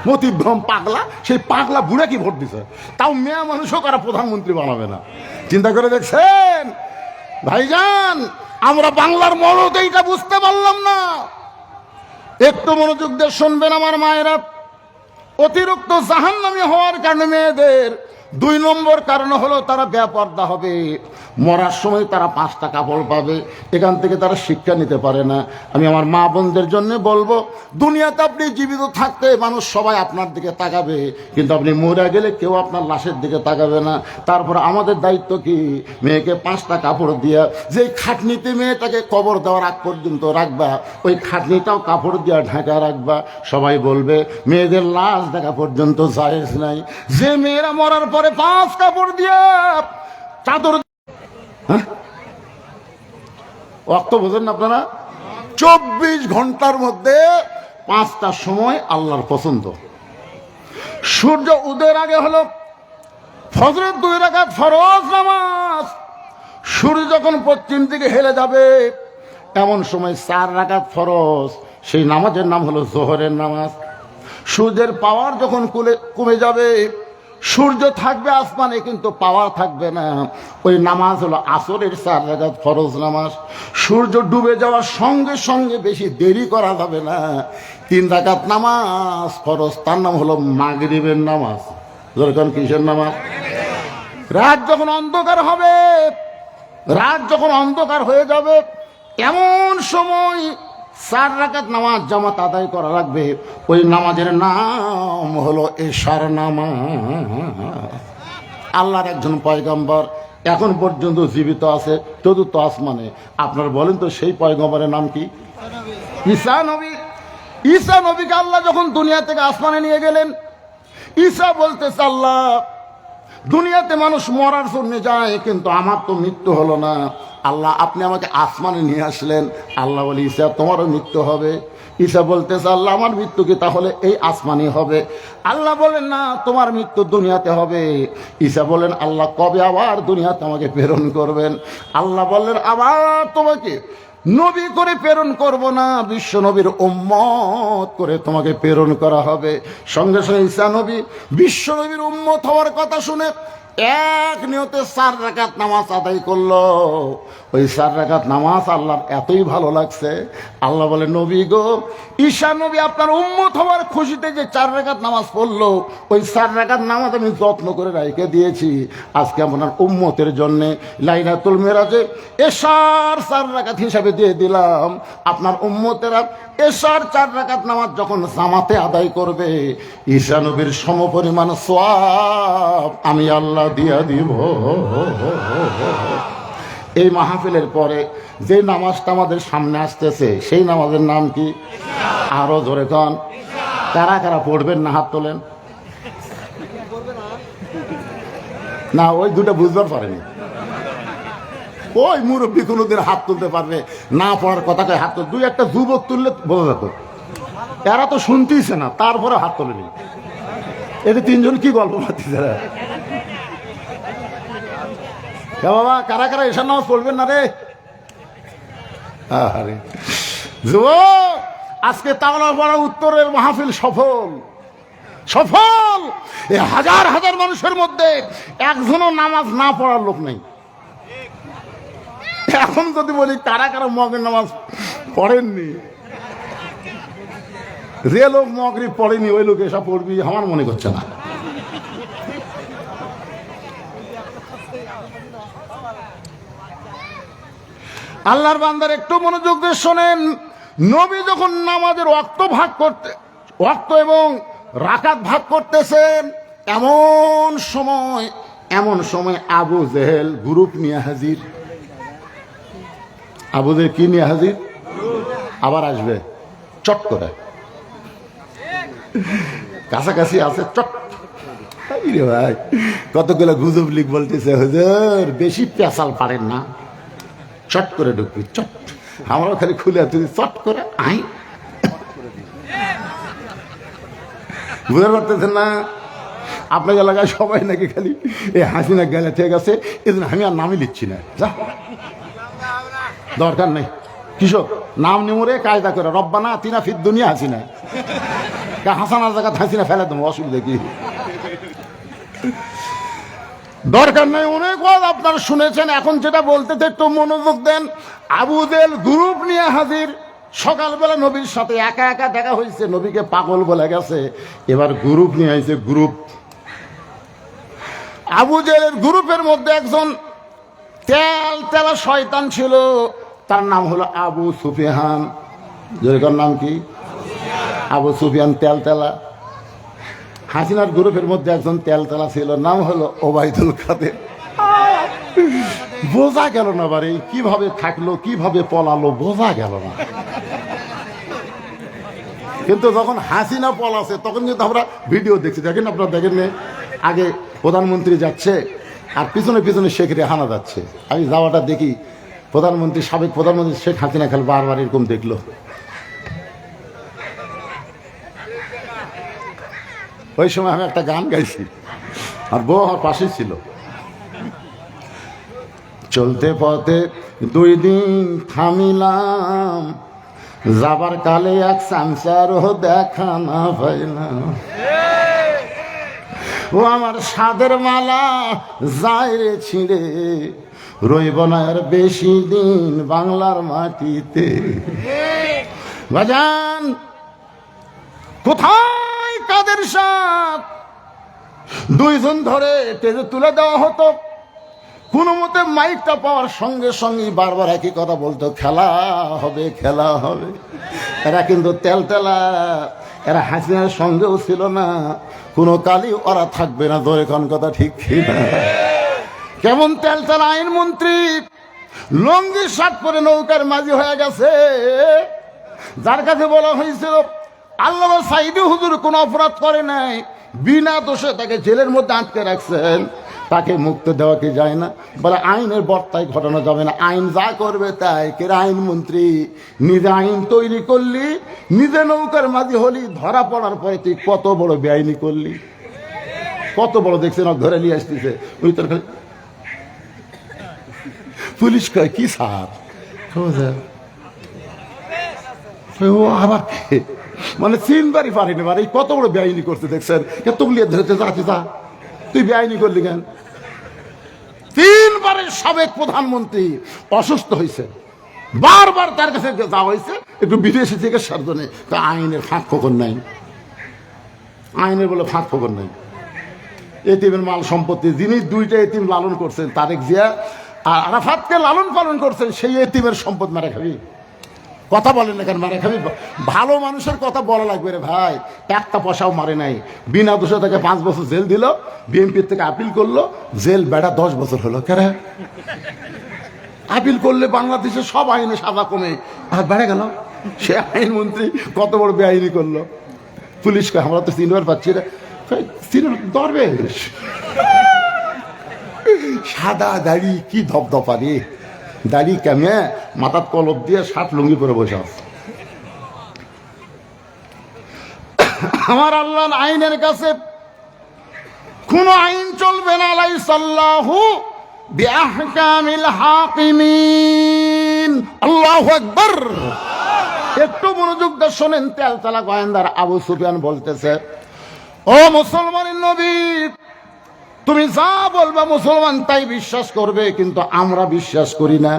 মতিভ্রম পাগলা, সেই পাগলা বুড়া কি ভোট দিছে, তাও মেয়ে মানুষও কারা প্রধানমন্ত্রী বানাবে না। চিন্তা করে দেখছেন ভাইজান, আমরা বাংলার মরদ এইটা বুঝতে পারলাম না। একটু মনোযোগ দিয়ে শুনবেন আমার মায়েরা। অতিরিক্ত জাহান্নামী হওয়ার কারণে মেয়েদের 2 নম্বর কারণ হলো তারা বেপর্দা হবে। মরার সময় তারা 5টা কাপড় পাবে, এখান থেকে তারা শিক্ষা নিতে পারে না। আমি আমার মা বোনদের জন্য বলবো, দুনিয়াতে আপনি জীবিত থাকতে মানুষ সবাই আপনার দিকে তাকাবে, কিন্তু আপনি মরে গেলে কেউ আপনার লাশের দিকে তাকাবে না। তারপর আমাদের দায়িত্ব কি? মেয়েকে 5টা কাপড় দিয়া, যে খাটনিতে মেয়েটাকে কবর দেওয়ার আগ পর্যন্ত রাখবা, ওই খাটনিটাও কাপড় দিয়া ঢাকা রাখবা। সবাই বলবে মেয়েদের লাশ দেখা পর্যন্ত জায়েজ নাই। যে মেয়েরা মরার পরে 5 কাপড় দিয়া চাদর, অর্থ বোঝেন না আপনারা? 24 ঘন্টার মধ্যে 5টা সময় আল্লাহর পছন্দ। সূর্য উদয়ের আগে হলো ফজরের 2 রাকাত ফরজ নামাজ। সূর্য যখন পশ্চিম দিকে হেলে যাবে এমন সময় 4 রাকাত ফরজ, সেই নামাজের নাম হলো জোহরের নামাজ। সূর্যের পাওয়ার যখন কমে যাবে, সূর্য থাকবে আসমানে কিন্তু পাওয়ার থাকবে না, ওই নামাজ হলো আসরের 4 রাকাত ফরজ নামাজ। সূর্য ডুবে যাওয়ার সঙ্গে সঙ্গে বেশি দেরি করা যাবে না, 3 রাকাত নামাজ ফরজ, তার নাম হলো মাগরিবের নামাজ। যখন কিসের নামাজ? রাত যখন অন্ধকার হবে, রাত যখন অন্ধকার হয়ে যাবে এমন সময় 4 রাকাত নামাজ জামাত আদায় করা লাগবে। ওই নামাজের নাম হলো এশার নামাজ। আল্লাহর একজন পয়গম্বর এখন পর্যন্ত জীবিত আছে 4র্থ আসমানে। আপনারা বলেন তো সেই পয়গম্বরের নাম কি? ঈসা নবী। ঈসা নবীকে আল্লাহ যখন দুনিয়া থেকে আসমানে নিয়ে গেলেন, ঈসা বলতেছে, আল্লাহ দুনিয়াতে মানুষ মরার জন্য যায়, কিন্তু আমার তো মৃত্যু হলো না। আল্লাহ আপনি আমাকে আসমানে নিয়ে আসলেন। আল্লাহ বলে, ঈসা তোমারও মৃত্যু হবে। ঈসা বলতেছে, আল্লাহ আমার মৃত্যু কি তাহলে এই আসমানে হবে? আল্লাহ বলেন, না, তোমার মৃত্যু দুনিয়াতে হবে। ঈসা বলেন, আল্লাহ কবে আবার দুনিয়াতে আমাকে প্রেরণ করবেন? আল্লাহ বললেন, আবার তোমাকে নবী করে প্রেরণ করব না, বিশ্ব নবীর উম্মত করে তোমাকে প্রেরণ করা হবে। সঙ্গে সঙ্গে ঈসা নবী বিশ্ব নবীর উম্মত হওয়ার কথা শুনে এক নিয়তে 4 রাকাত নামাজ আদায় করলো। ওই 4 রাকাত নামাজ আল্লাহর এতই ভালো লাগছে, আল্লাহ বলে, নবী গো, ঈসা নবী আপনার উম্মত হওয়ার খুশিতে যে 4 রাকাত নামাজ পড়লো, ওই 4 রাকাত নামাজ আমি যত্ন করে রেখে দিয়েছি। আজকে আপনার উম্মতের জন্য লাইলাতুল মেরাজে এশার 4 রাকাত হিসাবে দিয়ে দিলাম। আপনার উম্মতেরা এশার 4 রাকাত নামাজ যখন জামাতে আদায় করবে, ঈসা নবীর সমপরিমাণ সওয়াব আমি আল্লাহ দিয়া দিব। এই মাহফিলের পরে যে নামাজটা আমাদের সামনে আসতেছে সেই নামাজের নাম কি? আরো জোরে কন। কারা কারা পড়বেন না হাত তোলেন। না, ওই দুটো বুঝবার পারেনি। ওই মুরব্বী কোনোদিন হাত তুলতে পারবে না? পড়ার কথাকে হাত তুল, 2-1টা যুবক তুললে বোঝা যেত। এরা তো শুনতেইছে না, তারপরে হাত তোলেনি। এতে 3 জন কি গল্প পাচ্ছি? বাবা কারা কারা এসব নামাজ পড়বেন না রে? আরে যুবক, আজকে তাওলা পড়া উত্তরের মাহফিল সফল সফল। এই হাজার হাজার মানুষের মধ্যে একজনও নামাজ না পড়ার লোক নেই। এখন যদি বলি কারা কারা মগের নামাজ পড়েননি, যে লোক মাগরিব পড়েনি ওই লোক এসব পড়বি আমার মনে করছে না। আল্লাহর বান্দার একটু মনোযোগ দিয়ে শোনেন, নবী যখন নামাজের ওয়াক্ত ভাগ করতে, ওয়াক্ত এবং রাকাত ভাগ করতেছেন, এমন সময় আবু জেহেল গ্রুপ নিয়ে হাজির। আবু জেহেল কি নিয়ে হাজির? আবার আসবে চট করে, কাছাকাছি আছে চট। রে ভাই, কতগুলো গুজব লিখ বলতেছে, হুজুর বেশি পেশাল পারেন না, চট করে ঢুকবি চট। আমরাও খালি খুলে তুই চট করে আই, বুঝতে পারতেছেন না? আপনার এলাকায় সবাই নাকি খালি এই হাসিনা গেলে ঠিক আছে, এই জন্য আমি আর নামই লিখছি না, যা দরকার নেই। কিশোর নাম নিমুরে কায়দা করে রব্বানা তিনা ফিদ দুনিয়া হাসিনা, হাসানার জায়গা হাসিনা ফেলে দেবো, অসুবিধা কি? দরকার নেই। অনেক কথা আপনারা শুনেছেন, এখন যেটা বলতে একটু মনোযোগ দেন। আবু জেহেল গ্রুপ নিয়ে হাজির। সকালবেলা নবীর সাথে একা একা দেখা হয়েছে, নবীকে পাগল বলে গেছে, এবার গ্রুপ নিয়ে আইছে গ্রুপ। আবু জেহেলের গ্রুপের মধ্যে একজন তেলা শয়তান ছিল, তার নাম হলো আবু সুফিয়ান। যেরকম নাম কি? আবু সুফিয়ান তেলা। হাসিনার গ্রুপের মধ্যে একজন তেলা ছিল, নাম হলো ওবায়দুল কাদের। বোঝা গেল না বারে, কিভাবে থাকলো কিভাবে পলালো বোঝা গেল না। কিন্তু যখন হাসিনা পলাছে তখন কিন্তু আমরা ভিডিও দেখছি, দেখেন আপনারা দেখেন, আগে প্রধানমন্ত্রী যাচ্ছে আর পিছনে পিছনে শেখ রেহানা যাচ্ছে। আমি যাওয়াটা দেখি, প্রধানমন্ত্রী, সাবেক প্রধানমন্ত্রী শেখ হাসিনা খাল বারবার এরকম দেখলো। ওই সময় আমি একটা গান গাইছি, আর বউ আমার পাশে ছিল। চলতে পথে 2 দিন থামিলাম, যাবার কালে এক সংসারও দেখা না পাইলাম। ও আমার সাদের মালা যায় রে ছিঁড়ে, রইব না আর বেশি দিন বাংলার মাটিতে। বাজান কোথায় কাদের সাথ? 2 জন ধরে টেনে তুলে দেওয়া হতো। কোনো মতে মাইকটা পাওয়ার সঙ্গে সঙ্গে বারবার একই কথা বলতো, খেলা হবে খেলা হবে। এরা কিন্তু তেলা, এরা হাসিনার সঙ্গেও ছিল না, কোনো কালই ওরা থাকবে না। ধরে কোন কথা ঠিক না? কেমন তেলা আইনমন্ত্রী, লঙ্গি শার্ট পরে নৌকার মাঝি হয়ে গেছে। যার কাছে বলা হয়েছিল আল্লামা সাঈদী হুজুর কোনো অপরাধ করে নাই, বিনা দোষে তাকে জেলের মধ্যে আটকে রাখছেন, তাকে মুক্তি দেওয়া কি যায় না? বলে আইনের বর্তায় ঘটানো যাবে না, আইন যা করবে তাই। কেরা আইনমন্ত্রী, নিজে আইন তৈরি করলি, নিজে নৌকার মাঝি হলি, ধরা পড়ার পরে তুই কত বড় বেআইনি করলি, কত বড় দেখছেন ধরে নিয়ে আসতেছে। ওই তোর পুলিশ কয় কি স্যার, ও আবার মানে চিনবারই পারিনি, মানে কত বড় বেআইনি করতে দেখছেন, তুলিয়ে ধরেছে, যাচ্ছে যা তুই বেআইনি করলি কেন? 3 বারের সাবেক প্রধানমন্ত্রী অসুস্থ হয়েছে, বারবার তার কাছে যাওয়া হয়েছে একটু বিদেশি চিকিৎসার জন্য। আইনের ফাঁক ফোকর নাই, আইনের বলে ফাঁক ফোকর নাই। এতিমের মাল সম্পত্তি, যিনি 2টা এতিম লালন করছেন, তারেক জিয়া আর আরাফাতকে লালন পালন করছেন, সেই এতিমের সম্পদ মারা খাবি? কথা বলেন না কেন মারে খাবি? ভালো মানুষের কথা বলা লাগবে রে ভাই। একটা পয়সাও মারে নাই, বিনা দোষে তাকে 5 বছর জেল দিল, বিএনপির থেকে আপিল করলো, জেল বেড়া 10 বছর হলো। কেন আপিল করলে বাংলাদেশে সব আইনে সাজা কমে, আর বেড়ে গেল। সে আইনমন্ত্রী কত বড় বেআইনি করলো। পুলিশকে আমরা তো চিনবার পাচ্ছি না, দরবেশ সাদা দাড়ি, কি ধপধপা রে দাড়ি, কেমে মাথার কলপ দিয়ে শার্ট লুঙ্গি পরে বসে আছে। আমার আল্লাহর আইনের কাছে কোন আইন চলবে না। আলাইসাল্লাহু বিআহকামিল হাকিমিন। আল্লাহু আকবার। একটু মনোযোগ দিয়ে শোনেন। তেলতলা গোয়েন্দার আবু সুফিয়ান বলতেছে, ও মুসলমানের নবী, তুমি যা বলবা মুসলমান তাই বিশ্বাস করবে, কিন্তু আমরা বিশ্বাস করি না।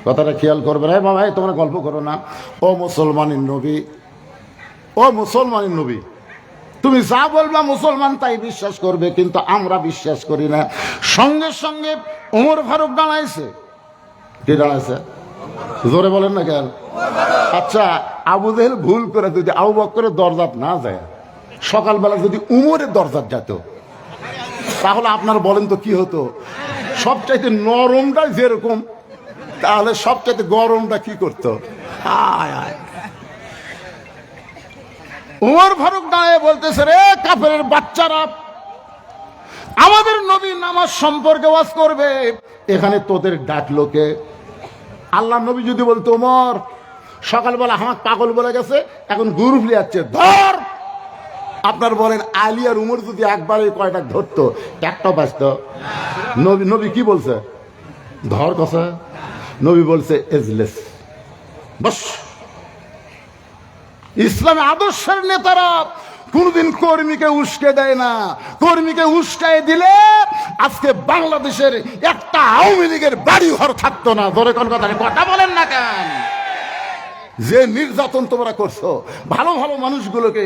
কথাটা খেয়াল করবে না বাবা, তোমরা গল্প করো না। ও মুসলমানের নবী, ও মুসলমানের নবী, তুমি যা বলবা মুসলমান তাই বিশ্বাস করবে, কিন্তু আমরা বিশ্বাস করি না। সঙ্গে সঙ্গে ওমর ফারুক দাঁড়াইছে। কি দাঁড়াইছে? জোরে বলেন না কেন? আচ্ছা, আবু জেহেল ভুল করে যদি আবু বকরের দরজাত না যায়, সকালবেলা যদি উমরের দরজাত যেত, তাহলে আপনার বলেন তো কি হতো? সবচাইতে নরমটা যেরকম, তাহলে সবচাইতে গরমটা কি করতো? হায় হায়। উমর ফারুক দাঁড়িয়ে বলতেছে, রে কাফেরের বাচ্চারা, আমাদের নবী নামাজ সম্পর্কে ওয়াজ করবে, এখানে তোদের ডাকলো কে? আল্লাহ নবী যদি বলতো, ওমর সকালবেলা আমার পাগল বলে গেছে, এখন গ্রুপ লিয়াচ্ছে, ধর। আপনার বলেন আলী আর উমর যদি একবারে কয়টা ধরতো, একটাও বাঁচত? নবী নবী কি বলছে? ধর কথা। নবী বলছে এজলেস, বস। ইসলামী আদর্শের নেতারা কোনদিন কর্মীকে উস্কে দেয় না। কর্মীকে উস্কায় দিলে আজকে বাংলাদেশের একটা আওয়ামী লীগের বাড়ি ঘর থাকতো না। ধরে কোন কথা বলেন না কেন? যে নির্যাতন তোমরা করছো, ভালো ভালো মানুষগুলোকে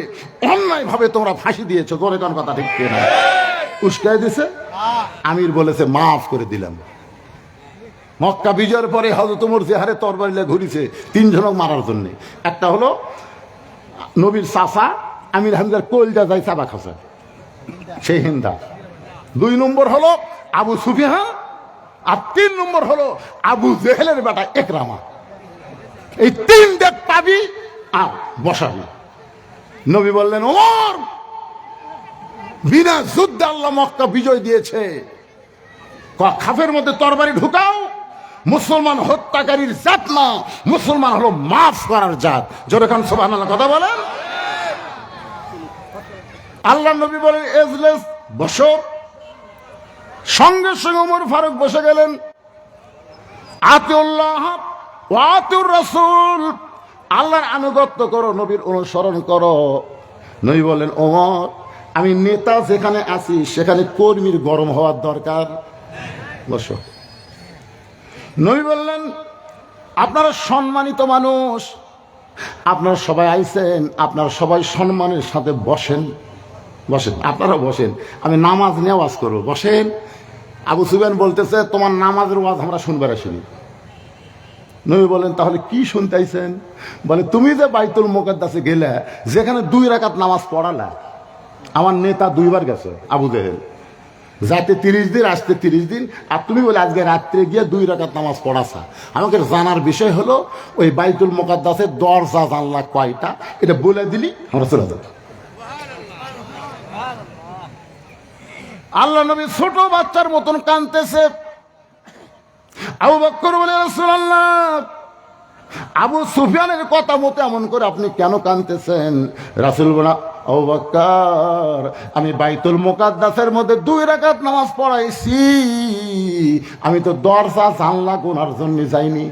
অন্যায় ভাবে তোমরা ফাঁসি দিয়েছো, ধরে কোন কথা ঠিক না? উস্কায় দিছে, আমির বলেছে মাফ করে দিলাম। মক্কা বিজয়ের পরে হযরত ওমর যে হারে তরবারি নিয়ে ঘুরিছে 3 জনক মারার জন্য, একটা হলো নবীর চাচা আমির হামজার কলজা যায় চাবা খাসা, সেই হিন্দা। 2 নম্বর হলো আবু সুফিয়ান, আর 3 নম্বর হলো আবু জেহেলের বেটা একরামা। এই 3 দেখ পাবি আর বসাবি। নবী বললেন, ওমর বিনা যুদ্ধে আল্লাহ মক্কা বিজয় দিয়েছে, খাফের মধ্যে তরবারি ঢুকাও। মুসলমান হত্যাকারীর জাত না, মুসলমান হলো মাফ করার জাত। জোরে খান সুবহানাল্লাহ, কথা বলেন। আল্লাহ নবী বলেন এজলেস, বসো। সঙ্গে সঙ্গে ওমর ফারুক বসে গেলেন। আতিউল্লাহ ওয়া আতিউর রাসূল, আল্লাহর আনুগত্য করো, নবীর অনুসরণ করো। নবী বলেন, ওমর আমি নেতা যেখানে আছি সেখানে কর্মীর গরম হওয়ার দরকার, বসো। নবী বললেন, আপনারা সম্মানিত মানুষ, আপনারা সবাই আইছেন, আপনারা সবাই সম্মানের সাথে বসেন, বসেন, আপনারা বসেন, আমি নামাজ নিয়ে ওয়াজ করবো, বসেন। আবু সুফিয়ান বলতেছে, তোমার নামাজের ওয়াজ আমরা শুনবার আসিনি। নবী বলেন, তাহলে কি শুনতে আইছেন? বলে, তুমি যে বাইতুল মুকাদ্দাসে গেলে, যেখানে 2 রাকাত নামাজ পড়ালা, আমার নেতা 2 বার গেছে, আবু জেহেল, যাতে 30 দিন, আসতে 30 দিন, আর তুমি বলে আজকে রাত্রে গিয়ে 2 রাকাত নামাজ পড়াছা। আমাকে জানার বিষয় হলো ওই বাইতুল মুকাদ্দাসের দরজা জানলা কয়টা, এটা বলে দিলি আমরা চলে যাব। আল্লাহ নবী ছোট বাচ্চার মতন কাঁদতেছে। আবু বকর বলে, রাসূলুল্লাহ, আবু সুফিয়ানের কথা মতো এমন করে আপনি কেন কাঁদতেছেন? রাসূল বলে, আবু বকর, আমি বাইতুল মুকাদ্দাসের মধ্যে 2 রাকাত নামাজ পড়াইছি, আমি তো দরজা জানলা গোনার জন্য যাইনি।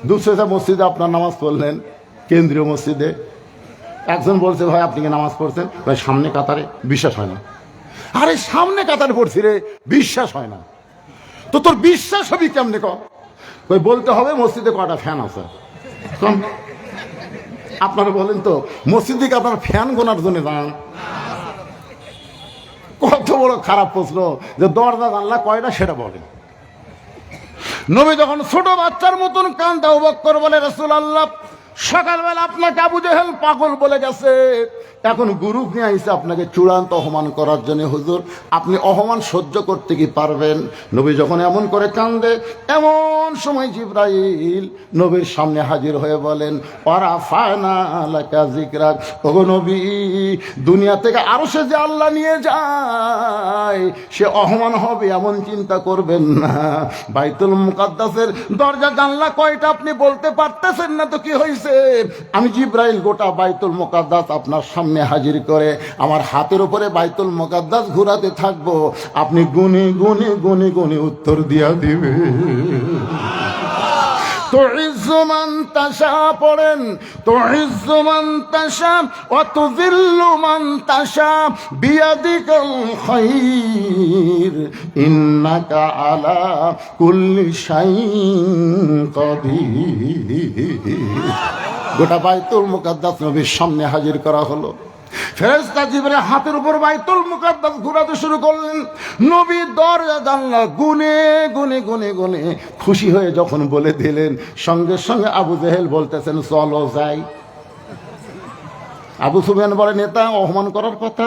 দুসরা মসজিদে আপনার নামাজ পড়লেন, কেন্দ্রীয় মসজিদে। একজন বলছে, ভাই আপনি কি নামাজ পড়ছেন? ভাই সামনে কাতারে, বিশ্বাস হয় না। আরে সামনে কাতারে পড়ছি রে, বিশ্বাস হয় না। তো তোর বিশ্বাস হবি কেমনে? কই বলতে হবে মসজিদে কয়টা ফ্যান আছে। আপনারা বলেন তো, মসজিদে কি আপনার ফ্যান গোনার জন্য যান? কত বড় খারাপ প্রশ্ন যে দরজা জানলা কয়টা সেটা বলেন। নবী যখন ছোট বাচ্চার মতন কাঁদতে, আবু বকর বলে, রাসূলুল্লাহ, সকালবেলা আপনাকে আবু জেহেল পাগল বলে গেছে, এখন গ্রুপ নিয়ে আইসে আপনাকে চূড়ান্ত অপমান করার জন্য। হুজুর, আপনি অপমান সহ্য করতে কি পারবেন? নবী যখন এমন করে কান্দে, এমন সময় জিবরাইল নবীর সামনে হাজির হয়ে বলেন, ওয়ারাফা'না লাকা যিকরাক, ওগো নবী, দুনিয়া থেকে আরশে যে আল্লাহ নিয়ে যায় সে অপমান হবে এমন চিন্তা করবেন না। বাইতুল মুকাদ্দাসের দরজা জানলা কয়টা আপনি বলতে পারতেছেন না তো কি হয়েছে? আমি জিবরাইল গোটা বাইতুল মুকাদ্দাস আপনার সামনে হাজির করে আমার হাতের উপরে বাইতুল মুকাদ্দাস ঘোরাতে থাকবো, আপনি গুনে গুনে গুনে গুনে উত্তর দিয়া দিবে। তুইজ্জু মান তাশা পড়েন, তুইজ্জু মান তাশা ওয়া তুযিল্লু মান তাশা বিয়াদিকাল খায়র ইন্নাকা আলা কুল্লি শাইইন কাদির। গোটা বাইতুল মুকাদ্দাস নবীর সামনে হাজির করা হলো। ফেরেশতা জিবরাইল হাতের উপর বাইতুল মুকাদ্দাস ঘোরাতে শুরু করলেন। নবী দরজা জানলা গুনে গুনে গুনে গুনে খুশি হয়ে যখন বলে দিলেন, সঙ্গে সঙ্গে আবু জেহেল বলতেছেন চলো যাই। আবু সুফিয়ান বলে নেতা অপমান করার কথা।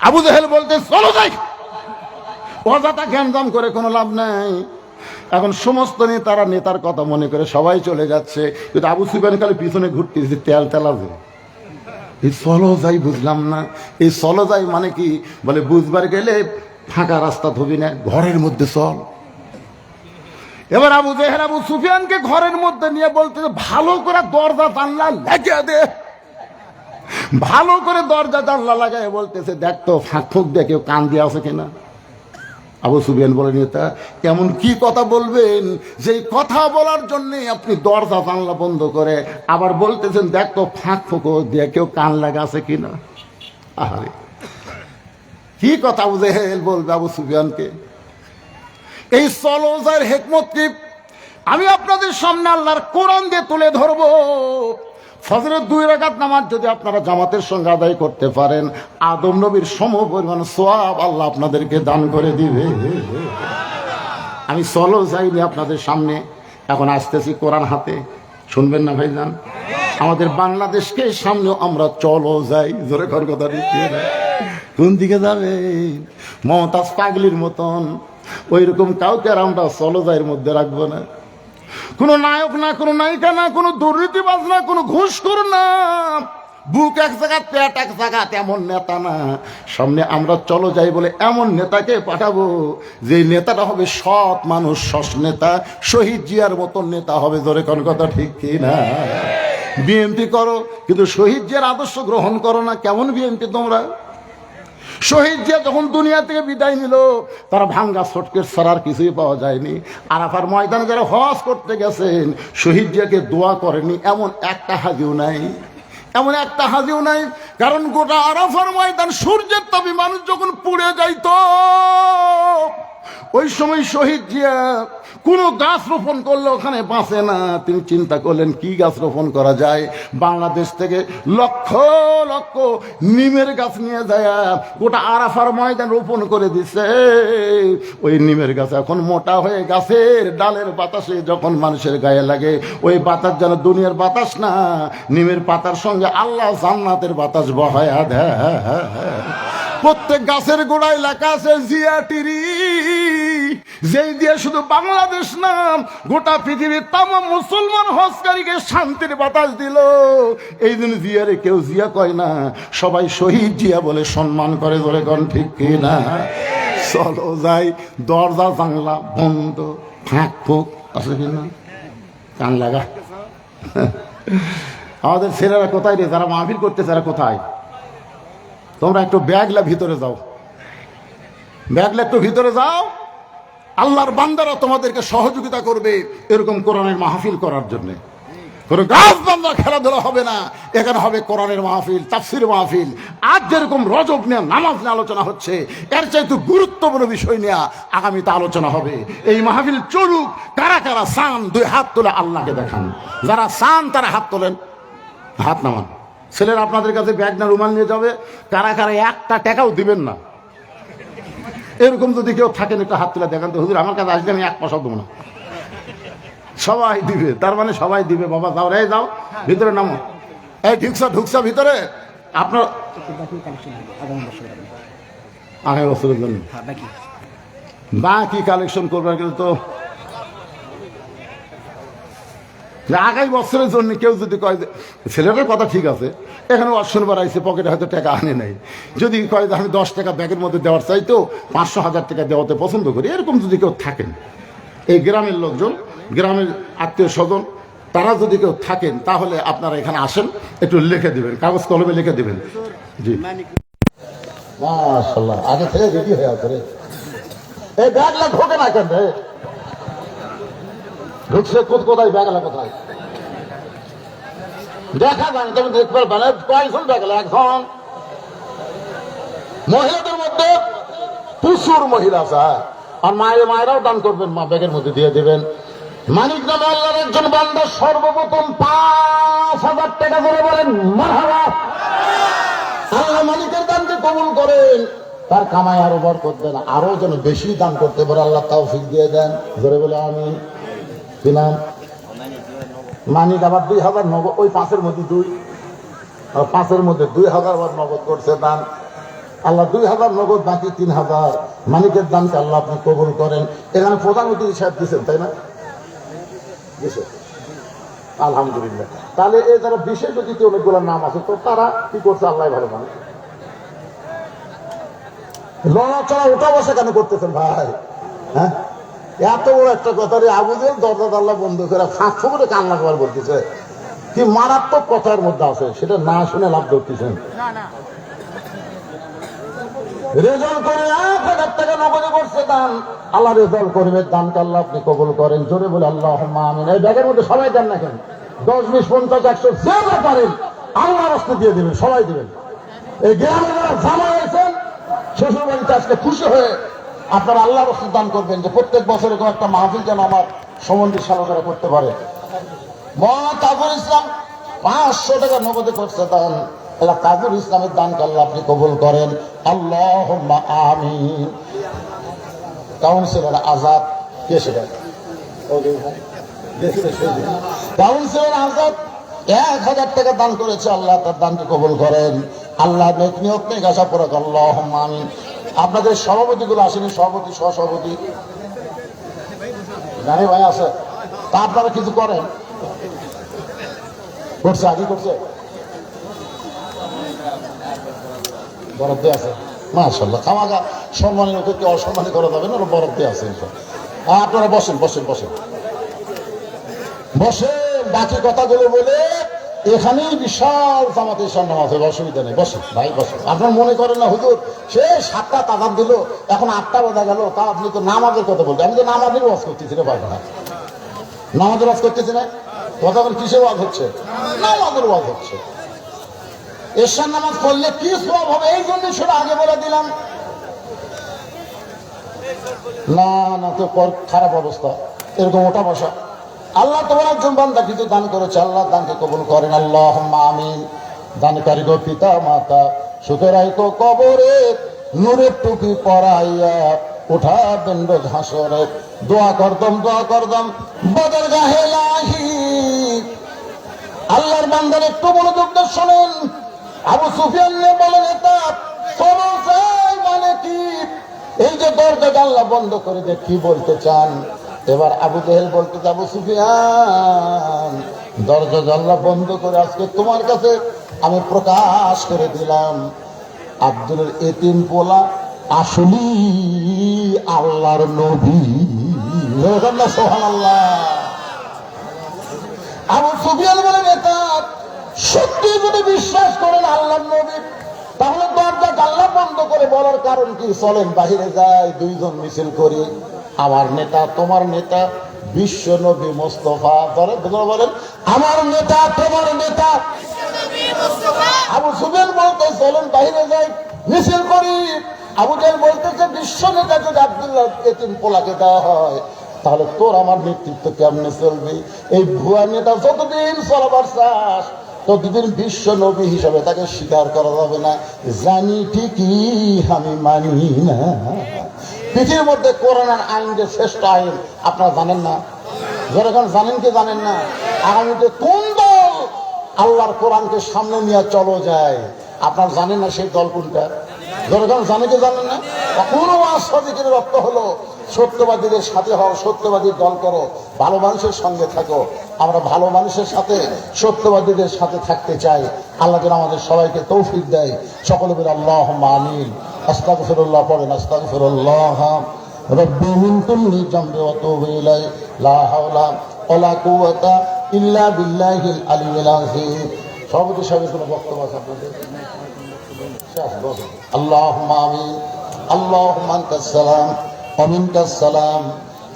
আবু জেহেল বলতে চলো যাই। অযথা গ্যামজাম করে কোনো লাভ নাই। এখন সমস্ত নেতারা নেতার কথা মনে করে সবাই চলে যাচ্ছে, কিন্তু আবু সুফিয়ান খালি পিছনে ঘুরতেছে তেল তেলাবে। এই চলো যাই বুঝলাম না, এই চলো যাই মানে কি? বলে বুঝবার গেলে ফাঁকা রাস্তা ধবি না, ঘরের মধ্যে চল। এবার আবু জেহেল আবু সুফিয়ানকে ঘরের মধ্যে নিয়ে বলতে ভালো করে দরজা জানলা লাগিয়ে দে। ভালো করে দরজা জানলা লাগায় বলতেছে দেখ তো ফাঁক ফুঁক দিয়ে কেউ কান দিয়ে আছে কিনা। আবু সুফিয়ান বলে নেতা এমন কি কথা বলবেন যে কথা বলার জন্য আপনি দরজা জানলা বন্ধ করে আবার বলতেছেন দেখ তো ফাঁক ফুঁকো দিয়ে কেউ কান লাগা আছে কিনা। আরে কি কথা আবু জেহেল বলবে আবু সুফিয়ানকে? এই চলোজার হিকমত কি আমি আপনাদের সামনে আল্লাহর কোরআন দিয়ে তুলে ধরবো। ফজরের 2 রাকাত নামাজ যদি আপনারা জামাতের সঙ্গে আদায় করতে পারেন, আদম নবীর সমপরিমাণ সওয়াব আল্লাহ আপনাদেরকে দান করে দিবে। আমি চলো যাইনি আপনাদের সামনে, এখন আসতেছি কোরআন হাতে, শুনবেন না ভাইজান? আমাদের বাংলাদেশকে সামনেও আমরা চলো যাই, জোরে কর কথা দিচ্ছি। কোন দিকে যাবে? মমতাজ পাগলির মতন ওই রকম কাউকে আর আমরা চলো যাইয়ের মধ্যে রাখবো না। কোনো নায়ক না, কোনো নায়িকা না, কোনো দুর্নীতিবাজ না, কোনো ঘুষখোর না, বুক এক জায়গা পেট এক জায়গা তেমন নেতা না। সামনে আমরা চলো যাই বলে এমন নেতাকে পাঠাবো যে নেতাটা হবে সৎ মানুষ, সৎ নেতা, শহীদ জিয়ার মতন নেতা হবে। জোরে কোন কথা ঠিক কি না? বিএনপি করো কিন্তু শহীদ জিয়ার আদর্শ গ্রহণ করো না। কেমন বিএনপি তোমরা? শহীদ জিয়া যখন দুনিয়া থেকে বিদায় নিল তারা ভাঙ্গা সটকের ছাড়ার কিছুই পাওয়া যায়নি। আরাফার ময়দানে যারা হজ করতে গেছেন শহীদ জিয়াকে দোয়া করেনি এমন একটা হাজিও নাই, এমন একটা হাজিও নাই। কারণ গোটা আরাফার ময়দান সূর্যের তাপে মানুষ যখন পুড়ে যাইত, ওই সময় শহীদ জিয়া কোনো গাছ রোপণ করলে ওখানে বাঁচে না। তিনি চিন্তা করলেন কি গাছ রোপণ করা যায়। বাংলাদেশ থেকে লক্ষ লক্ষ নিমের গাছ নিয়ে যায় গোটা আরাফার ময়দান রোপণ করে দিছে। ওই নিমের গাছ এখন মোটা হয়ে গাছের ডালের বাতাসে যখন মানুষের গায়ে লাগে, ওই বাতাস যেন দুনিয়ার বাতাস না, নিমের পাতার সঙ্গে আল্লাহ জান্নাতের বাতাস বহায়া দেয়। প্রত্যেক গাছের গোড়ায় লেখা আছে জিয়াটিরি, যেই দিয়ে শুধু বাংলাদেশ না গোটা পৃথিবীর তামাম মুসলমান হজকারীকে শান্তির বাতাস দিল। এই দিন জিয়ারে কেউ জিয়া কয় না, সবাই শহীদ জিয়া বলে সম্মান করে। ধরে গণ ঠিক কি না? চলো যাই, দরজা জানলা বন্ধ, ফাঁক ফুক আছে কিনা কান লাগা। আমাদের ছেলেরা কোথায় রে? যারা মাহফিল করতে তারা কোথায়? তোমরা একটু ব্যাগলা ভিতরে যাও, ব্যাগলা একটু ভিতরে যাও। আল্লাহর বান্দারা তোমাদেরকে সহযোগিতা করবে এরকম কোরআনের মাহফিল করার জন্য। কোনো গাছ বান্দা খেলাধুলা হবে না, এখানে হবে কোরআনের মাহফিল, তাফসির মাহফিল। আজ যেরকম রজব নিয়ে নামাজ নিয়ে আলোচনা হচ্ছে, এর চাইতে গুরুত্বপূর্ণ বিষয় নিয়ে আগামীতে আলোচনা হবে। এই মাহফিল চলুক। কারা কারা চান 2 হাত তুলে আল্লাহকে দেখান। যারা চান তারা হাত তোলেন, হাত নামান। ছেলেরা আপনাদের কাছে ব্যাগ না রুমাল নিয়ে যাবে। কারা কারা 1 টাকাও দিবেন না, এরকম যদি কেউ থাকেন একটা হাত তুলে দেখান তো। হুজুর আমার কাছে আসলে আমি 1 পয়সা দেবো না। সবাই দিবে, তার মানে সবাই দিবে। বাবা যাও রে, যাও ভিতরে নামো। এই ঢুকছা ভিতরে। আপনার আগামী বছরের জন্য বাকি কালেকশন করবেন, কিন্তু তো আগামী বছরের জন্য কেউ যদি কয়, ছেলেটার কথা ঠিক আছে, এখানে শনিবার আইসে পকেটে হয়তো টাকা আনে নাই, যদি কয় আমি 10 টাকা ব্যাগের মধ্যে দেওয়ার চাইতো 500-1000 টাকা দেওয়াতে পছন্দ করি, এরকম যদি কেউ থাকেন, এই গ্রামের লোকজন, গ্রামের আত্মীয় স্বজন, তারা যদি কেউ থাকেন তাহলে আপনারা এখানে আসেন, একটু লিখে দিবেন, কাগজ কলমে লিখে দিবেন। জি মাশাআল্লাহ, আগে থেকে রেডি হয়ে আছে রে। এই ব্যাগলা ঢোকে না কেন রে? ঢুকছে কোথায় ব্যাগেলা কোথায় দেখা যায়, তুমি দেখতে পারবেন কয়েকজন ব্যাগেলা, একজন। মহিলাদের মধ্যে প্রচুর মহিলা আছে, আর মায়েরাও দান করবেন, মা ব্যাগের মধ্যে দিয়ে দিবেন। মানিক নামে আল্লাহর একজন বান্দা সর্বপ্রথম 5,000 টাকা করে বলেন মারহাবা। আল্লাহ মালিকের দানকে কবুল করেন, তার কামাই আরো বরকত দেন, আরো যেন বেশি দান করতে পারে আল্লাহ তৌফিক দিয়ে দেন। ধরে বলে আমি কি নাম মানিক, আবার 2,000 নগদ, ওই 5-এর মধ্যে 2, 5-এর মধ্যে 2,000 বার নগদ করছে দান। আল্লাহ 2,000 নগদ, বাকি 3,000 মানিকের দানকে আল্লাহ আপনি কবুল করেন। এখানে প্রধানমন্ত্রী সাহেব দিচ্ছেন, তাই না? আলহামদুলিল্লাহ। তাহলে এই যারা বিশেষ অতিথি অনেকগুলোর নাম আছে, তো তারা কি করছে আল্লাহ ভালো জানে। লড়াচড়া ওঠা বসা কেন করতেছেন ভাই? হ্যাঁ, এত বড় একটা কথা রে, আবু জেহেল দরজা আল্লাহ বন্ধ করে 500 করে কান্না করার বলতেছে, কি মারাত্মক কথার মধ্যে আছে, সেটা না শুনে লাভ ধরতেছেন। রেজাল্ট করে 1,000 টাকা নগদে করছে দান, আল্লাহ রেজাল্ট করিমের দানকে আল্লাহ আপনি কবুল করেন। জোরে বলে আল্লাহুম্মা আমিন। এই ব্যাগের মধ্যে সবাই দেন না কেন, 10, 20, 50, 100 যে পারেন আল্লাহর রাস্তা দিয়ে দিবেন, সবাই দিবেন। এই গ্রামে যারা জামা হয়েছেন শ্বশুর বাড়িতে আজকে খুশি হয়ে আপনারা আল্লাহর রাস্তা দান করবেন, যে প্রত্যেক বছর এরকম একটা মাহফিল যেন আমার সম্বন্ধী সালকেরা করতে পারে। তাজুল ইসলাম 500 টাকা নগদে করছে দান, আল্লাহ তাজুল ইসলামের দানকে আল্লাহ আপনি কবুল করেন। আল্লাহুম্মা আমিন। কাউন্সিলর আজাদ, কে সেটা? কাউন্সিলর আজাদ 1,000 টাকা দান করেছে, আল্লাহ তার দানকে কবুল করেন। আল্লাহ নিয়ত নেই গাছা পড়া, আল্লাহুম্মা আমিন। আপনাদের সভাপতিগুলো আসেনি, সভাপতি সহসভাপতি জানি ভাই আছে, তা আপনারা কিছু করেন? করছে, আগে করছে, বরাদ্দ আছে, মাশাআল্লাহ। খামাখা সম্মানের ওদেরকে অসম্মানী করা যাবে না, বরাদ্দ আছে। আপনারা বসেন বসেন বসেন বসেন, বাকি কথাগুলো বলে এখানেই বিশাল জামাতে নামাজ হবে, অসুবিধা নেই, বসেন ভাই বসেন। আপনার মনে করেন না হুজুর সে 7টা তাজাব দিল, এখন 8টা বাজা গেল, তা আপনি তো নামাজের কথা বলবেন। আমি তো নামাজের ওয়াজ করতেছি না, পারবো না, নামাজের ওয়াজ করতেছি না। কথা বল, কিসের ওয়াজ হচ্ছে? নামাজের ওয়াজ হচ্ছে। এশার নামাজ পড়লে কি সওয়াব হবে, এই জন্য সেটা আগে বলে দিলাম। না না, তো খারাপ অবস্থা, এরকম ওঠা বসা। আল্লাহ তোমার একজন বান্দা কিছু দান করেছে, আল্লাহ দানকে কবুল করেন। আল্লাহুম্মা আমিন। দানকারী গো পিতা মাতা, সুতরাই তো কবরে নূরের টুপি পরাইয়া উঠা দণ্ড হাসরে, দোয়া করদম বদর গাহে লাহি। আল্লাহর বান্দার একটু মনোযোগ দিয়ে শোনেন। আবু সুফিয়ান বলেন, এটা মানে কি? এই যে দরজা আল্লাহ বন্ধ করে দিয়ে কি বলতে চান? এবার আবু জেহেল বলতে, আবু সুফিয়ান, দরজা আল্লাহ বন্ধ করে আজকে তোমার কাছে আমি প্রকাশ করে দিলাম, আব্দুলের এতিম পোলা আসলে আল্লাহর নবী। সুবহানাল্লাহ। আবু সুফিয়ান বলেন, এটা সত্যি যদি বিশ্বাস করেন আল্লাহর নবী, তাহলে দরজা আল্লাহ বন্ধ করে বলার কারণ কি? চলেন বাহিরে যাই, 2 জন মিছিল করি। আমার নেতা, তোমার নেতা, বিশ্ব নবী মুস্তাফা। বলেন, আমার নেতা, তোমার নেতা। আবু সুফিয়ান বলতে, চলেন বাহিরে যাই, মিছিল করি। আবু জেহেল বলতেছে, বিশ্ব নেতা যদি আব্দুল্লাহ এতিম পোলাকে দেওয়া হয়, তাহলে তোর আমার নেতৃত্ব কেমনে চলবে? এই ভুয়া নেতা যতদিন চলাবার চাস, ততদিন বিশ্ব নবী হিসাবে তাকে স্বীকার করা যাবে না। জানি ঠিকই, আমি মানি না। পৃথিবীর মধ্যে কোরআনের আইন যে শ্রেষ্ঠ আইন, আপনারা জানেন না? যখন জানেন কি জানেন না? আগামীতে কোন দল আল্লাহর কোরআনকে সামনে নিয়ে চলো যায়, আপনারা জানেন না সেই দল কোনটা? যখন জানে কি জানেন না? কোনো সাদিকের রক্ত হলো সত্যবাদীদের সাথে হও, সত্যবাদীর দল করো, ভালো মানুষের সঙ্গে থাকো। আমরা ভালো মানুষের সাথে, সত্যবাদীদের সাথে থাকতে চাই। আল্লাহ যেন আমাদের সবাইকে তৌফিক দেয়। সকলে বলে আল্লাহুম্মা আমিন। আস্তাগফিরুল্লাহ পড়েন, আস্তাগফিরুল্লাহ রাব্বি মিন কুল্লি যামবি ওয়া তুবু ইলাইহি, লা হাওলা ওয়ালা কুওয়াতা ইল্লা বিল্লাহিল আলিয়্যিল আযীম। সভাপতি সাহেবের কোনো বক্তব্য আছে আপনাদের? আল্লাহুম্মা আমিন। আল্লাহুম্মা আনতাস সালাম ওয়া মিনকাস সালাম,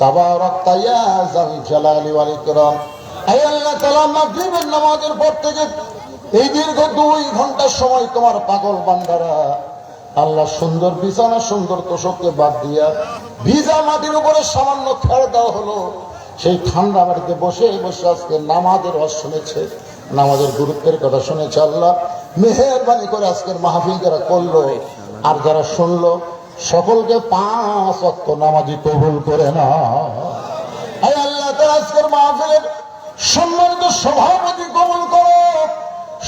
তাবারাকতা ইয়া যাল জালালি ওয়াল ইকরাম। আয় আল্লাহ তাআলা, মাগরিবের নামাজের পর থেকে এই দীর্ঘ 2 ঘন্টার সময় তোমার পাগল বান্দারা আল্লাহ সুন্দর বিছানা, সুন্দর তোশককে বাদ দিয়া ভিজা মাটির উপরে সামান্য খেড়ে দেওয়া হলো। সেই ঠান্ডা মাটিতে বসে বসে আজকে নামাজের ওয়াজ শুনেছে, নামাজের গুরুত্বের কথা শুনেছে। আল্লাহ মেহেরবানি করে আজকের মাহফিল যারা করলো আর যারা শুনলো সকলকে 5 ওয়াক্ত নামাজি কবুল করে না। আয় আল্লাহ তাআলা, আজকের মাহফিলের সম্মানিত সভাপতি কবুল করো,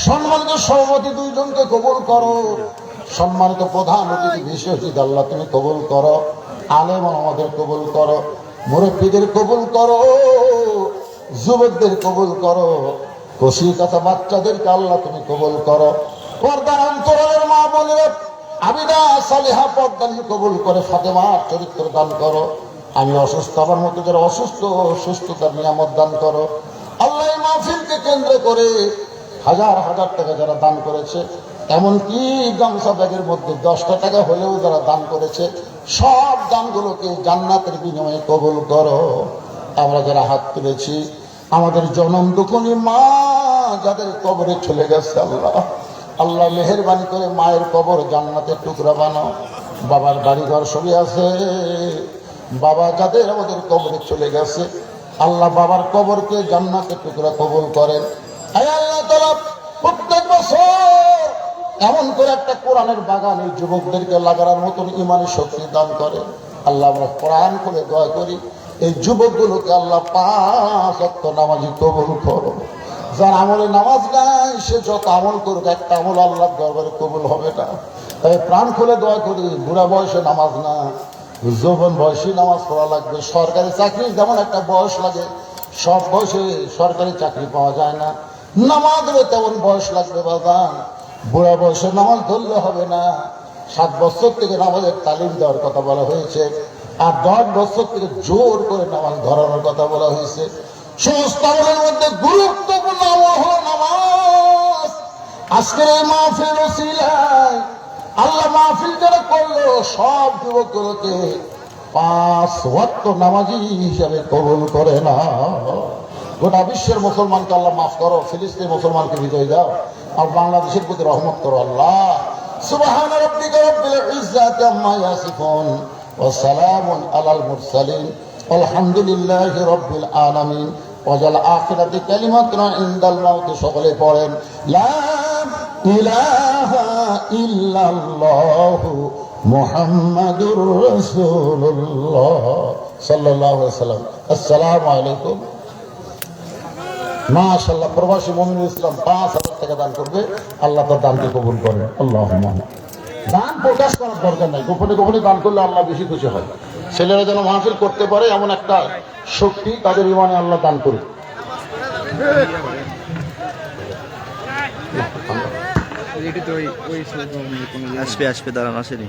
সম্মানিত সভাপতি 2 জনকে কবুল করো, সম্মানিত প্রধান অতিথি বিশেষ অতিথি আল্লাহ তুমি কবুল করো, আলেম আমাদের কবুল করো, মুরব্বীদের কবুল করো, যুবকদের কবুল করো, খুশি কথা বাচ্চাদেরকে আল্লাহ তুমি কবুল করো। পর্দার অন্তরালের মা বোনেরা আবিদা সালেহা পর্দানি কবুল করে ফাতেমার চরিত্র দান করো। আমি অসুস্থ, আমার মতো যারা অসুস্থ সুস্থতার নিয়ামত দান করো। আল্লাহ এই মাহফিলকে কেন্দ্র করে হাজার হাজার টাকা যারা দান করেছে, এমনকি গামছা ব্যাগের মধ্যে 10টা টাকা হলেও যারা দান করেছে, সব দানগুলোকে জান্নাতের বিনিময়ে কবুল করো। আমরা যারা হাত তুলেছি, আমাদের জনম দুঃখনী মা যাদের কবরে চলে গেছে, আল্লাহ আল্লাহ মেহেরবানি করে মায়ের কবর জান্নাতের টুকরা বানাও। বাবার বাড়িঘর সবই আছে, বাবা যাদের আমাদের কবরে চলে গেছে, আল্লাহ বাবার কবরকে জান্নাতের টুকরা কবুল করেন। আয় আল্লাহ তাআলা, প্রত্যেক বছর এমন করে একটা কোরআনের বাগান এই যুবকদেরকে লাগানোর মতন ইমানি শক্তি দান করে। আল্লাহ আমরা কোরআন করে দোয়া করি, এই যুবকগুলোকে আল্লাহ 5 ওয়াক্ত নামাজি কবুল করো। যার আমলে নামাজ নাই সে যত আমল করুক, একটা আমল আল্লাহর দরবারে কবুল হবে না। তাই প্রাণ খুলে দোয়া করি, বুড়া বয়সে নামাজ না, যৌবন বয়সী নামাজ পড়া লাগবে। সরকারি চাকরি যেমন একটা বয়স লাগে, সব বয়সে সরকারি চাকরি পাওয়া যায় না, নামাজেরও তেমন বয়স লাগবে বাজান। বুড়া বয়সে নামাজ ধরলে হবে না। 7 বছর থেকে নামাজের তালিম দেওয়ার কথা বলা হয়েছে, আর 10 বছর থেকে জোর করে নামাজ ধরানোর কথা বলা হয়েছে। সমস্ত আমলের মধ্যে গুরুত্বপূর্ণ আমল হলো নামাজ। আজকের এই মাহফিল ওসিলায় আল্লাহ মাহফিল যারা করলো সব যুবকগুলোকে 5 ওয়াক্ত নামাজি হিসাবে কবুল করে না। গোটা বিশ্বের মুসলমানকে আল্লাহ মাফ করো, ফিলিস্তিন মুসলমানকে বিজয় দাও, আর বাংলাদেশের প্রতি রহমত করো। আল্লাহ সুবহান রাব্বিকা রাব্বিল ইজ্জাতি আম্মা ইয়াসিফুন ওয়া সালামুন আলাল মুরসালিন আলহামদুলিল্লাহি রাব্বিল আলামিন। ওয়াজাল আখিরাতি কালিমাতুনা ইনদাল মাউত। সকলে পড়েন লা ইলাহা ইল্লাল্লাহু মুহাম্মাদুর রাসূলুল্লাহ সাল্লাল্লাহু আলাইহি ওয়াসাল্লাম। আসসালামু আলাইকুম। মাশাআল্লাহ, প্রবাসী মুমিনুল ইসলাম 5,000 টাকা দান করবে, আল্লাহ তার দানকে কবুল করেন। আল্লাহুম্মা। দান প্রকাশ করার দরকার নাই, গোপনে গোপনে দান করলে আল্লাহ বেশি খুশি হয়। ছেলেরা যেন মাহফিল করতে পারে এমন একটা শক্তি তাদের ইমানে আল্লাহ দান করুন। আসবে দাঁড়ান, আসেনি।